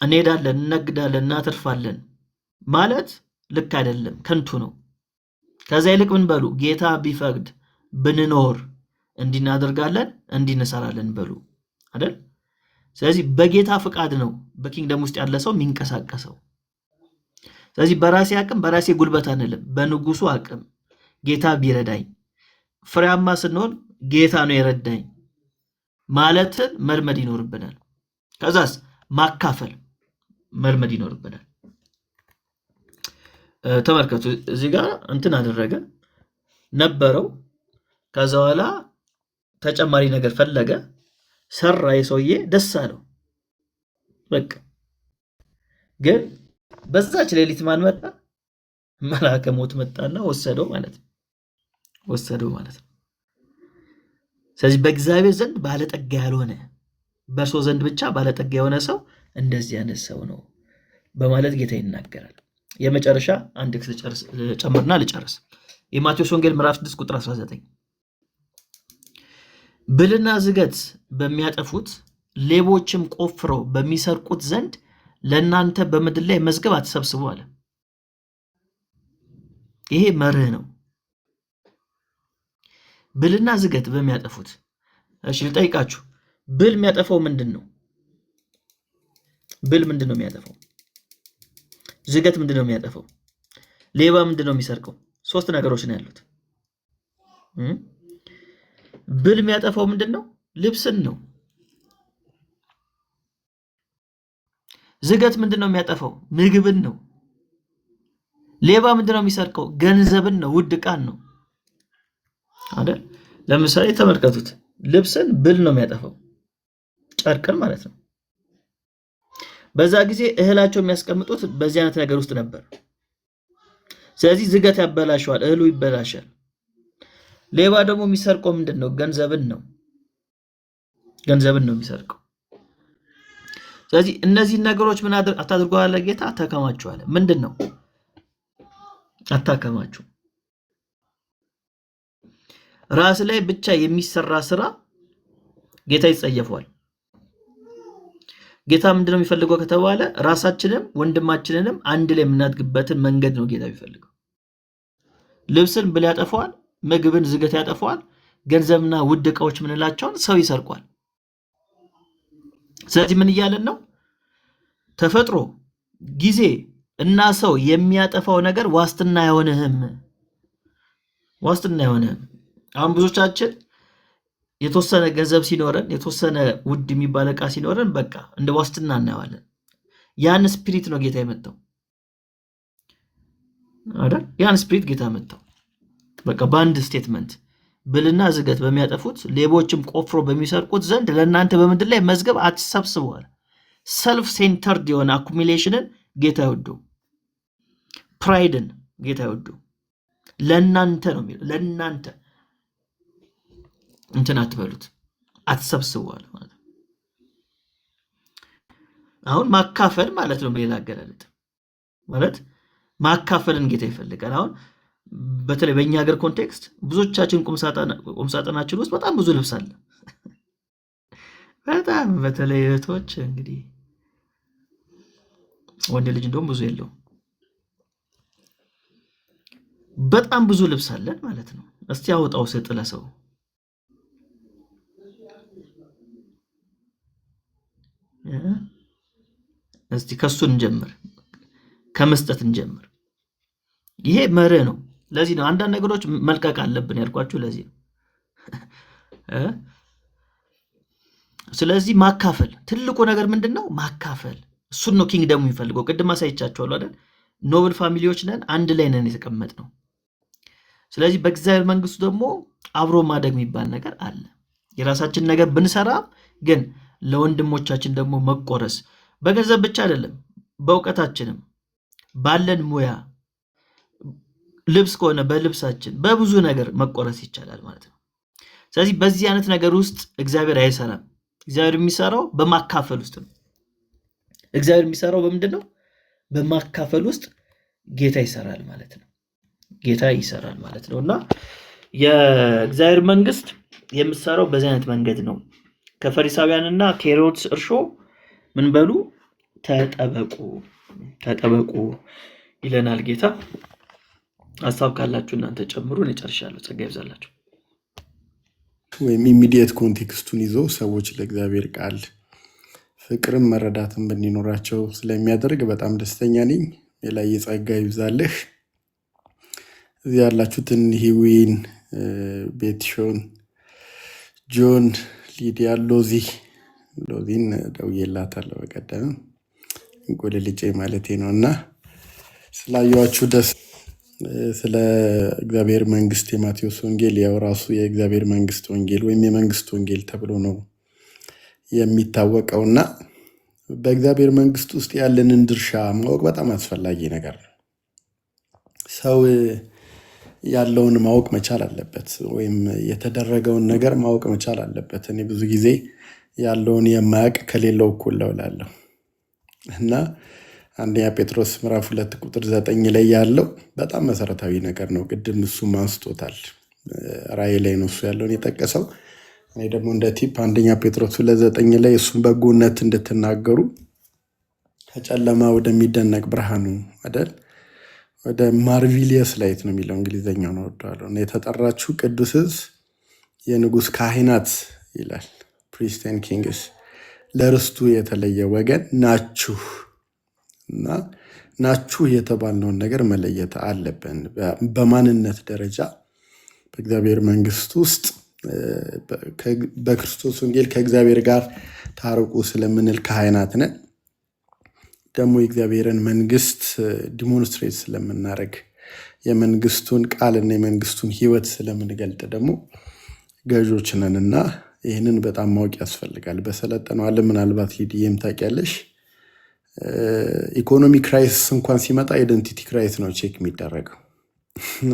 እንሄዳለን፣ እነግዳለን፣ እናተርፋለን ማለት ልክ አይደለም፣ ከንቱ ነው። ከዛ ይልቅ ምን በሉ? ጌታ ቢፈቅድ ብንኖር እንዲህ እናደርጋለን፣ እንዲህ እንሰራለን በሉ አይደል? ስለዚህ በጌታ ፍቃድ ነው በኪንግደም ውስጥ ያለ ሰው የሚንቀሳቀሰው። ስለዚህ በራሴ አቅም በራሴ ጉልበት አንልም፣ በንጉሱ አቅም ጌታ ቢረዳኝ። ፍሬያማ ስንሆን ጌታ ነው የረዳኝ ማለትን መልመድ ይኖርብናል። ከዛስ ማካፈል መልመድ ይኖርብናል። ተመልከቱ፣ እዚህ ጋር እንትን አደረገ ነበረው። ከዛ በኋላ ተጨማሪ ነገር ፈለገ፣ ሰራ። የሰውዬ ደስ አለው። በቃ ግን በዛች ሌሊት ማን መጣ? መልአከ ሞት መጣና ወሰደው ማለት ነው። ስለዚህ በእግዚአብሔር ዘንድ ባለጠጋ ያልሆነ በእርሱ ዘንድ ብቻ ባለጠጋ የሆነ ሰው እንደዚህ አይነት ሰው ነው በማለት ጌታ ይናገራል። የመጨረሻ አንድ ጨምርና ልጨርስ። የማቴዎስ ወንጌል ምዕራፍ 6 ቁጥር 19 ብልና ዝገት በሚያጠፉት ሌቦችም ቆፍረው በሚሰርቁት ዘንድ ለእናንተ በምድር ላይ መዝገብ አትሰብስቡ አለ። ይሄ መርህ ነው። ብልና ዝገት በሚያጠፉት። እሺ ልጠይቃችሁ፣ ብል የሚያጠፋው ምንድን ነው? ብል ምንድን ነው የሚያጠፋው? ዝገት ምንድን ነው የሚያጠፋው? ሌባ ምንድን ነው የሚሰርቀው? ሶስት ነገሮች ነው ያሉት። ብል የሚያጠፋው ምንድን ነው? ልብስን ነው። ዝገት ምንድን ነው የሚያጠፋው? ምግብን ነው። ሌባ ምንድን ነው የሚሰርቀው? ገንዘብን ነው፣ ውድ ዕቃን ነው አይደል? ለምሳሌ ተመልከቱት፣ ልብስን ብል ነው የሚያጠፋው፣ ጨርቅን ማለት ነው። በዛ ጊዜ እህላቸው የሚያስቀምጡት በዚህ አይነት ነገር ውስጥ ነበር። ስለዚህ ዝገት ያበላሸዋል፣ እህሉ ይበላሻል። ሌባ ደግሞ የሚሰርቀው ምንድን ነው? ገንዘብን ነው የሚሰርቀው። ስለዚህ እነዚህ ነገሮች ምን አታድርጉ አለ ጌታ? አታከማችሁ አለ። ምንድን ነው አታከማችሁ? ራስ ላይ ብቻ የሚሰራ ስራ ጌታ ይጸየፈዋል። ጌታ ምንድነው የሚፈልገው ከተባለ ራሳችንም ወንድማችንንም አንድ ላይ የምናድግበትን መንገድ ነው ጌታ የሚፈልገው። ልብስን ብል ያጠፋዋል፣ ምግብን ዝገት ያጠፋዋል፣ ገንዘብና ውድ ዕቃዎች ምንላቸውን ሰው ይሰርቋል። ስለዚህ ምን እያለን ነው? ተፈጥሮ፣ ጊዜ እና ሰው የሚያጠፋው ነገር ዋስትና አይሆንህም። አሁን ብዙዎቻችን የተወሰነ ገንዘብ ሲኖረን፣ የተወሰነ ውድ የሚባል ዕቃ ሲኖረን በቃ እንደ ዋስትና እናየዋለን። ያን ስፒሪት ነው ጌታ የመጣው አይደል? ያን ስፒሪት ጌታ መጣው። በቃ በአንድ ስቴትመንት ብልና ዝገት በሚያጠፉት ሌቦችም ቆፍሮ በሚሰርቁት ዘንድ ለእናንተ በምድር ላይ መዝገብ አትሰብስበዋል። ሰልፍ ሴንተርድ የሆነ አኩሚሌሽንን ጌታ ይወዱ፣ ፕራይድን ጌታ ይወዱ። ለእናንተ ነው የሚለው፣ ለእናንተ እንትን አትበሉት፣ አትሰብስበዋል ማለት ነው። አሁን ማካፈል ማለት ነው። በሌላ አገላለጥ ማለት ማካፈልን ጌታ ይፈልጋል። አሁን በተለይ በእኛ ሀገር ኮንቴክስት ብዙዎቻችን ቁምሳጥናችን ውስጥ በጣም ብዙ ልብስ አለ። በጣም በተለይ እህቶች እንግዲህ ወንድ ልጅ እንደውም ብዙ የለው በጣም ብዙ ልብስ አለን ማለት ነው። እስቲ አውጣው ስጥ ለሰው። እስቲ ከሱ እንጀምር፣ ከመስጠት እንጀምር። ይሄ መርህ ነው። ለዚህ ነው አንዳንድ ነገሮች መልቀቅ አለብን ያልኳችሁ ለዚህ ነው። ስለዚህ ማካፈል ትልቁ ነገር ምንድነው? ማካፈል። እሱን ነው ኪንግደሙ የሚፈልገው። ቅድም አሳይቻችኋለሁ አይደል? ኖብል ፋሚሊዎች ነን፣ አንድ ላይ ነን የተቀመጥነው። ስለዚህ በእግዚአብሔር መንግስቱ ደግሞ አብሮ ማደግ የሚባል ነገር አለ። የራሳችን ነገር ብንሰራ ግን ለወንድሞቻችን ደግሞ መቆረስ፣ በገንዘብ ብቻ አይደለም፣ በእውቀታችንም ባለን ሙያ፣ ልብስ ከሆነ በልብሳችን፣ በብዙ ነገር መቆረስ ይቻላል ማለት ነው። ስለዚህ በዚህ አይነት ነገር ውስጥ እግዚአብሔር አይሰራም። እግዚአብሔር የሚሰራው በማካፈል ውስጥ ነው። እግዚአብሔር የሚሰራው በምንድን ነው? በማካፈል ውስጥ ጌታ ይሰራል ማለት ነው። ጌታ ይሰራል ማለት ነው። እና የእግዚአብሔር መንግስት የምትሰራው በዚህ አይነት መንገድ ነው። ከፈሪሳውያንና ከሄሮድስ እርሾ ምን በሉ? ተጠበቁ ይለናል ጌታ። ሀሳብ ካላችሁ እናንተ ጨምሩ። እኔ ጨርሻለሁ። ጸጋ ይብዛላችሁ። ወይም ኢሚዲየት ኮንቴክስቱን ይዞ ሰዎች ለእግዚአብሔር ቃል ፍቅርም መረዳትም እንዲኖራቸው ስለሚያደርግ በጣም ደስተኛ ነኝ። ላይ የጸጋ ይብዛልህ። እዚህ ያላችሁትን ሂዊን፣ ቤትሾን፣ ጆን፣ ሊዲያ፣ ሎዚን ደውዬላታለሁ በቀደም እንቆል ልጄ ማለቴ ነው እና ስላየኋችሁ ደስ ስለ እግዚአብሔር መንግስት የማቴዎስ ወንጌል ያው ራሱ የእግዚአብሔር መንግስት ወንጌል ወይም የመንግስት ወንጌል ተብሎ ነው የሚታወቀውና በእግዚአብሔር መንግስት ውስጥ ያለንን ድርሻ ማወቅ በጣም አስፈላጊ ነገር ነው። ሰው ያለውን ማወቅ መቻል አለበት፣ ወይም የተደረገውን ነገር ማወቅ መቻል አለበት። እኔ ብዙ ጊዜ ያለውን የማያውቅ ከሌለው እኩል ነው እላለሁ እና አንደኛ ጴጥሮስ ምዕራፍ 2 ቁጥር 9 ላይ ያለው በጣም መሰረታዊ ነገር ነው። ቅድም እሱም አንስቶታል። ራእይ ላይ ነው እሱ ያለውን የጠቀሰው። እኔ ደግሞ እንደ ቲፕ አንደኛ ጴጥሮስ 2:9 ላይ እሱም በጎነት እንድትናገሩ ከጨለማ ወደሚደነቅ ብርሃኑ አይደል ወደ ማርቪሊየስ ላይት ነው የሚለው እንግሊዘኛው ነው ወደዋለሁ እና የተጠራችሁ ቅዱስስ የንጉስ ካህናት ይላል። ፕሪስት ኤንድ ኪንግስ ለርስቱ የተለየ ወገን ናችሁ እና ናችሁ የተባልነውን ነገር መለየት አለብን። በማንነት ደረጃ በእግዚአብሔር መንግስት ውስጥ በክርስቶስ ወንጌል ከእግዚአብሔር ጋር ታርቁ ስለምንል ካህናት ነን። ደግሞ የእግዚአብሔርን መንግስት ዲሞንስትሬት ስለምናደርግ የመንግስቱን ቃልና የመንግስቱን ህይወት ስለምንገልጥ ደግሞ ገዦች ነን እና ይህንን በጣም ማወቅ ያስፈልጋል። በሰለጠነው ዓለም ምናልባት ሊዲየም ታውቂያለሽ፣ ኢኮኖሚ ክራይሲስ እንኳን ሲመጣ አይደንቲቲ ክራይሲስ ነው ቼክ የሚደረገው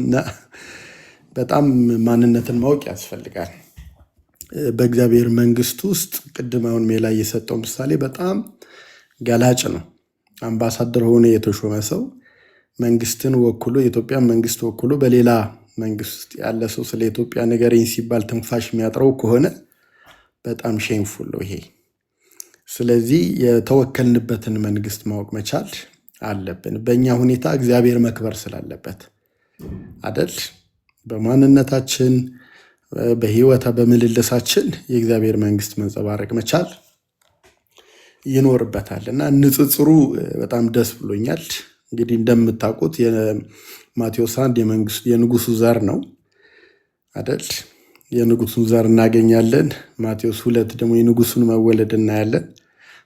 እና በጣም ማንነትን ማወቅ ያስፈልጋል። በእግዚአብሔር መንግስት ውስጥ ቅድም አሁን ሜላ የሰጠው ምሳሌ በጣም ገላጭ ነው። አምባሳደር ሆኖ የተሾመ ሰው መንግስትን ወክሎ የኢትዮጵያን መንግስት ወክሎ በሌላ መንግስት ውስጥ ያለ ሰው ስለ ኢትዮጵያ ንገረኝ ሲባል ትንፋሽ የሚያጥረው ከሆነ በጣም ሼምፉል ነው ይሄ። ስለዚህ የተወከልንበትን መንግስት ማወቅ መቻል አለብን። በእኛ ሁኔታ እግዚአብሔር መክበር ስላለበት አደል፣ በማንነታችን በህይወታ በምልልሳችን የእግዚአብሔር መንግስት መንጸባረቅ መቻል ይኖርበታል እና ንጽጽሩ በጣም ደስ ብሎኛል። እንግዲህ እንደምታውቁት የማቴዎስ 1 የንጉሱ ዘር ነው አደል፣ የንጉሱን ዘር እናገኛለን። ማቴዎስ 2 ደግሞ የንጉሱን መወለድ እናያለን።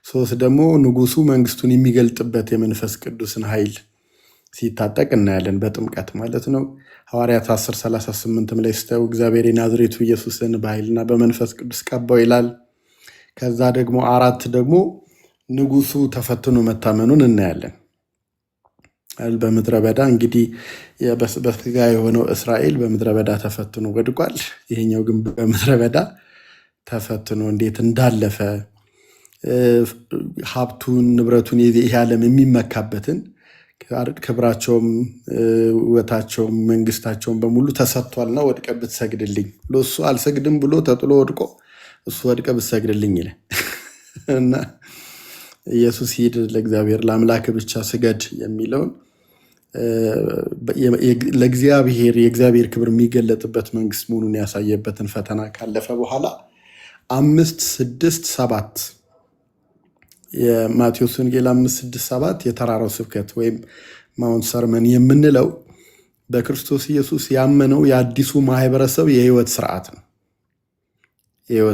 3 ደግሞ ንጉሱ መንግስቱን የሚገልጥበት የመንፈስ ቅዱስን ኃይል ሲታጠቅ እናያለን፣ በጥምቀት ማለት ነው። ሐዋርያት 10:38 ላይ ስታዩ እግዚአብሔር የናዝሬቱ ኢየሱስን በኃይልና በመንፈስ ቅዱስ ቀባው ይላል። ከዛ ደግሞ 4 ደግሞ ንጉሱ ተፈትኖ መታመኑን እናያለን። በምድረ በዳ እንግዲህ በስጋ የሆነው እስራኤል በምድረ በዳ ተፈትኖ ወድቋል። ይሄኛው ግን በምድረ በዳ ተፈትኖ እንዴት እንዳለፈ ሀብቱን ንብረቱን ይህ ዓለም የሚመካበትን ክብራቸውም ውበታቸውም መንግስታቸውም በሙሉ ተሰጥቷልና ወድቀ ብትሰግድልኝ ብሎ እሱ አልሰግድም ብሎ ተጥሎ ወድቆ እሱ ወድቀ ብትሰግድልኝ ይላል እና ኢየሱስ ሂድ ለእግዚአብሔር ለአምላክ ብቻ ስገድ የሚለውን ለእግዚአብሔር የእግዚአብሔር ክብር የሚገለጥበት መንግስት መሆኑን ያሳየበትን ፈተና ካለፈ በኋላ 5፣ 6፣ 7 የማቴዎስ ወንጌል 5፣ 6፣ 7 የተራራው ስብከት ወይም ማውንት ሰርመን የምንለው በክርስቶስ ኢየሱስ ያመነው የአዲሱ ማህበረሰብ የህይወት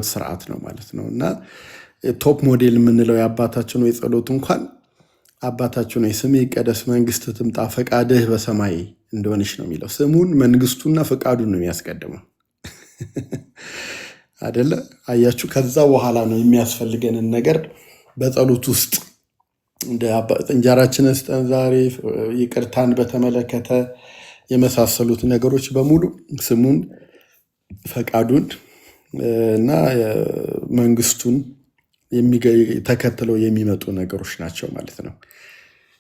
ስርዓት ነው ማለት ነው እና ቶፕ ሞዴል የምንለው የአባታችን ወይ ጸሎት እንኳን አባታችን ወይ ስምህ ይቀደስ መንግስት ትምጣ ፈቃድህ በሰማይ እንደሆነች ነው የሚለው። ስሙን መንግስቱና ፈቃዱን ነው የሚያስቀድመው አይደለ? አያችሁ፣ ከዛ በኋላ ነው የሚያስፈልገንን ነገር በጸሎት ውስጥ እንደ እንጀራችንን ስጠን ዛሬ፣ ይቅርታን በተመለከተ የመሳሰሉት ነገሮች በሙሉ ስሙን ፈቃዱን እና መንግስቱን ተከትለው የሚመጡ ነገሮች ናቸው ማለት ነው።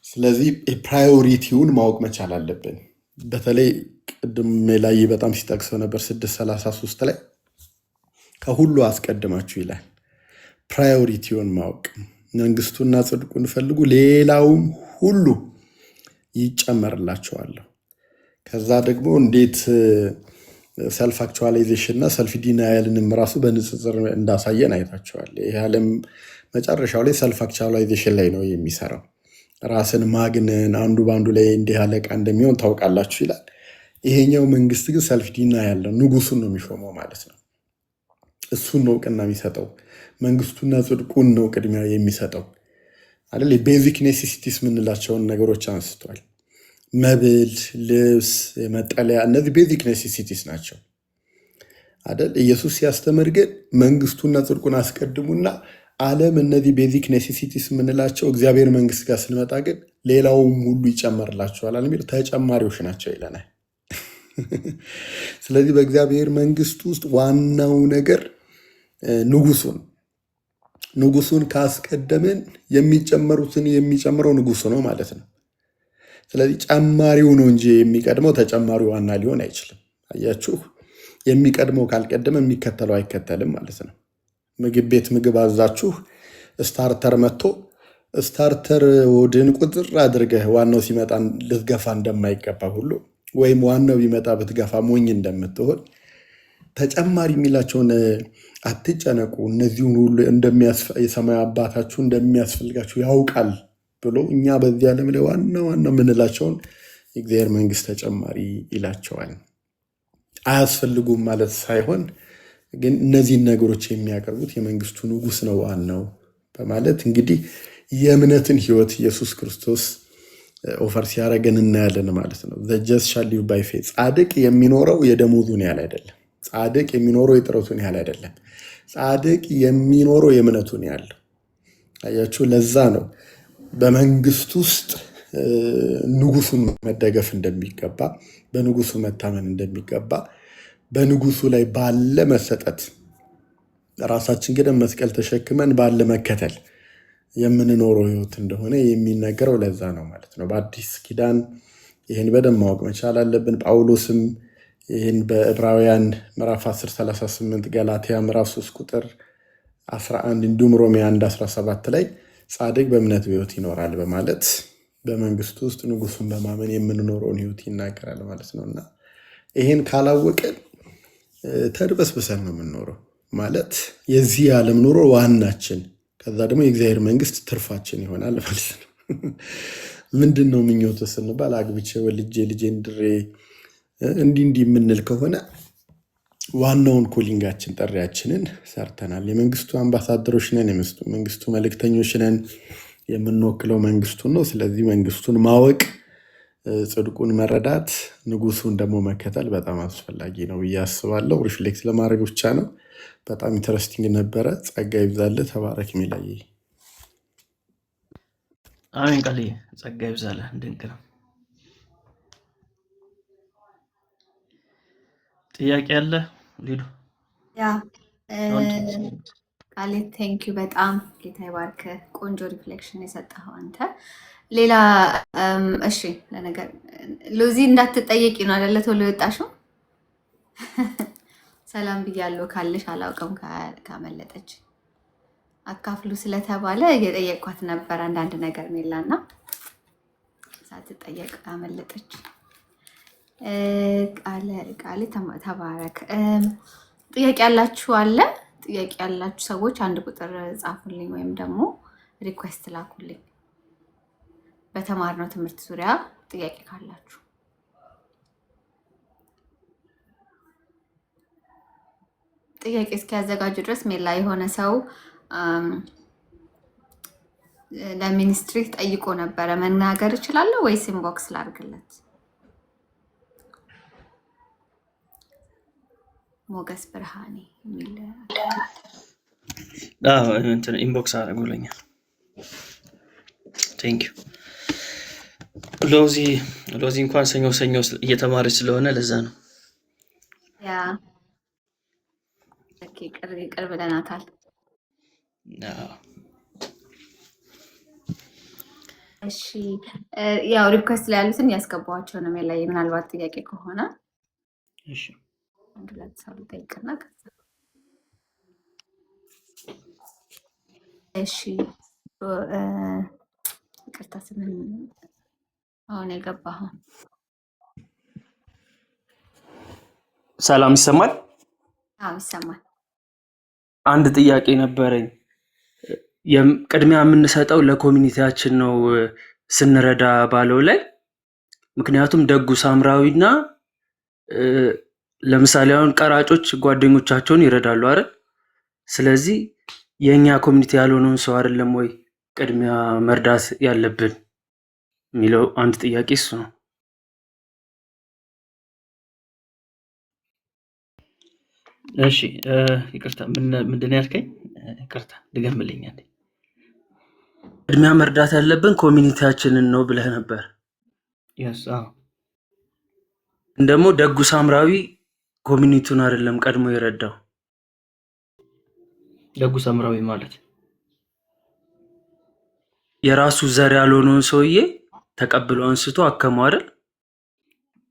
ስለዚህ ፕራዮሪቲውን ማወቅ መቻል አለብን። በተለይ ቅድም ላይ በጣም ሲጠቅሰው ነበር 6:33 ላይ ከሁሉ አስቀድማችሁ ይላል። ፕራዮሪቲውን ማወቅ፣ መንግስቱና ጽድቁን ፈልጉ ሌላውም ሁሉ ይጨመርላችኋል። ከዛ ደግሞ እንዴት ሰልፍ አክቹዋላይዜሽን እና ሰልፍ ዲናያልንም ራሱ በንጽጽር እንዳሳየን አይታችኋል። ይህ ዓለም መጨረሻው ላይ ሰልፍ አክቹዋላይዜሽን ላይ ነው የሚሰራው። ራስን ማግነን አንዱ በአንዱ ላይ እንዲህ አለቃ እንደሚሆን ታውቃላችሁ ይላል። ይሄኛው መንግስት ግን ሰልፍ ዲናያል ነው። ንጉሱን ነው የሚሾመው ማለት ነው። እሱን ነው እውቅና የሚሰጠው። መንግስቱና ጽድቁን ነው ቅድሚያ የሚሰጠው አይደል? ቤዚክ ኔሴሲቲስ የምንላቸውን ነገሮች አንስቷል። መብል፣ ልብስ፣ መጠለያ፣ እነዚህ ቤዚክ ኔሴሲቲስ ናቸው አይደል? ኢየሱስ ሲያስተምር ግን መንግስቱና ጽድቁን አስቀድሙና ዓለም እነዚህ ቤዚክ ኔሴሲቲስ የምንላቸው እግዚአብሔር መንግስት ጋር ስንመጣ ግን ሌላውም ሁሉ ይጨመርላቸዋል የሚለው ተጨማሪዎች ናቸው ይለናል። ስለዚህ በእግዚአብሔር መንግስት ውስጥ ዋናው ነገር ንጉሱን ካስቀደምን የሚጨምረው ንጉሱ ነው ማለት ነው። ስለዚህ ጨማሪው ነው እንጂ የሚቀድመው ተጨማሪው ዋና ሊሆን አይችልም። አያችሁ፣ የሚቀድመው ካልቀደመ የሚከተለው አይከተልም ማለት ነው። ምግብ ቤት ምግብ አዛችሁ ስታርተር መጥቶ ስታርተር ወድን ቁጥር አድርገህ ዋናው ሲመጣ ልትገፋ እንደማይገባ ሁሉ ወይም ዋናው ቢመጣ ብትገፋ ሞኝ እንደምትሆን ተጨማሪ የሚላቸውን አትጨነቁ፣ እነዚሁን ሁሉ የሰማይ አባታችሁ እንደሚያስፈልጋችሁ ያውቃል ብሎ እኛ በዚህ ዓለም ላይ ዋና የምንላቸውን የእግዚአብሔር መንግስት ተጨማሪ ይላቸዋል። አያስፈልጉም ማለት ሳይሆን ግን እነዚህን ነገሮች የሚያቀርቡት የመንግስቱ ንጉስ ነው ዋናው በማለት እንግዲህ የእምነትን ህይወት ኢየሱስ ክርስቶስ ኦፈር ሲያደርገን እናያለን ማለት ነው። the just shall live by faith። ጻድቅ የሚኖረው የደሞዙን ያህል አይደለም። ጻድቅ የሚኖረው የጥረቱን ያህል አይደለም። ጻድቅ የሚኖረው የእምነቱን ያህል። አያችሁ፣ ለዛ ነው በመንግስት ውስጥ ንጉሱን መደገፍ እንደሚገባ፣ በንጉሱ መታመን እንደሚገባ፣ በንጉሱ ላይ ባለ መሰጠት ራሳችን ግን መስቀል ተሸክመን ባለ መከተል የምንኖረው ህይወት እንደሆነ የሚነገረው ለዛ ነው ማለት ነው። በአዲስ ኪዳን ይህን በደንብ ማወቅ መቻል አለብን። ጳውሎስም ይህን በዕብራውያን ምዕራፍ 10:38፣ ገላትያ ምዕራፍ 3 ቁጥር 11 እንዲሁም ሮሜ 1:17 ላይ ጻድቅ በእምነት በህይወት ይኖራል በማለት በመንግስቱ ውስጥ ንጉሱን በማመን የምንኖረውን ህይወት ይናገራል ማለት ነው። እና ይህን ካላወቅን ተድበስብሰን ነው የምንኖረው ማለት የዚህ ዓለም ኑሮ ዋናችን፣ ከዛ ደግሞ የእግዚአብሔር መንግስት ትርፋችን ይሆናል ማለት ነው። ምንድን ነው ምኞት ስንባል አግብቼ ወልጄ ልጄን ድሬ እንዲህ የምንል ከሆነ ዋናውን ኮሊንጋችን ጥሪያችንን ሰርተናል። የመንግስቱ አምባሳደሮች ነን፣ መንግስቱ መልእክተኞች ነን። የምንወክለው መንግስቱን ነው። ስለዚህ መንግስቱን ማወቅ፣ ጽድቁን መረዳት፣ ንጉሱን ደግሞ መከተል በጣም አስፈላጊ ነው ብዬ አስባለሁ። ሪፍሌክት ለማድረግ ብቻ ነው። በጣም ኢንተረስቲንግ ነበረ። ጸጋ ይብዛልህ። ተባረክ ሚላይ። አሜን። ቃል ጸጋ ይብዛልህ። ድንቅ ነው። ጥያቄ አለ ሊዱ? ያ ቃሌ ቴንኪዩ በጣም ጌታ ይባርክ። ቆንጆ ሪፍሌክሽን የሰጠኸው አንተ። ሌላ እሺ፣ ለነገር ሎዚ እንዳትጠየቂ ነው አይደለ? ቶሎ የወጣሽው። ሰላም ብያለሁ ካለሽ አላውቅም ካመለጠች አካፍሉ ስለተባለ እየጠየቅኳት ነበር አንዳንድ ነገር ሜላና ሳትጠየቅ አመለጠች። ቃል ተባረክ። ጥያቄ ያላችሁ አለ? ጥያቄ ያላችሁ ሰዎች አንድ ቁጥር ጻፉልኝ ወይም ደግሞ ሪኩዌስት ላኩልኝ። በተማርነው ትምህርት ዙሪያ ጥያቄ ካላችሁ ጥያቄ እስኪያዘጋጁ ድረስ ሜላ የሆነ ሰው ለሚኒስትሪ ጠይቆ ነበረ። መናገር እችላለሁ ወይስ ኢንቦክስ ላድርግለት? ሞገስ ብርሃኔ የሚል እንትን ኢንቦክስ አድርጎልኛል። ቴንክ ዩ ሎዚ እንኳን ሰኞ እየተማረች ስለሆነ ለዛ ነው። ያ ቅርብ ብለናታል። እሺ ያው ሪኩዌስት ላይ ያሉትን ያስገባዋቸው ነው ላይ ምናልባት ጥያቄ ከሆነ እሺ አንድ ሁለት ሰው ልጠይቅና ከዛ እሺ ይቅርታ ስምን አሁን የገባኸው ሰላም ይሰማል? አዎ ይሰማል። አንድ ጥያቄ ነበረኝ። ቅድሚያ የምንሰጠው ለኮሚኒቲያችን ነው ስንረዳ ባለው ላይ ምክንያቱም ደጉ ሳምራዊና ለምሳሌ አሁን ቀራጮች ጓደኞቻቸውን ይረዳሉ አይደል? ስለዚህ የኛ ኮሚኒቲ ያልሆነውን ሰው አይደለም ወይ ቅድሚያ መርዳት ያለብን የሚለው አንድ ጥያቄ እሱ ነው። እሺ ይቅርታ ምንድን ያልከኝ? ይቅርታ ድገምልኝ አንዴ። ቅድሚያ መርዳት ያለብን ኮሚኒቲያችንን ነው ብለህ ነበር። yes ደግሞ ደጉ ሳምራዊ ኮሚኒቲውን አይደለም ቀድሞ የረዳው። ደጉ ሳምራዊ ማለት የራሱ ዘር ያልሆነውን ሰውዬ ተቀብሎ አንስቶ አከመው አይደል?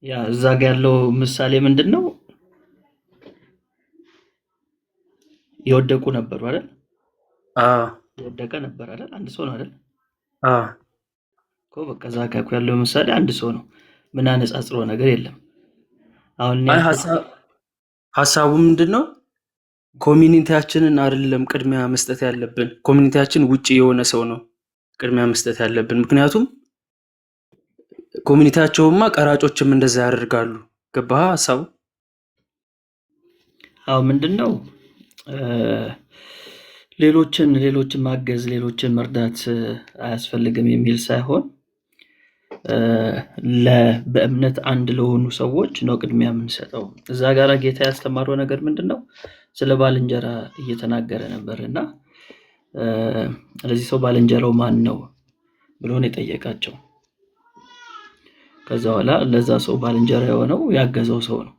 ያ እዛ ጋር ያለው ምሳሌ ምንድነው? የወደቁ ነበሩ አይደል? የወደቀ ነበር አይደል? አንድ ሰው ነው አይደል? እኮ በቃ እዛ ጋር ያለው ምሳሌ አንድ ሰው ነው። ምን አነጻጽሮ ነገር የለም። አሁን ሐሳቡ ምንድነው? ኮሚኒቲያችንን አይደለም ቅድሚያ መስጠት ያለብን፣ ኮሚኒቲያችን ውጪ የሆነ ሰው ነው ቅድሚያ መስጠት ያለብን። ምክንያቱም ኮሚኒቲያቸውማ ቀራጮችም እንደዛ ያደርጋሉ። ገባህ ሐሳቡ? አዎ ምንድነው ሌሎችን ማገዝ ሌሎችን መርዳት አያስፈልግም የሚል ሳይሆን በእምነት አንድ ለሆኑ ሰዎች ነው ቅድሚያ የምንሰጠው። እዛ ጋር ጌታ ያስተማረው ነገር ምንድነው? ስለ ባልንጀራ እየተናገረ ነበርና ስለዚህ ሰው ባልንጀራው ማን ነው ብሎ ነው የጠየቃቸው። ከዛ በኋላ ለዛ ሰው ባልንጀራ የሆነው ያገዘው ሰው ነው።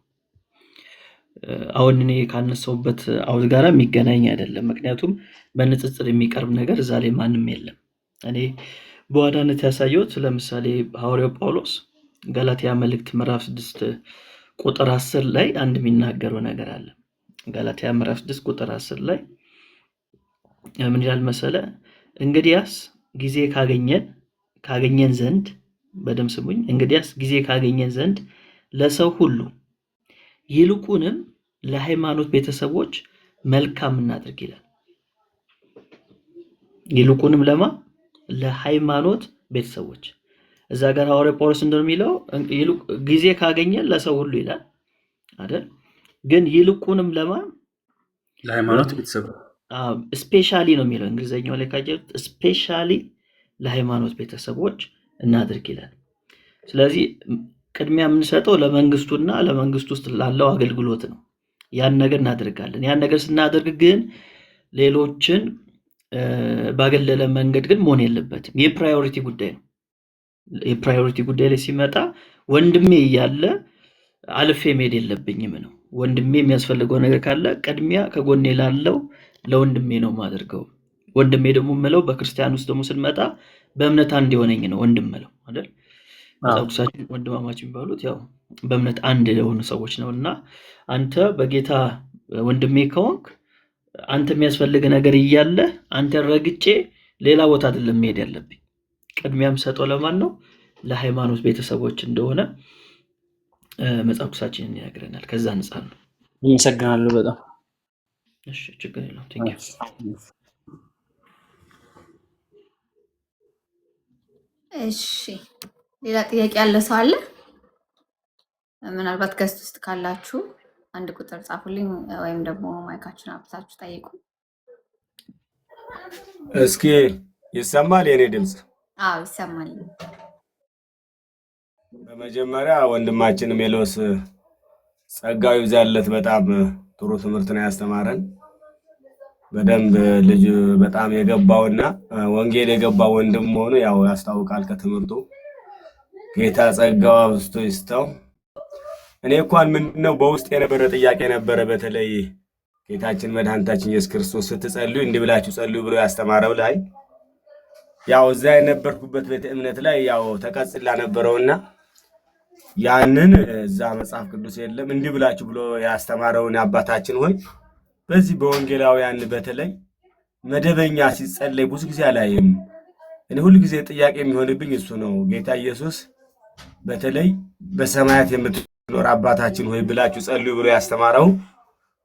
አሁን እኔ ካነሳውበት አውድ ጋራ የሚገናኝ አይደለም። ምክንያቱም በንጽጽር የሚቀርብ ነገር እዛ ላይ ማንም የለም። እኔ በዋናነት ያሳየሁት ለምሳሌ ሐዋርያው ጳውሎስ ገላትያ መልእክት ምዕራፍ 6 ቁጥር 10 ላይ አንድ የሚናገረው ነገር አለ። ገላትያ ምዕራፍ 6 ቁጥር 10 ላይ ምን ይላል መሰለ? እንግዲያስ ጊዜ ካገኘን ዘንድ በደም ስሙኝ። እንግዲያስ ጊዜ ካገኘን ዘንድ ለሰው ሁሉ ይልቁንም ለሃይማኖት ቤተሰቦች መልካም እናድርግ ይላል። ይልቁንም ለሃይማኖት ቤተሰቦች። እዛ ጋር ሐዋርያው ጳውሎስ እንደሚለው ጊዜ ካገኘን ለሰው ሁሉ ይላል አይደል? ግን ይልቁንም ለሃይማኖት ቤተሰቦች ስፔሻሊ ነው የሚለው እንግሊዘኛው ላይ ካየሁት ስፔሻሊ ለሃይማኖት ቤተሰቦች እናድርግ ይላል። ስለዚህ ቅድሚያ የምንሰጠው ለመንግስቱና ለመንግስቱ ውስጥ ላለው አገልግሎት ነው። ያን ነገር እናደርጋለን። ያን ነገር ስናደርግ ግን ሌሎችን ባገለለ መንገድ ግን መሆን የለበትም። የፕራዮሪቲ ጉዳይ ነው። የፕራዮሪቲ ጉዳይ ላይ ሲመጣ ወንድሜ እያለ አልፌ መሄድ የለብኝም ነው። ወንድሜ የሚያስፈልገው ነገር ካለ ቅድሚያ ከጎኔ ላለው ለወንድሜ ነው ማደርገው። ወንድሜ ደግሞ የምለው በክርስቲያን ውስጥ ደግሞ ስንመጣ በእምነት አንድ የሆነኝ ነው ወንድም ምለው አይደል? መጽሐፍ ቅዱሳችን ወንድማማች የሚባሉት ያው በእምነት አንድ የሆኑ ሰዎች ነው። እና አንተ በጌታ ወንድሜ ከሆንክ አንተ የሚያስፈልግ ነገር እያለ አንተ ረግጬ ሌላ ቦታ አይደለም መሄድ ያለብኝ። ቅድሚያም ሰጠው ለማን ነው? ለሃይማኖት ቤተሰቦች እንደሆነ መጽሐፍ ቅዱሳችን ይነግረናል። ከዛ አንጻር ነው። አመሰግናለሁ በጣም እሺ፣ ችግር የለውም። ቴንክ ዩ። እሺ ሌላ ጥያቄ ያለ ሰው አለ? ምናልባት ገስት ውስጥ ካላችሁ አንድ ቁጥር ጻፉልኝ፣ ወይም ደግሞ ማይካችሁን አብታችሁ ጠይቁ። እስኪ ይሰማል የኔ ድምፅ? አዎ ይሰማል። በመጀመሪያ ወንድማችን ሜሎስ ጸጋው ይብዛለት። በጣም ጥሩ ትምህርት ነው ያስተማረን። በደንብ ልጅ በጣም የገባውና ወንጌል የገባው ወንድም መሆኑ ያው ያስታውቃል ከትምህርቱ። ጌታ ጸጋው አብዝቶ ይስጠው። እኔ እንኳን ምንድነው በውስጥ የነበረ ጥያቄ ነበረ። በተለይ ጌታችን መድኃኒታችን ኢየሱስ ክርስቶስ ስትጸልዩ እንዲህ ብላችሁ ጸልዩ ብሎ ያስተማረው ላይ ያው እዛ የነበርኩበት ቤተ እምነት ላይ ያው ተቀጽላ ነበረውና ያንን እዛ መጽሐፍ ቅዱስ የለም እንዲህ ብላችሁ ብሎ ያስተማረውን አባታችን ሆይ በዚህ በወንጌላውያን በተለይ መደበኛ ሲጸለይ ብዙ ጊዜ አላየም። እኔ ሁሉ ጊዜ ጥያቄ የሚሆንብኝ እሱ ነው። ጌታ ኢየሱስ በተለይ በሰማያት የምትኖር አባታችን ሆይ ብላችሁ ጸልዩ ብሎ ያስተማረው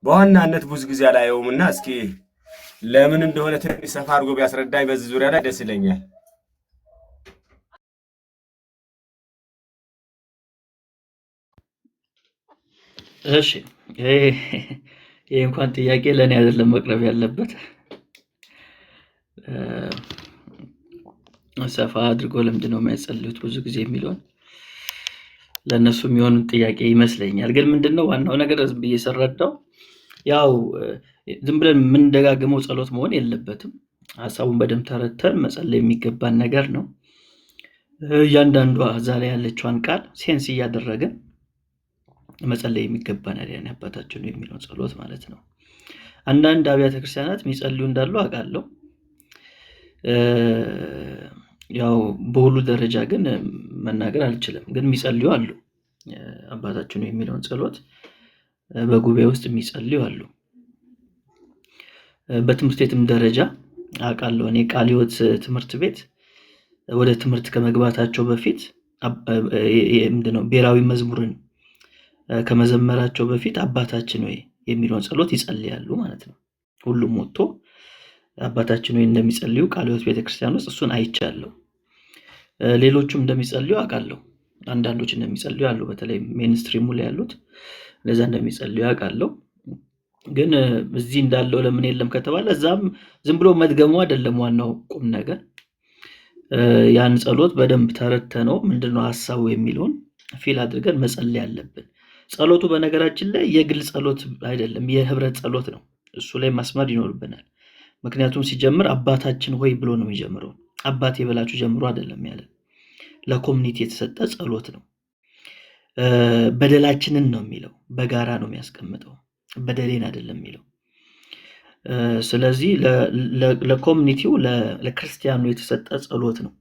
በዋናነት ብዙ ጊዜ አላየውምና እስኪ ለምን እንደሆነ ትንሽ ሰፋ አድርጎ ቢያስረዳኝ በዚህ ዙሪያ ላይ ደስ ይለኛል። እሺ ይሄ እንኳን ጥያቄ ለእኔ አይደለም መቅረብ ያለበት፣ ሰፋ አድርጎ ለምንድን ነው የማይጸልዩት ብዙ ጊዜ የሚለውን ለእነሱ የሚሆን ጥያቄ ይመስለኛል። ግን ምንድነው ዋናው ነገር ብዬ ስረዳው ያው ዝም ብለን የምንደጋግመው ጸሎት መሆን የለበትም። ሀሳቡን በደንብ ተረድተን መጸለይ የሚገባን ነገር ነው። እያንዳንዷ እዛ ላይ ያለችዋን ቃል ሴንስ እያደረግን መጸለይ የሚገባን ያለን አባታችን ነው የሚለውን ጸሎት ማለት ነው። አንዳንድ አብያተ ክርስቲያናት የሚጸልዩ እንዳሉ አውቃለሁ። ያው በሁሉ ደረጃ ግን መናገር አልችልም። ግን የሚጸልዩ አሉ። አባታችን ነው የሚለውን ጸሎት በጉባኤ ውስጥ የሚጸልዩ አሉ። በትምህርት ቤትም ደረጃ አውቃለሁ። እኔ ቃለ ሕይወት ትምህርት ቤት ወደ ትምህርት ከመግባታቸው በፊት ምንድነው ብሔራዊ መዝሙርን ከመዘመራቸው በፊት አባታችን ወይ የሚለውን ጸሎት ይጸልያሉ ማለት ነው። ሁሉም ወጥቶ አባታችን ወይ እንደሚጸልዩ ቃለ ሕይወት ቤተክርስቲያን ውስጥ እሱን አይቻለሁ። ሌሎቹም እንደሚጸልዩ አውቃለሁ። አንዳንዶች እንደሚጸልዩ አሉ። በተለይ ሜንስትሪሙ ላይ ያሉት ለዛ እንደሚጸልዩ አውቃለሁ። ግን እዚህ እንዳለው ለምን የለም ከተባለ እዛም ዝም ብሎ መድገሙ አይደለም ዋናው ቁም ነገር። ያን ጸሎት በደንብ ተረድተነው ምንድነው ሐሳቡ የሚለውን ፊል አድርገን መጸለይ አለብን። ጸሎቱ በነገራችን ላይ የግል ጸሎት አይደለም፣ የህብረት ጸሎት ነው። እሱ ላይ ማስማር ይኖርብናል። ምክንያቱም ሲጀምር አባታችን ሆይ ብሎ ነው የሚጀምረው። አባቴ ብላችሁ ጀምሮ አይደለም ያለን። ለኮሚኒቲ የተሰጠ ጸሎት ነው። በደላችንን ነው የሚለው፣ በጋራ ነው የሚያስቀምጠው፣ በደሌን አይደለም የሚለው። ስለዚህ ለኮሚኒቲው ለክርስቲያኑ የተሰጠ ጸሎት ነው።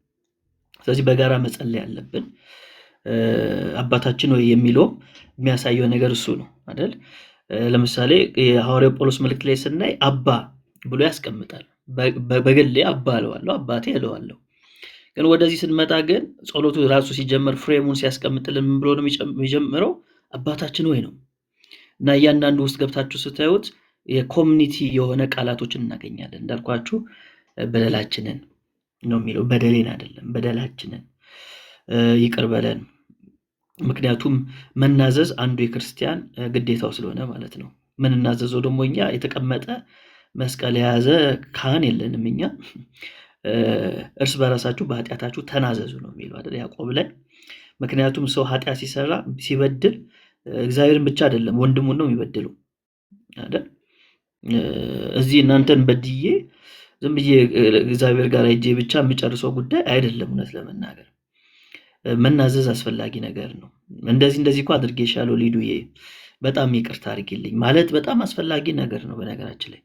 ስለዚህ በጋራ መጸለይ ያለብን። አባታችን ወይ የሚለው የሚያሳየው ነገር እሱ ነው አይደል? ለምሳሌ የሐዋርያው ጳውሎስ መልእክት ላይ ስናይ አባ ብሎ ያስቀምጣል። በግሌ አባ እለዋለሁ፣ አባቴ እለዋለሁ። ግን ወደዚህ ስንመጣ ግን ጸሎቱ ራሱ ሲጀምር ፍሬሙን ሲያስቀምጥልን ምን ብሎ ነው የሚጀምረው? አባታችን ወይ ነው። እና እያንዳንዱ ውስጥ ገብታችሁ ስታዩት የኮሚኒቲ የሆነ ቃላቶችን እናገኛለን። እንዳልኳችሁ በደላችንን ነው የሚለው፣ በደሌን አይደለም። በደላችንን ይቅር በለን። ምክንያቱም መናዘዝ አንዱ የክርስቲያን ግዴታው ስለሆነ ማለት ነው። ምን እናዘዘው ደግሞ እኛ የተቀመጠ መስቀል የያዘ ካህን የለንም። እኛ እርስ በራሳችሁ በኃጢአታችሁ ተናዘዙ ነው የሚለው አይደል ያዕቆብ ላይ። ምክንያቱም ሰው ኃጢአት ሲሰራ ሲበድል እግዚአብሔርን ብቻ አይደለም ወንድሙን ነው የሚበድለው አይደል? እዚህ እናንተን በድዬ ዝም ብዬ እግዚአብሔር ጋር ሄጄ ብቻ የሚጨርሰው ጉዳይ አይደለም። እውነት ለመናገር መናዘዝ አስፈላጊ ነገር ነው። እንደዚህ እኮ አድርጌሻለሁ ሊዱዬ በጣም ይቅርታ አድርጊልኝ ማለት በጣም አስፈላጊ ነገር ነው። በነገራችን ላይ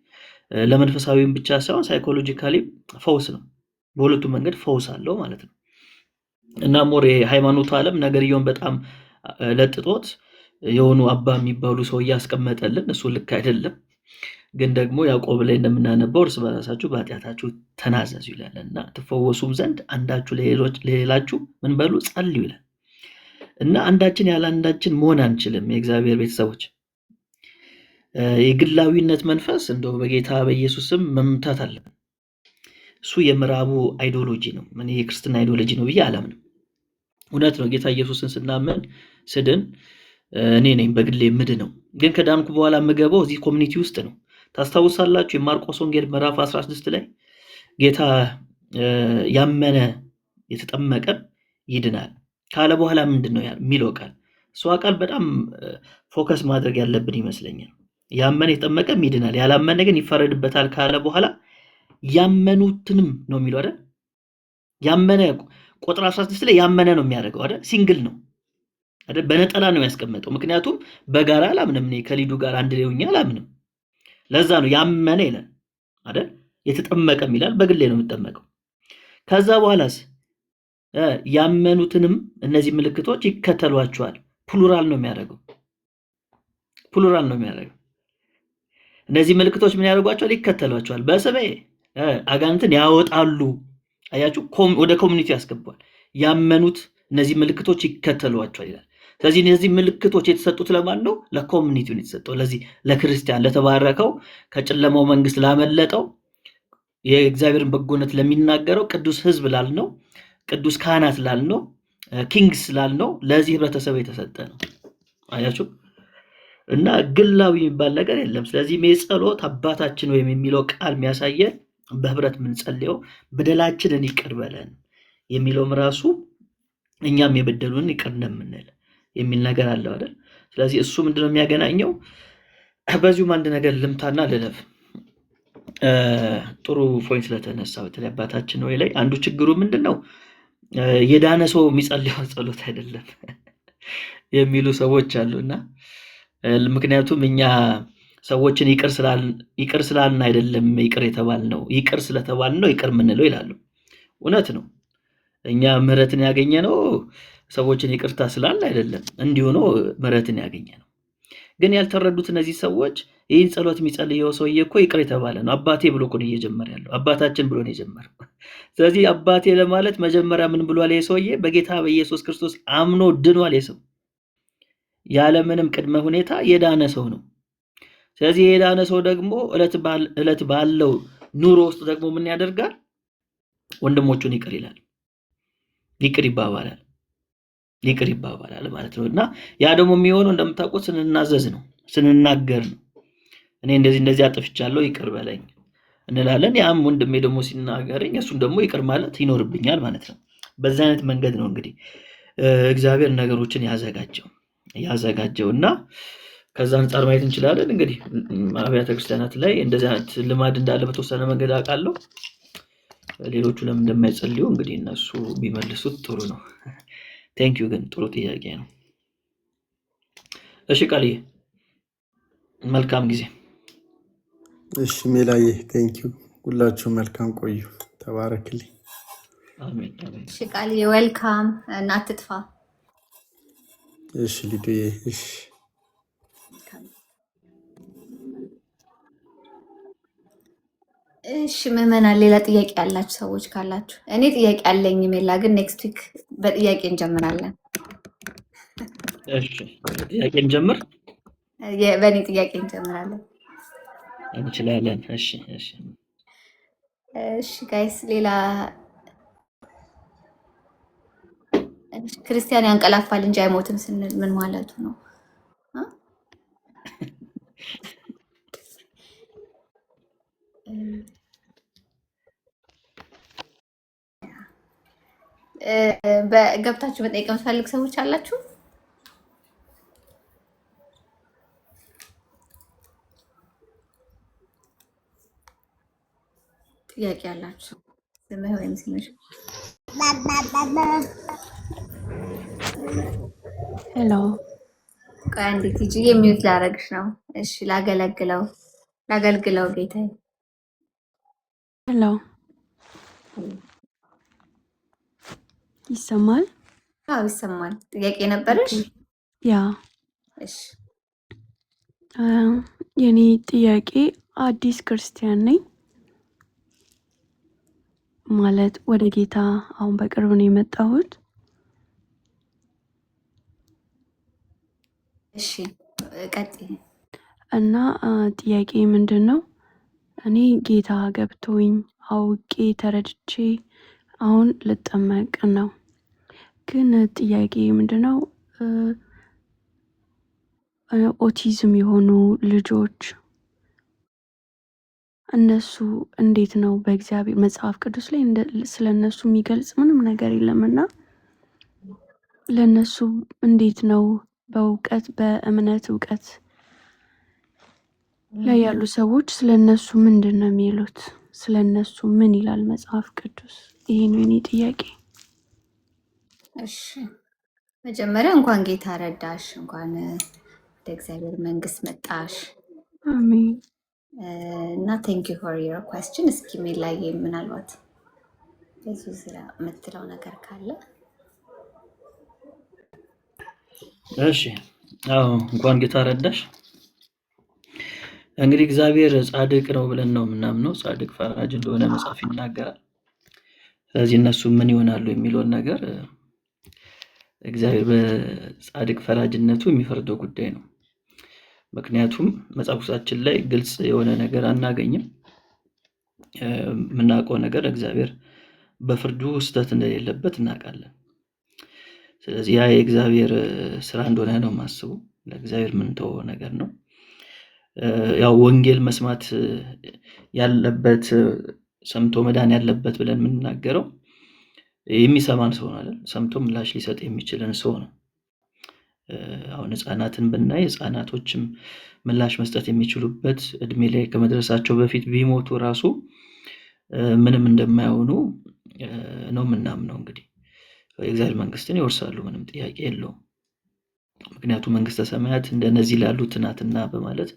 ለመንፈሳዊም ብቻ ሳይሆን ሳይኮሎጂካሊ ፈውስ ነው። በሁለቱም መንገድ ፈውስ አለው ማለት ነው። እና ሞር የሃይማኖቱ ዓለም ነገርየውን በጣም ለጥጦት የሆኑ አባ የሚባሉ ሰው እያስቀመጠልን እሱ ልክ አይደለም። ግን ደግሞ ያዕቆብ ላይ እንደምናነበው እርስ በራሳችሁ በኃጢአታችሁ ተናዘዙ ይላል እና ትፈወሱም ዘንድ አንዳችሁ ለሌላችሁ ምን በሉ ጸልዩ ይላል። እና አንዳችን ያለ አንዳችን መሆን አንችልም። የእግዚአብሔር ቤተሰቦች የግላዊነት መንፈስ እንደው በጌታ በኢየሱስም መምታት አለብን። እሱ የምዕራቡ አይዲዮሎጂ ነው። ምን የክርስትና አይዲዮሎጂ ነው ብዬ አላምንም። እውነት ነው። ጌታ ኢየሱስን ስናምን ስድን እኔ ነኝ በግሌ ነው። ግን ከዳንኩ በኋላ የምገባው እዚህ ኮሚኒቲ ውስጥ ነው። ታስታውሳላችሁ የማርቆስ ወንጌል ምዕራፍ 16 ላይ ጌታ ያመነ የተጠመቀ ይድናል ካለ በኋላ ምንድነው የሚለው ቃል? እሱ ቃል በጣም ፎከስ ማድረግ ያለብን ይመስለኛል። ያመነ የተጠመቀም ይድናል፣ ያላመነ ግን ይፈረድበታል ካለ በኋላ ያመኑትንም ነው የሚለው አይደል? ያመነ ቁጥር 16 ላይ ያመነ ነው የሚያደርገው አይደል? ሲንግል ነው አይደል? በነጠላ ነው ያስቀመጠው። ምክንያቱም በጋራ አላምንም፣ እኔ ከሊዱ ጋር አንድ ላይ ሆኜ አላምንም። ለዛ ነው ያመነ ይላል አይደል? የተጠመቀም ይላል፣ በግሌ ነው የምጠመቀው። ከዛ በኋላስ ያመኑትንም እነዚህ ምልክቶች ይከተሏቸዋል። ፕሉራል ነው የሚያደርገው። ፕሉራል ነው የሚያደርገው። እነዚህ ምልክቶች ምን ያደርጓቸዋል? ይከተሏቸዋል። በስሜ አጋንንትን ያወጣሉ። አያችሁ፣ ወደ ኮሚኒቲ ያስገባል። ያመኑት እነዚህ ምልክቶች ይከተሏቸዋል ይላል። ስለዚህ እነዚህ ምልክቶች የተሰጡት ለማን ነው? ለኮሚኒቲው ነው የተሰጠው። ለዚህ ለክርስቲያን ለተባረከው፣ ከጨለማው መንግስት ላመለጠው፣ የእግዚአብሔርን በጎነት ለሚናገረው ቅዱስ ህዝብ ላልነው፣ ቅዱስ ካህናት ላልነው፣ ኪንግስ ላልነው ለዚህ ህብረተሰብ የተሰጠ ነው። አያችሁ፣ እና ግላዊ የሚባል ነገር የለም። ስለዚህ የጸሎት አባታችን ወይም የሚለው ቃል የሚያሳየን በህብረት የምንጸልየው በደላችንን ይቅር በለን የሚለውም ራሱ እኛም የበደሉን ይቅር እንደምንል የሚል ነገር አለው አይደል? ስለዚህ እሱ ምንድነው የሚያገናኘው? በዚሁም አንድ ነገር ልምታና ልለፍ። ጥሩ ፖይንት ስለተነሳ በተለይ አባታችን ወይ ላይ አንዱ ችግሩ ምንድነው የዳነ ሰው የሚጸልየው ጸሎት አይደለም የሚሉ ሰዎች አሉና ምክንያቱም እኛ ሰዎችን ይቅር ስላልን አይደለም ይቅር የተባልነው፣ ይቅር ስለተባልነው ይቅር ምንለው ይላሉ። እውነት ነው። እኛ ምህረትን ያገኘነው ሰዎችን ይቅርታ ስላልን አይደለም፣ እንዲሁ ነው ምህረትን ያገኘነው። ግን ያልተረዱት እነዚህ ሰዎች ይህን ጸሎት የሚጸልየው ሰውዬ እኮ ይቅር የተባለ ነው። አባቴ ብሎ እኮ ነው እየጀመረ ያለው። አባታችን ብሎ ነው የጀመረው። ስለዚህ አባቴ ለማለት መጀመሪያ ምን ብሏል? ይሄ ሰውዬ በጌታ በኢየሱስ ክርስቶስ አምኖ ድኗል። የሰው ያለምንም ቅድመ ሁኔታ የዳነ ሰው ነው። ስለዚህ የዳነ ሰው ደግሞ እለት ባለው ኑሮ ውስጥ ደግሞ ምን ያደርጋል? ወንድሞቹን ይቅር ይላል፣ ይቅር ይባባላል ማለት ነው። እና ያ ደግሞ የሚሆነው እንደምታውቁት ስንናዘዝ ነው፣ ስንናገር ነው። እኔ እንደዚህ አጥፍቻለሁ ይቅር በለኝ እንላለን። ያም ወንድሜ ደግሞ ሲናገረኝ እሱን ደግሞ ይቅር ማለት ይኖርብኛል ማለት ነው። በዛ አይነት መንገድ ነው እንግዲህ እግዚአብሔር ነገሮችን ያዘጋጀው እና ከዛ አንጻር ማየት እንችላለን። እንግዲህ አብያተ ክርስቲያናት ላይ እንደዚህ አይነት ልማድ እንዳለ በተወሰነ መንገድ አውቃለሁ። ሌሎቹ ለምን እንደማይጸልዩ እንግዲህ እነሱ ቢመልሱት ጥሩ ነው። ቴንኪዩ። ግን ጥሩ ጥያቄ ነው። እሺ ቃልዬ መልካም ጊዜ። እሺ ሜላዬ ቴንኪዩ። ሁላችሁ መልካም ቆዩ። ተባረክልኝ። አሜን አሜን። እሺ ቃልዬ ዌልካም እና አትጥፋ። እሺ ሊዱዬ እሺ እሺ ምዕመናን፣ ሌላ ጥያቄ ያላችሁ ሰዎች ካላችሁ፣ እኔ ጥያቄ አለኝ ሜላ፣ ግን ኔክስት ዊክ በጥያቄ እንጀምራለን። እሺ ጥያቄ እንጀምር። በእኔ ጥያቄ እንጀምራለን እንችላለን። እሺ እሺ እሺ ጋይስ፣ ሌላ ክርስቲያን ያንቀላፋል እንጂ አይሞትም ስንል ምን ማለቱ ነው? ገብታችሁ መጠየቅ የምትፈልግ ሰዎች አላችሁ? ጥያቄ አላችሁ? ስምህ ወይም ስምሽ? ሄሎ። ቆይ አንዴ ቲጂ የሚዩት ላደርግሽ ነው። እሺ ላገልግለው ጌታዬ ሄሎ ይሰማል? አዎ ይሰማል። ጥያቄ ነበረሽ? ያ እሺ የኔ ጥያቄ አዲስ ክርስቲያን ነኝ ማለት ወደ ጌታ አሁን በቅርብ ነው የመጣሁት። እሺ ቀጥይ። እና ጥያቄ ምንድን ነው? እኔ ጌታ ገብቶኝ አውቄ ተረድቼ አሁን ልጠመቅ ነው። ግን ጥያቄ ምንድን ነው? ኦቲዝም የሆኑ ልጆች እነሱ እንዴት ነው በእግዚአብሔር መጽሐፍ ቅዱስ ላይ ስለ እነሱ የሚገልጽ ምንም ነገር የለምና ለእነሱ እንዴት ነው በእውቀት በእምነት እውቀት ላይ ያሉ ሰዎች ስለ እነሱ ምንድን ነው የሚሉት? ስለ እነሱ ምን ይላል መጽሐፍ ቅዱስ? ይሄ ነው የኔ ጥያቄ። እሺ መጀመሪያ እንኳን ጌታ ረዳሽ፣ እንኳን ወደ እግዚአብሔር መንግስት መጣሽ። አሜን። እና ቴንክ ዩ ፎር ዮር ኳስችን። እስኪ ላይ ምናልባት በዚህ ዙሪያ የምትለው ነገር ካለ? እሺ አዎ እንኳን ጌታ ረዳሽ። እንግዲህ እግዚአብሔር ጻድቅ ነው ብለን ነው የምናምነው። ጻድቅ ፈራጅ እንደሆነ መጽሐፍ ይናገራል። ስለዚህ እነሱ ምን ይሆናሉ የሚለውን ነገር እግዚአብሔር በጻድቅ ፈራጅነቱ የሚፈርደው ጉዳይ ነው። ምክንያቱም መጽሐፋችን ላይ ግልጽ የሆነ ነገር አናገኝም። የምናውቀው ነገር እግዚአብሔር በፍርዱ ስህተት እንደሌለበት እናውቃለን። ስለዚህ ያ የእግዚአብሔር ስራ እንደሆነ ነው የማስበው። ለእግዚአብሔር ምንተው ነገር ነው። ያው ወንጌል መስማት ያለበት ሰምቶ መዳን ያለበት ብለን የምንናገረው የሚሰማን ሰው ነው አይደል? ሰምቶ ምላሽ ሊሰጥ የሚችልን ሰው ነው። አሁን ህፃናትን ብናይ ህፃናቶችም ምላሽ መስጠት የሚችሉበት እድሜ ላይ ከመድረሳቸው በፊት ቢሞቱ ራሱ ምንም እንደማይሆኑ ነው የምናምነው። እንግዲህ የእግዚአብሔር መንግስትን ይወርሳሉ፣ ምንም ጥያቄ የለውም። ምክንያቱም መንግስተ ሰማያት እንደነዚህ ላሉት ናትና በማለት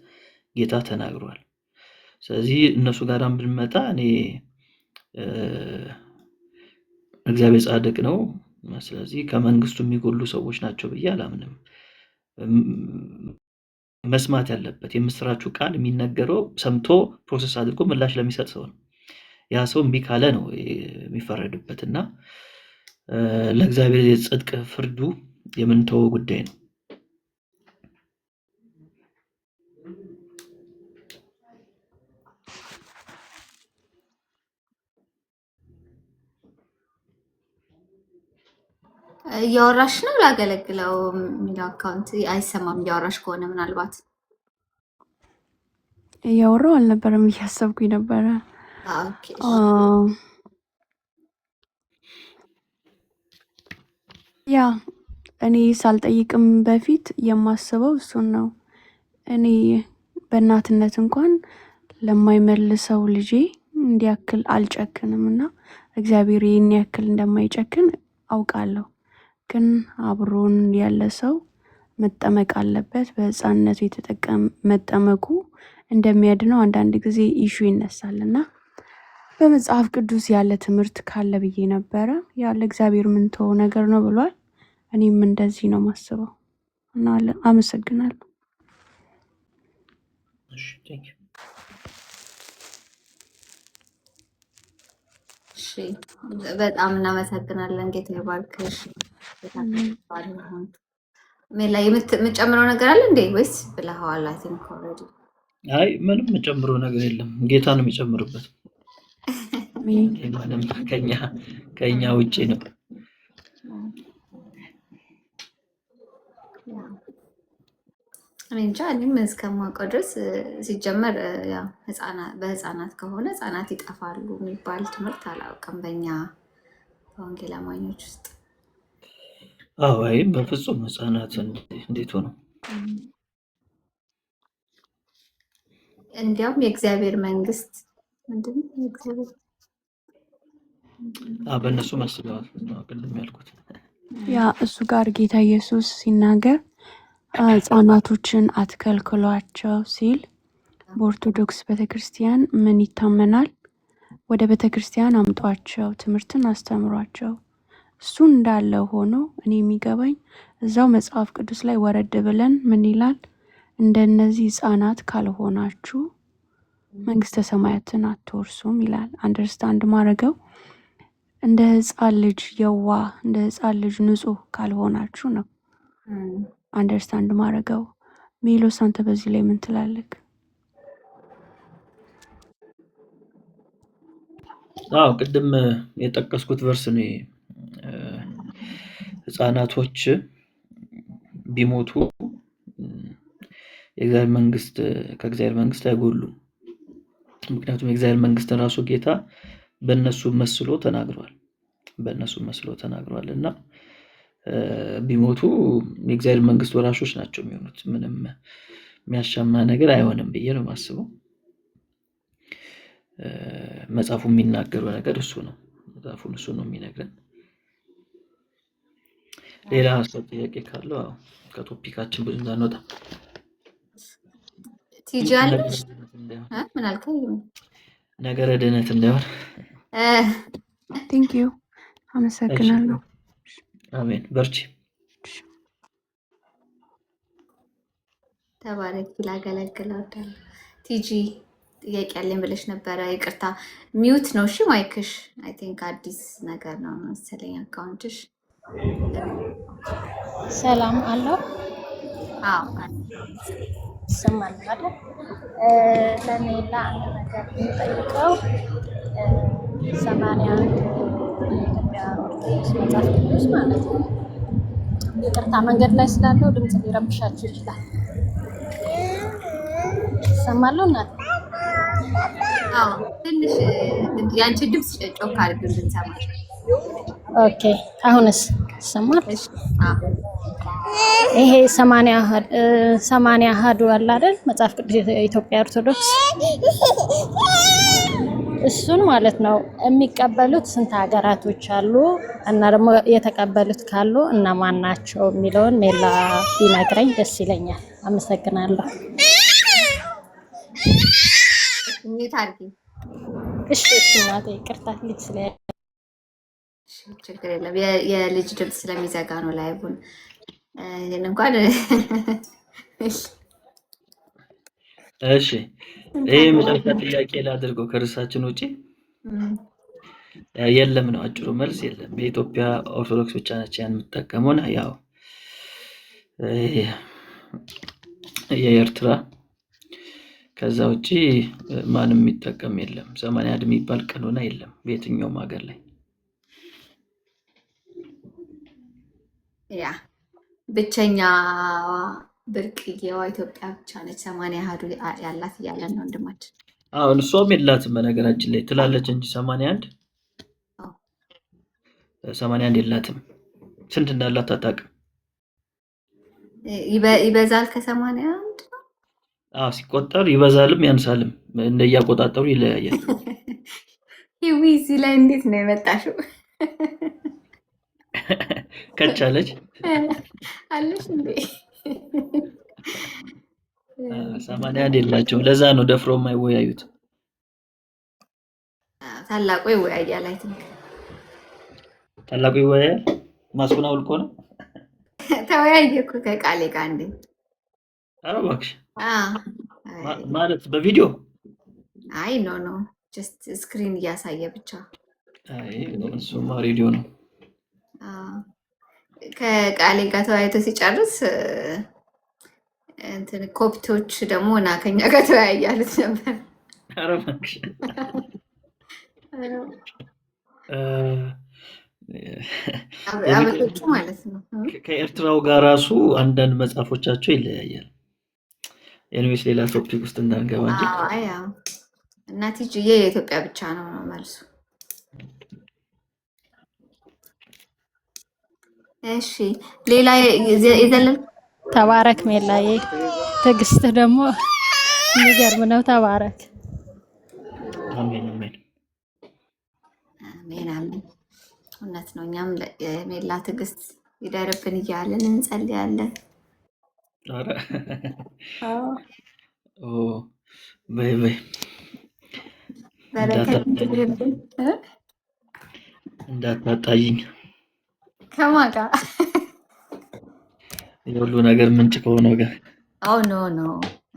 ጌታ ተናግሯል። ስለዚህ እነሱ ጋር ብንመጣ እኔ እግዚአብሔር ጻድቅ ነው፣ ስለዚህ ከመንግስቱ የሚጎሉ ሰዎች ናቸው ብዬ አላምንም። መስማት ያለበት የምስራቹ ቃል የሚነገረው ሰምቶ ፕሮሰስ አድርጎ ምላሽ ለሚሰጥ ሰው ነው። ያ ሰው እምቢ ካለ ነው የሚፈረድበት እና ለእግዚአብሔር የጽድቅ ፍርዱ የምንተወው ጉዳይ ነው። እያወራሽ ነው? ላገለግለው የሚለው አካውንት አይሰማም። እያወራሽ ከሆነ ምናልባት እያወራው አልነበረም፣ እያሰብኩኝ ነበረ። ኦኬ ያ እኔ ሳልጠይቅም በፊት የማስበው እሱን ነው። እኔ በእናትነት እንኳን ለማይመልሰው ልጄ እንዲያክል አልጨክንም እና እግዚአብሔር ይህን ያክል እንደማይጨክን አውቃለሁ። ግን አብሮን ያለ ሰው መጠመቅ አለበት። በህፃንነቱ መጠመቁ እንደሚያድነው አንዳንድ ጊዜ ኢሹ ይነሳልና በመጽሐፍ ቅዱስ ያለ ትምህርት ካለ ብዬ ነበረ። ያለ እግዚአብሔር ምንተው ነገር ነው ብሏል። እኔም እንደዚህ ነው ማስበው እና አመሰግናለሁ። እሺ በጣም እናመሰግናለን። ጌታ ይባርክሽ። ሜላ የምትጨምረው ነገር አለ እንዴ ወይስ ብለኸዋል? አይ ቲንክ ኦልሬዲ። አይ ምንም የምጨምረው ነገር የለም። ጌታ ነው የሚጨምርበት። ምንም ከኛ ውጪ ነው። እኔ እንጃ እኔም እስከማውቀው ድረስ ሲጀመር ያው በህፃናት ከሆነ ህፃናት ይጠፋሉ የሚባል ትምህርት አላውቅም በእኛ በወንጌል አማኞች ውስጥ። አዎ አይ በፍጹም ህፃናት እንዴት ሆነው እንዲያውም የእግዚአብሔር መንግስት ምንድን ነው? የእግዚአብሔር በእነሱ መስለዋል ቅድም ያልኩት ያ እሱ ጋር ጌታ ኢየሱስ ሲናገር ህፃናቶችን አትከልክሏቸው ሲል በኦርቶዶክስ ቤተክርስቲያን ምን ይታመናል? ወደ ቤተ ክርስቲያን አምጧቸው፣ ትምህርትን አስተምሯቸው። እሱ እንዳለ ሆኖ እኔ የሚገባኝ እዛው መጽሐፍ ቅዱስ ላይ ወረድ ብለን ምን ይላል? እንደነዚህ ሕፃናት ካልሆናችሁ መንግስተ ሰማያትን አትወርሱም ይላል። አንደርስታንድ ማድረገው እንደ ሕፃን ልጅ የዋ እንደ ሕፃን ልጅ ንጹህ ካልሆናችሁ ነው አንደርስታንድ ማድረገው። ሜሎስ አንተ በዚህ ላይ ምን ትላለህ? አዎ ቅድም የጠቀስኩት ቨርስ ነው። ህፃናቶች ቢሞቱ የእግዚአብሔር መንግስት ከእግዚአብሔር መንግስት አይጎሉም። ምክንያቱም የእግዚአብሔር መንግስት ራሱ ጌታ በእነሱ መስሎ ተናግሯል እና ቢሞቱ የእግዚአብሔር መንግስት ወራሾች ናቸው የሚሆኑት። ምንም የሚያሻማ ነገር አይሆንም ብዬ ነው የማስበው። መጽሐፉ የሚናገረው ነገር እሱ ነው። መጽሐፉን እሱ ነው የሚነግረን። ሌላ ሀሳብ ጥያቄ ካለው ከቶፒካችን ብዙ እንዳንወጣ ትይዣለሽ? ምን አልከኝ? ነገረ ድህነት እንዳይሆን። ቴንክ ዩ አመሰግናለሁ። አሜን። በርቺ። ተባረክ። ላገለግል እወዳለሁ። ቲጂ ጥያቄ ያለኝ ብለሽ ነበረ። ይቅርታ ሚውት ነው። እሺ ማይክሽ አይ ቲንክ አዲስ ነገር ነው መሰለኝ አካውንትሽ። ሰላም አለው። አዎ ይሰማል አይደል? ለኔ ለአንድ ነገር የምጠይቀው 81 የኢትዮጵያ ኦርቶዶክስ መጽሐፍ ቅዱስ ማለት ነው። ይቅርታ መንገድ ላይ ስላለው ድምፅ ሊረብሻችሁ ይችላል። ይሰማለሁ እናት? አዎ ትንሽ ያንቺ ድምፅ ጮክ አድርገን እንድንሰማ። ኦኬ አሁንስ ይሰማል? እሺ አዎ ይሄ 80 አሃዱ አለ አይደል? መጽሐፍ ቅዱስ የኢትዮጵያ ኦርቶዶክስ እሱን ማለት ነው የሚቀበሉት ስንት ሀገራቶች አሉ እና ደግሞ የተቀበሉት ካሉ እነማን ናቸው የሚለውን ሜላ ቢነግረኝ ደስ ይለኛል። አመሰግናለሁ። እንዴት አድርጊ? እሺ እናቴ ይቅርታ ልጅ ስለ ችግር የለም። የልጅ ድምፅ ስለሚዘጋ ነው ላይቡን። ይሄን እንኳን እሺ ይሄ መጨረሻ ጥያቄ ላድርገው ከርዕሳችን ውጪ። የለም ነው አጭሩ መልስ። የለም የኢትዮጵያ ኦርቶዶክስ ብቻ ነች ያን የምትጠቀመው። ያው የኤርትራ ከዛ ውጪ ማንም የሚጠቀም የለም። 81 የሚባል ቀኖና የለም በየትኛውም ሀገር ላይ። ያ ብቸኛ ብርቅዬዋ ኢትዮጵያ ብቻ ነች 80 አሃዱ ያላት እያለን ነው ወንድማችን። አሁን እሷም የላትም በነገራችን ላይ ትላለች እንጂ 81 የላትም። ስንት እንዳላት አታውቅም። ይበዛል ከ81 ሲቆጠር ይበዛልም ያንሳልም እንደያቆጣጠሩ ይለያያል። ይሄ እዚህ ላይ እንዴት ነው የመጣሽው? ከቻለች አለሽ እንዴ? 81 የላቸውም። ለዛ ነው ደፍሮ የማይወያዩት። ታላቁ ይወያያል። አይ ቲንክ ታላቁ ይወያያል። ማስኩን አውልቆ ነው ተወያየ እኮ ከቃሌ ጋር እንዴ። ኧረ እባክሽ ማለት በቪዲዮ አይ ኖ ጀስት ስክሪን እያሳየ ብቻ። አይ እሱማ ሬዲዮ ነው። ከቃሌ ጋር ተወያይቶ ሲጨርስ እንትን ኮፕቶች ደግሞ እና ከኛ ጋር ተወያያሉት ነበር። ኧረ እባክሽ አበቶቹ ማለት ነው። ከኤርትራው ጋር ራሱ አንዳንድ መጽሐፎቻቸው ይለያያል። ኤኒዌይስ ሌላ ቶፒክ ውስጥ እንዳንገባ እንጂ እናትዬ የኢትዮጵያ ብቻ ነው መልሱ። እሺ ሌላ የዘለል ተባረክ ሜላዬ። ትዕግስት ደግሞ የሚገርም ነው። ተባረክ። አሜን አሜን አሜን አሜን። እውነት ነው። እኛም ሜላ ትዕግስት ይደርብን እያለን እንጸልያለን። ኧረ በይ በረከት እንዳታጣይኝ ከማን ጋር የሁሉ ነገር ምንጭ ከሆነው ጋር። አዎ ኖ ኖ፣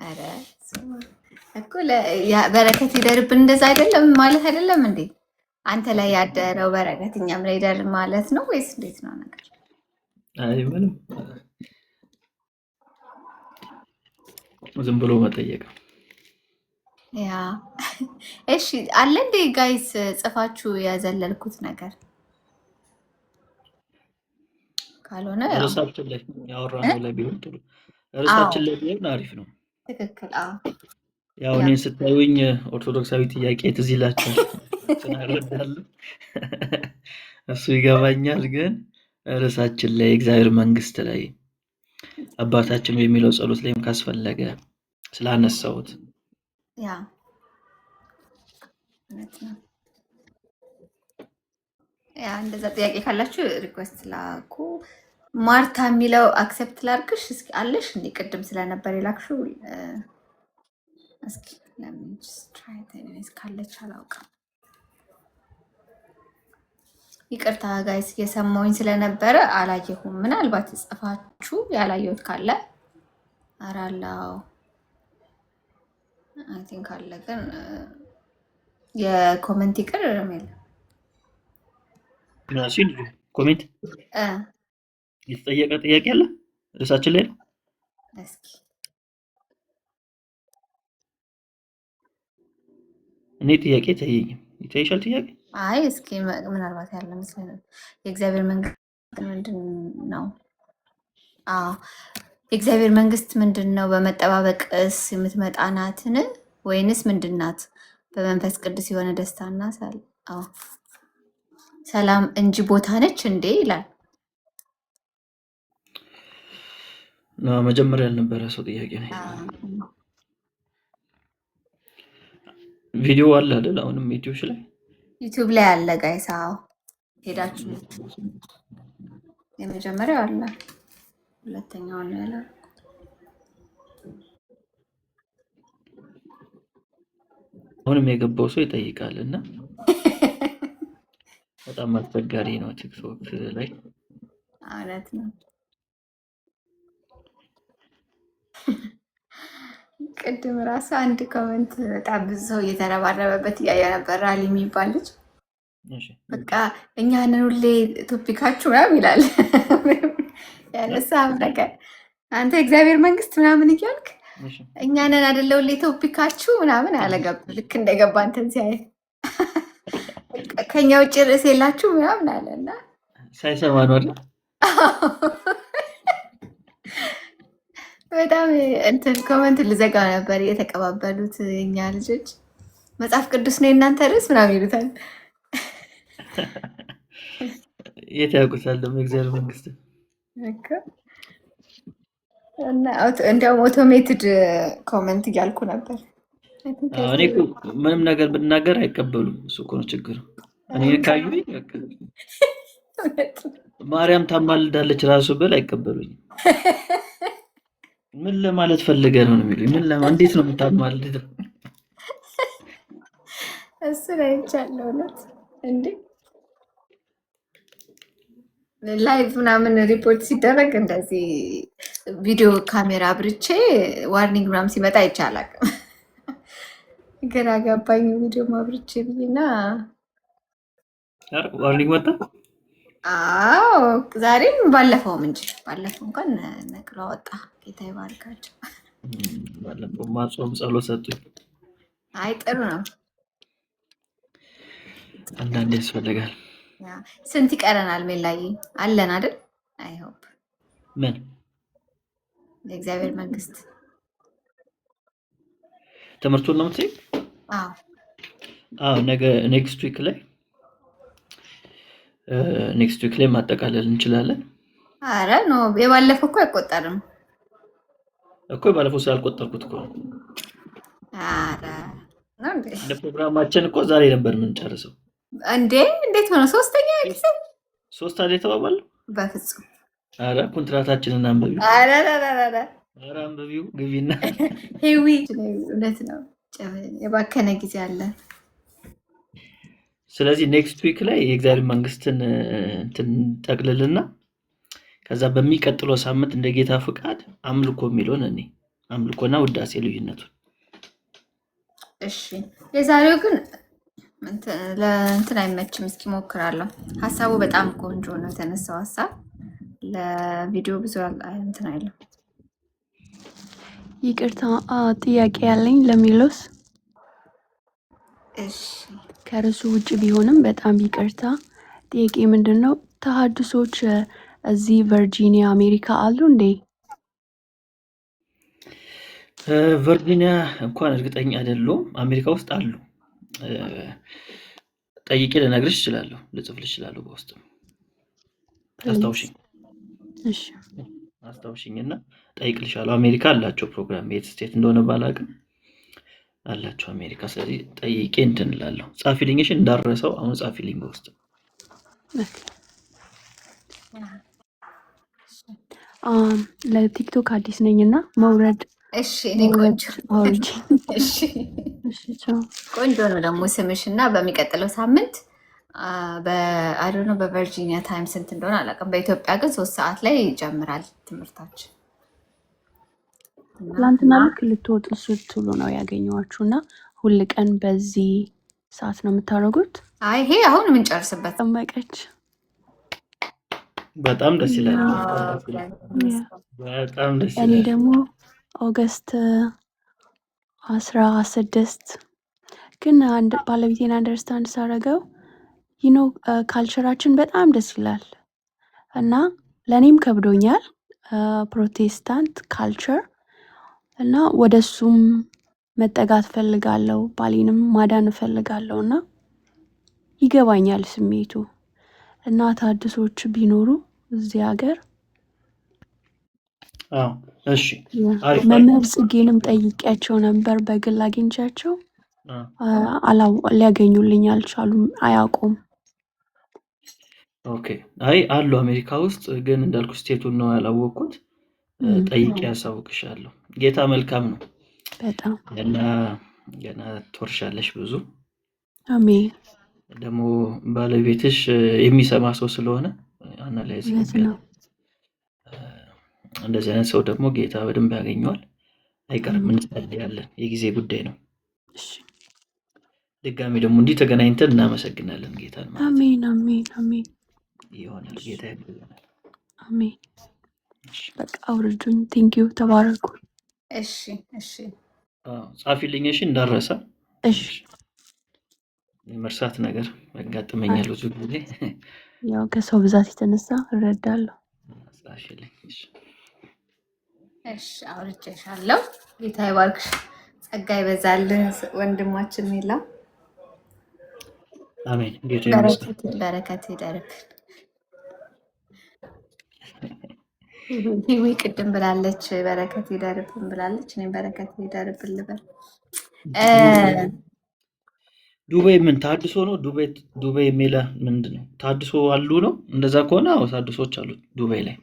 ኧረ እኮ በረከት ይደርብን እንደዛ አይደለም ማለት አይደለም እንዴ? አንተ ላይ ያደረው በረከት እኛም ላይ ይደር ማለት ነው ወይስ እንዴት ነው ነገር? አይ ምንም፣ ዝም ብሎ መጠየቅ። ያ እሺ፣ አለ እንዴ ጋይስ ጽፋችሁ ያዘለልኩት ነገር ካልሆነ ርዕሳችን ላይ ያወራነው ላይ ቢሆን ጥሩ፣ ርዕሳችን ላይ ቢሆን አሪፍ ነው። ትክክል። ያው እኔን ስታዩኝ ኦርቶዶክሳዊ ጥያቄ ትዝ ይላችኋል ስናረዳለሁ እሱ ይገባኛል። ግን ርዕሳችን ላይ እግዚአብሔር መንግስት ላይ አባታችን የሚለው ጸሎት ላይም ካስፈለገ ስላነሳሁት ያ እውነት ነው። ያ እንደዛ ጥያቄ ካላችሁ ሪኩዌስት ላኩ። ማርታ የሚለው አክሴፕት ላድርግሽ እስኪ አለሽ እንዴ? ቅድም ስለነበር የላክሽው እስኪ ለምን ትራይ ታይስ ካለች አላውቅም። ይቅርታ ጋይስ እየሰማሁኝ ስለነበረ አላየሁም። ምናልባት ጽፋችሁ ያላየሁት ካለ አራላው አይ ቲንክ አለ፣ ግን የኮሜንት ይቅር ሜል ናሲን ኮሜንት የተጠየቀ ጥያቄ አለ ርዕሳችን ላይ ነው። እስኪ እኔ ጥያቄ ተይኝም ይታይሻል ጥያቄ? አይ እስኪ ምናልባት ያለ መስሎኝ። የእግዚአብሔር መንግስት ምንድን ነው? አዎ የእግዚአብሔር መንግስት ምንድን ነው? በመጠባበቅስ የምትመጣ ናትን ወይንስ ምንድን ናት? በመንፈስ ቅዱስ የሆነ ደስታና ሰላም እንጂ ቦታ ነች እንዴ ይላል። መጀመሪያ ያልነበረ ሰው ጥያቄ ነው። ቪዲዮ አለ አይደል? አሁንም ዩቲዩብ ላይ አለ ጋይስ። አዎ ሄዳችሁ የመጀመሪያው አለ፣ ሁለተኛው ነው ያለው። አሁንም የገባው ሰው ይጠይቃል እና በጣም አስቸጋሪ ነው ቲክቶክ ላይ። እውነት ነው። ቅድም ራሱ አንድ ኮመንት በጣም ብዙ ሰው እየተረባረበበት እያየ ነበር። ራሊ የሚባል ልጅ በቃ እኛንን ሁሌ ቶፒካችሁ ምናምን ይላል ያነሳ ነገር አንተ እግዚአብሔር መንግስት ምናምን እያልክ እኛንን አይደለ ሁሌ ቶፒካችሁ ምናምን አለገብ ልክ እንደገባ እንትን ሲያይ ከኛ ውጭ ርዕስ የላችሁ ምናምን አለና ሳይሰማ ነው አይደል? በጣም እንትን ኮመንት ልዘጋ ነበር የተቀባበሉት የኛ ልጆች። መጽሐፍ ቅዱስ ነው የእናንተ ርዕስ ምናምን ይሉታል። የት ያውቁታል ደግሞ እግዚአብሔር መንግስት እና እንዲያውም ኦቶሜትድ ኮመንት እያልኩ ነበር። እኔ ምንም ነገር ብናገር አይቀበሉም። እሱ እኮ ነው ችግሩ። እኔ ካዩኝ ማርያም ታማልዳለች ራሱ ብል አይቀበሉኝም። ምን ለማለት ፈልገ ነው የሚሉኝ? እንዴት ነው የምታማልደው? እሱ ላይ ይቻለው እውነት እንዴ ላይቭ ምናምን ሪፖርት ሲደረግ እንደዚህ ቪዲዮ ካሜራ አብርቼ ዋርኒንግ ምናምን ሲመጣ አይቻላል። ግራ ገባኝ። ቪዲዮ ማብርቼ ብዬና ዋርኒንግ መጣ። አዎ ዛሬም ባለፈውም እንጂ ባለፈው እንኳን ነቅሎ ወጣ። ጌታ ይባርካቸው። ባለፈው ማጾም ጸሎት ሰጡኝ። አይ ጥሩ ነው። አንዳንዴ ያስፈልጋል። ስንት ይቀረናል? ሜላይ አለን አይደል? አይ ሆፕ ምን የእግዚአብሔር መንግስት ትምህርቱን ነው የምትይው? አዎ ነገ ኔክስት ዊክ ላይ ማጠቃለል እንችላለን። አረ ነው የባለፈው እኮ አይቆጠርም እኮ የባለፈው ስላልቆጠርኩት እኮ ነው። አረ ነው እንደ ፕሮግራማችን እኮ ዛሬ ነበር የምንጨርሰው። እንዴ እንዴት ሆነ? ሶስተኛ ጊዜ ሶስት አይደል የተባባለው? በፍጹም አረ ኮንትራታችንን አንብቢው። አረ አንብቢው ግቢና ሄዊ እውነት ነው። የባከነ ጊዜ አለ። ስለዚህ ኔክስት ዊክ ላይ የእግዚአብሔር መንግስትን እንትን ጠቅልልና ከዛ በሚቀጥለው ሳምንት እንደ ጌታ ፍቃድ አምልኮ የሚለውን እኔ አምልኮና ውዳሴ ልዩነቱን እሺ የዛሬው ግን ለእንትን አይመችም። እስኪ ሞክራለሁ። ሀሳቡ በጣም ቆንጆ ነው የተነሳው ሀሳብ። ለቪዲዮ ብዙ እንትን አይልም። ይቅርታ ጥያቄ ያለኝ ለሚሎስ እሺ ከርሱ ውጭ ቢሆንም በጣም ይቅርታ። ጥያቄ ምንድን ነው? ተሐድሶች እዚህ ቨርጂኒያ አሜሪካ አሉ እንዴ? ቨርጂኒያ እንኳን እርግጠኛ አይደለሁም። አሜሪካ ውስጥ አሉ። ጠይቄ ልነግርሽ እችላለሁ፣ ልጽፍልሽ እችላለሁ በውስጥ አስታውሽኝ። እሺ አስታውሽኝና ጠይቅልሻለሁ። አሜሪካ አላቸው ፕሮግራም፣ የት ስቴት እንደሆነ ባላቅም አላቸው አሜሪካ። ስለዚህ ጠይቄ እንትን እላለሁ። ጻፊልኝ፣ እሺ እንዳረሰው አሁን ጻፊልኝ በውስጥ። ለቲክቶክ አዲስ ነኝና መውረድ እሺ እኔ ቆንጆ አውርጂ። እሺ እሺ ቻው። ቆንጆ ነው ደግሞ ስምሽ እና በሚቀጥለው ሳምንት በአይዶኖ በቨርጂኒያ ታይም ስንት እንደሆነ አላውቅም። በኢትዮጵያ ግን 3 ሰዓት ላይ ይጀምራል ትምህርታችን። ትላንትና ልክ ልትወጡ ስትሉ ነው ያገኘኋችሁ እና ሁል ቀን በዚህ ሰዓት ነው የምታደርጉት? አይ ይሄ አሁን የምንጨርስበት ጠመቀች። በጣም ደስ ይላል። በጣም ደስ እኔ ይላል። ደግሞ ኦገስት 16 ግን ባለቤቴን አንደርስታንድ ሳደርገው ይኖ ካልቸራችን በጣም ደስ ይላል እና ለእኔም ከብዶኛል ፕሮቴስታንት ካልቸር እና ወደ እሱም መጠጋት ፈልጋለሁ፣ ባሌንም ማዳን እፈልጋለሁ እና ይገባኛል ስሜቱ እና ተሐድሶች ቢኖሩ እዚህ ሀገር እሺ አሪፍ መምህር ጽጌንም ጠይቄያቸው ነበር በግል አግኝቻቸው ሊያገኙልኝ አልቻሉም፣ አያውቁም። ኦኬ አይ አሉ አሜሪካ ውስጥ ግን እንዳልኩ ስቴቱን ነው ያላወቅኩት። ጠይቄ ያሳውቅሻለሁ። ጌታ መልካም ነው በጣም ገና ትወርሻለሽ ብዙ። አሜን። ደግሞ ባለቤትሽ የሚሰማ ሰው ስለሆነ አናላይዝ ነው። እንደዚህ አይነት ሰው ደግሞ ጌታ በደንብ ያገኘዋል። አይቀርም፣ እንጸልያለን። የጊዜ ጉዳይ ነው። እሺ ድጋሚ ደግሞ እንዲህ ተገናኝተን እናመሰግናለን ጌታን ማለት ነው። አሜን አሜን አሜን ይሆናል። ጌታ ያግዘናል። አሜን። በቃ አውርዱኝ። ቴንኪዩ ተባረኩ። እሺ እሺ ጻፊልኝ እሺ እንዳረሳ። እሺ መርሳት ነገር ያጋጥመኛል ብዙ ጊዜ። ያው ከሰው ብዛት የተነሳ እረዳለሁ። ጻፊልኝ እሺ። እሺ አውርቼሻለሁ። ጌታ ይባርክሽ፣ ጸጋ ይበዛልህ ወንድማችን ሚላ። አሜን። ጌታ ይመስገን። በረከት ይደርብን። ይሄ ቅድም ብላለች በረከት ይደርብን ብላለች። እኔም በረከት ይደርብን ልበል። ዱባይ ምን ታድሶ ነው? ዱባይ የሚለ ምንድን ነው? ታድሶ አሉ ነው? እንደዛ ከሆነ አዎ ታድሶች አሉ ዱባይ ላይ።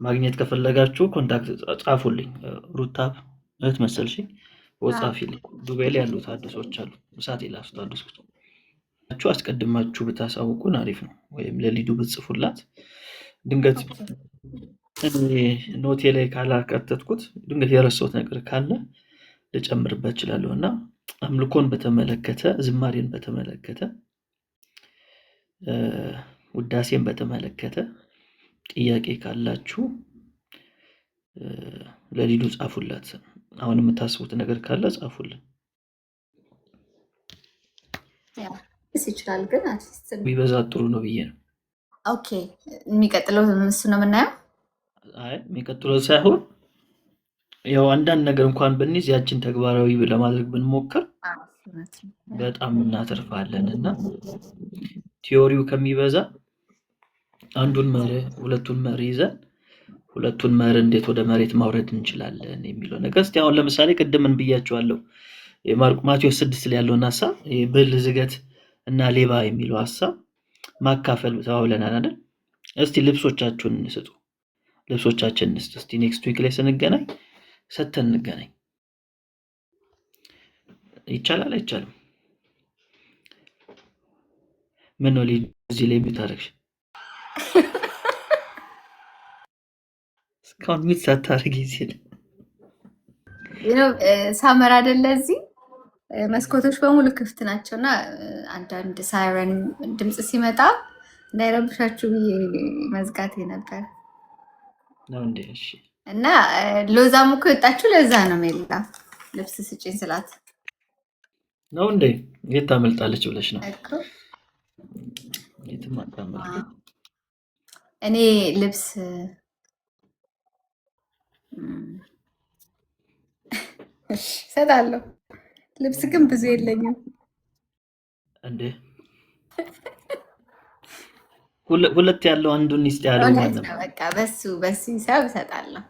ማግኘት ከፈለጋችሁ ኮንታክት ጻፉልኝ። ሩታብ እህት መሰልሽኝ ወጻፊልኝ። ዱባይ ላይ ያሉ ታድሶች አሉ። እሳት የላሱ ታድሶች አስቀድማችሁ ብታሳውቁን አሪፍ ነው። ወይም ለሊዱ ብትጽፉላት ድንገት ኖቴ ላይ ካላካተትኩት ድንገት የረሳሁት ነገር ካለ ልጨምርበት እችላለሁ እና አምልኮን በተመለከተ ዝማሬን በተመለከተ ውዳሴን በተመለከተ ጥያቄ ካላችሁ ለሊዱ ጻፉላት። አሁን የምታስቡት ነገር ካለ ጻፉልን። ይችላል ግን አርቲስት ቢበዛ ጥሩ ነው ብዬ ነው። ኦኬ የሚቀጥለው እሱ ነው የምናየው። አይ የሚቀጥለው ሳይሆን ያው አንዳንድ ነገር እንኳን ብንይዝ ያችን ተግባራዊ ለማድረግ ብንሞክር በጣም እናተርፋለን እና ቲዮሪው ከሚበዛ አንዱን መርህ ሁለቱን መርህ ይዘን ሁለቱን መርህ እንዴት ወደ መሬት ማውረድ እንችላለን የሚለው ነገር እስቲ አሁን ለምሳሌ ቅድምን ብያቸዋለሁ። ማቴዎስ 6 ላይ ያለውን ሐሳብ ብልህ ዝገት እና ሌባ የሚለው ሐሳብ ማካፈል ተባብለናል አይደል? እስቲ ልብሶቻችሁን እንስጡ። ልብሶቻችንን እስቲ ኔክስት ዊክ ላይ ስንገናኝ ሰተን እንገናኝ። ይቻላል አይቻልም? ምን ነው እዚህ ላይ የሚታረግሽ? እስካሁን ሚት ሳታረጊ ሲል ሳመር አይደለ? እዚህ መስኮቶች በሙሉ ክፍት ናቸው እና አንዳንድ ሳይረን ድምፅ ሲመጣ እንዳይረብሻችሁ ብዬ መዝጋቴ ነበር ነው እንዴ? እሺ። እና ሎዛም እኮ የወጣችሁ ለዛ ነው። ሜላ ልብስ ስጭኝ ስላት ነው እንዴ? የት ታመልጣለች ብለሽ ነው? እኮ የትም አታመልጥም። እኔ ልብስ እሰጣለሁ። ልብስ ግን ብዙ የለኝም እንዴ? ሁለት ያለው አንዱን ይስጥ ያለው እውነት ማን ነው። ነው? በቃ በሱ ሂሳብ እሰጣለሁ።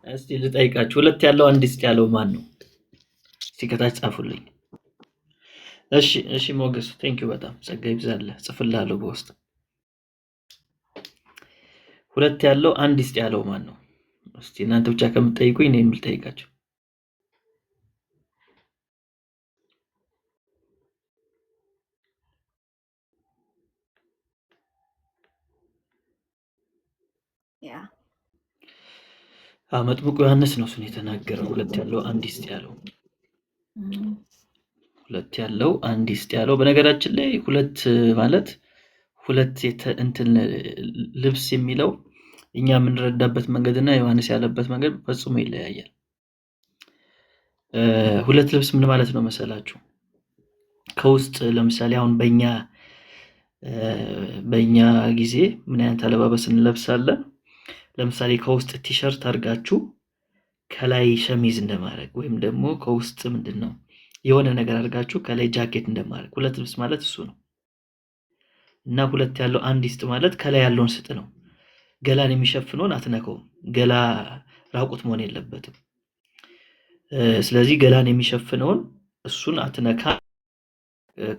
እስቲ ልጠይቃችሁ፣ ሁለት ያለው አንድ ይስጥ ያለው ማን ነው? እስቲ ከታች ጻፉልኝ። እሺ ሞገስ ቴንኪው በጣም ጸጋ ይብዛልህ። ጽፍልሃለሁ በውስጥ። ሁለት ያለው አንድ ይስጥ ያለው ማን ነው? እስቲ እናንተ ብቻ ከምትጠይቁኝ እኔ የምልጠይቃቸው። ያ መጥምቁ ዮሐንስ ነው እሱን የተናገረው። ሁለት ያለው አንድ ይስጥ ያለው ሁለት ያለው አንድ ይስጥ ያለው። በነገራችን ላይ ሁለት ማለት ሁለት እንትን ልብስ የሚለው እኛ የምንረዳበት መንገድና ዮሐንስ ያለበት መንገድ ፈጽሞ ይለያያል። ሁለት ልብስ ምን ማለት ነው መሰላችሁ? ከውስጥ ለምሳሌ አሁን በእኛ ጊዜ ምን አይነት አለባበስ እንለብሳለን? ለምሳሌ ከውስጥ ቲሸርት አድርጋችሁ ከላይ ሸሚዝ እንደማድረግ ወይም ደግሞ ከውስጥ ምንድነው የሆነ ነገር አድርጋችሁ ከላይ ጃኬት እንደማድረግ። ሁለት ልብስ ማለት እሱ ነው። እና ሁለት ያለው አንድ ይስጥ ማለት ከላይ ያለውን ስጥ ነው። ገላን የሚሸፍነውን አትነከውም። ገላ ራቁት መሆን የለበትም። ስለዚህ ገላን የሚሸፍነውን እሱን አትነካ።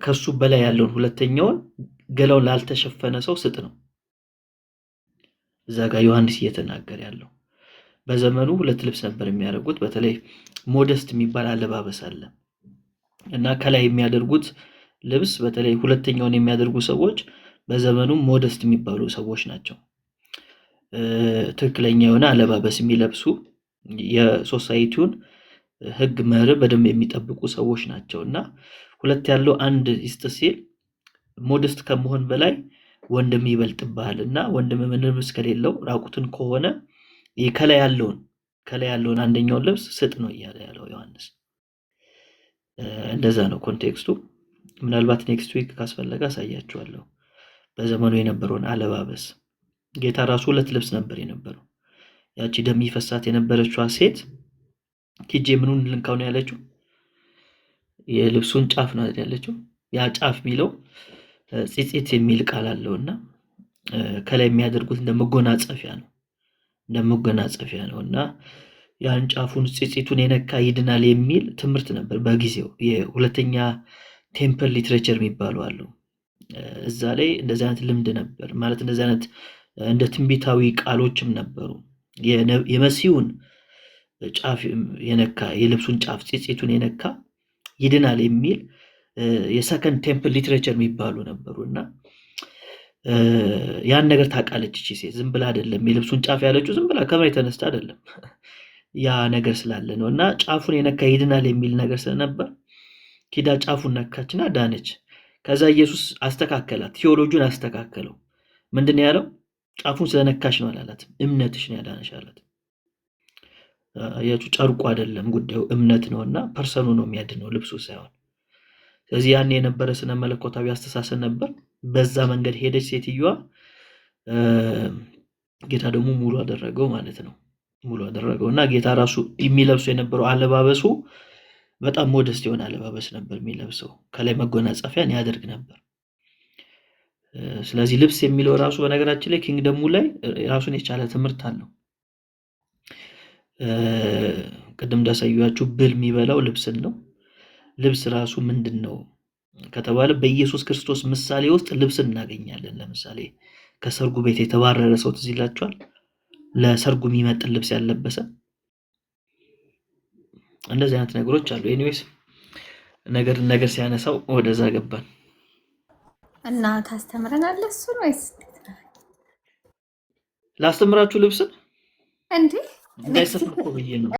ከሱ በላይ ያለውን ሁለተኛውን ገላውን ላልተሸፈነ ሰው ስጥ ነው እዛ ጋር ዮሐንስ እየተናገረ ያለው። በዘመኑ ሁለት ልብስ ነበር የሚያደርጉት። በተለይ ሞደስት የሚባል አለባበስ አለ እና ከላይ የሚያደርጉት ልብስ በተለይ ሁለተኛውን የሚያደርጉ ሰዎች በዘመኑ ሞደስት የሚባሉ ሰዎች ናቸው። ትክክለኛ የሆነ አለባበስ የሚለብሱ የሶሳይቲውን ሕግ መርህ በደንብ የሚጠብቁ ሰዎች ናቸው እና ሁለት ያለው አንድ ይስጥ ሲል ሞደስት ከመሆን በላይ ወንድም ይበልጥብሃል እና ወንድም ምንም ልብስ ከሌለው ራቁትን ከሆነ ከላይ ያለውን አንደኛውን ልብስ ስጥ ነው እያለ ያለው ዮሐንስ። እንደዛ ነው ኮንቴክስቱ። ምናልባት ኔክስት ዊክ ካስፈለገ አሳያችኋለሁ በዘመኑ የነበረውን አለባበስ። ጌታ ራሱ ሁለት ልብስ ነበር የነበረው። ያቺ ደም ይፈሳት የነበረችዋ ሴት ኪጄ ምኑን ልንካው ነው ያለችው? የልብሱን ጫፍ ነው ያለችው። ያ ጫፍ የሚለው ጺጺት የሚል ቃል አለውና ከላይ የሚያደርጉት እንደመጎናጸፊያ ነው እና ያን ጫፉን ጺጺቱን የነካ ይድናል የሚል ትምህርት ነበር በጊዜው። የሁለተኛ ቴምፕል ሊትሬቸር የሚባሉ አሉ። እዛ ላይ እንደዚህ አይነት ልምድ ነበር ማለት እንደዚህ አይነት እንደ ትንቢታዊ ቃሎችም ነበሩ። የመሲሁን ጫፍ የነካ የልብሱን ጫፍ ጺጺቱን የነካ ይድናል የሚል የሰከንድ ቴምፕል ሊትሬቸር የሚባሉ ነበሩና ያን ነገር ታውቃለች እቺ ሴት። ዝም ብላ አይደለም የልብሱን ጫፍ ያለችው፣ ዝም ብላ ከመሬት ተነስታ አይደለም። ያ ነገር ስላለ ነው እና ጫፉን የነካ ይድናል የሚል ነገር ስለነበር ኪዳ ጫፉን ነካችና ዳነች። ከዛ ኢየሱስ አስተካከላት፣ ቴዎሎጂውን አስተካከለው። ምንድን ያለው? ጫፉን ስለነካሽ ነው አላላትም፣ እምነትሽ ነው ያዳነሽ አላት። ያችሁ ጨርቁ አይደለም ጉዳዩ እምነት ነውና ፐርሰኑ ነው የሚያድነው ልብሱ ሳይሆን። ስለዚህ ያን የነበረ ስነ መለኮታዊ አስተሳሰብ ነበር። በዛ መንገድ ሄደች ሴትዮዋ። ጌታ ደግሞ ሙሉ አደረገው ማለት ነው። ሙሉ አደረገው እና ጌታ ራሱ የሚለብሱ የነበረው አለባበሱ በጣም ሞደስት የሆነ አለባበስ ነበር የሚለብሰው። ከላይ መጎናጸፊያን ያደርግ ነበር። ስለዚህ ልብስ የሚለው ራሱ በነገራችን ላይ ኪንግደሙ ላይ ራሱን የቻለ ትምህርት አለው። ቅድም እንዳሳያችሁ ብል የሚበላው ልብስን ነው። ልብስ ራሱ ምንድን ነው ከተባለ በኢየሱስ ክርስቶስ ምሳሌ ውስጥ ልብስን እናገኛለን። ለምሳሌ ከሰርጉ ቤት የተባረረ ሰው ትዝ ይላችኋል? ለሰርጉ የሚመጥን ልብስ ያለበሰ እንደዚህ አይነት ነገሮች አሉ። ኤኒዌይስ ነገር ሲያነሳው ወደዛ ገባን። እና ታስተምረናለህ እሱን ወይስ ላስተምራችሁ ልብስን እንዴ? እንዳይሰፋ እኮ ብዬ ነው።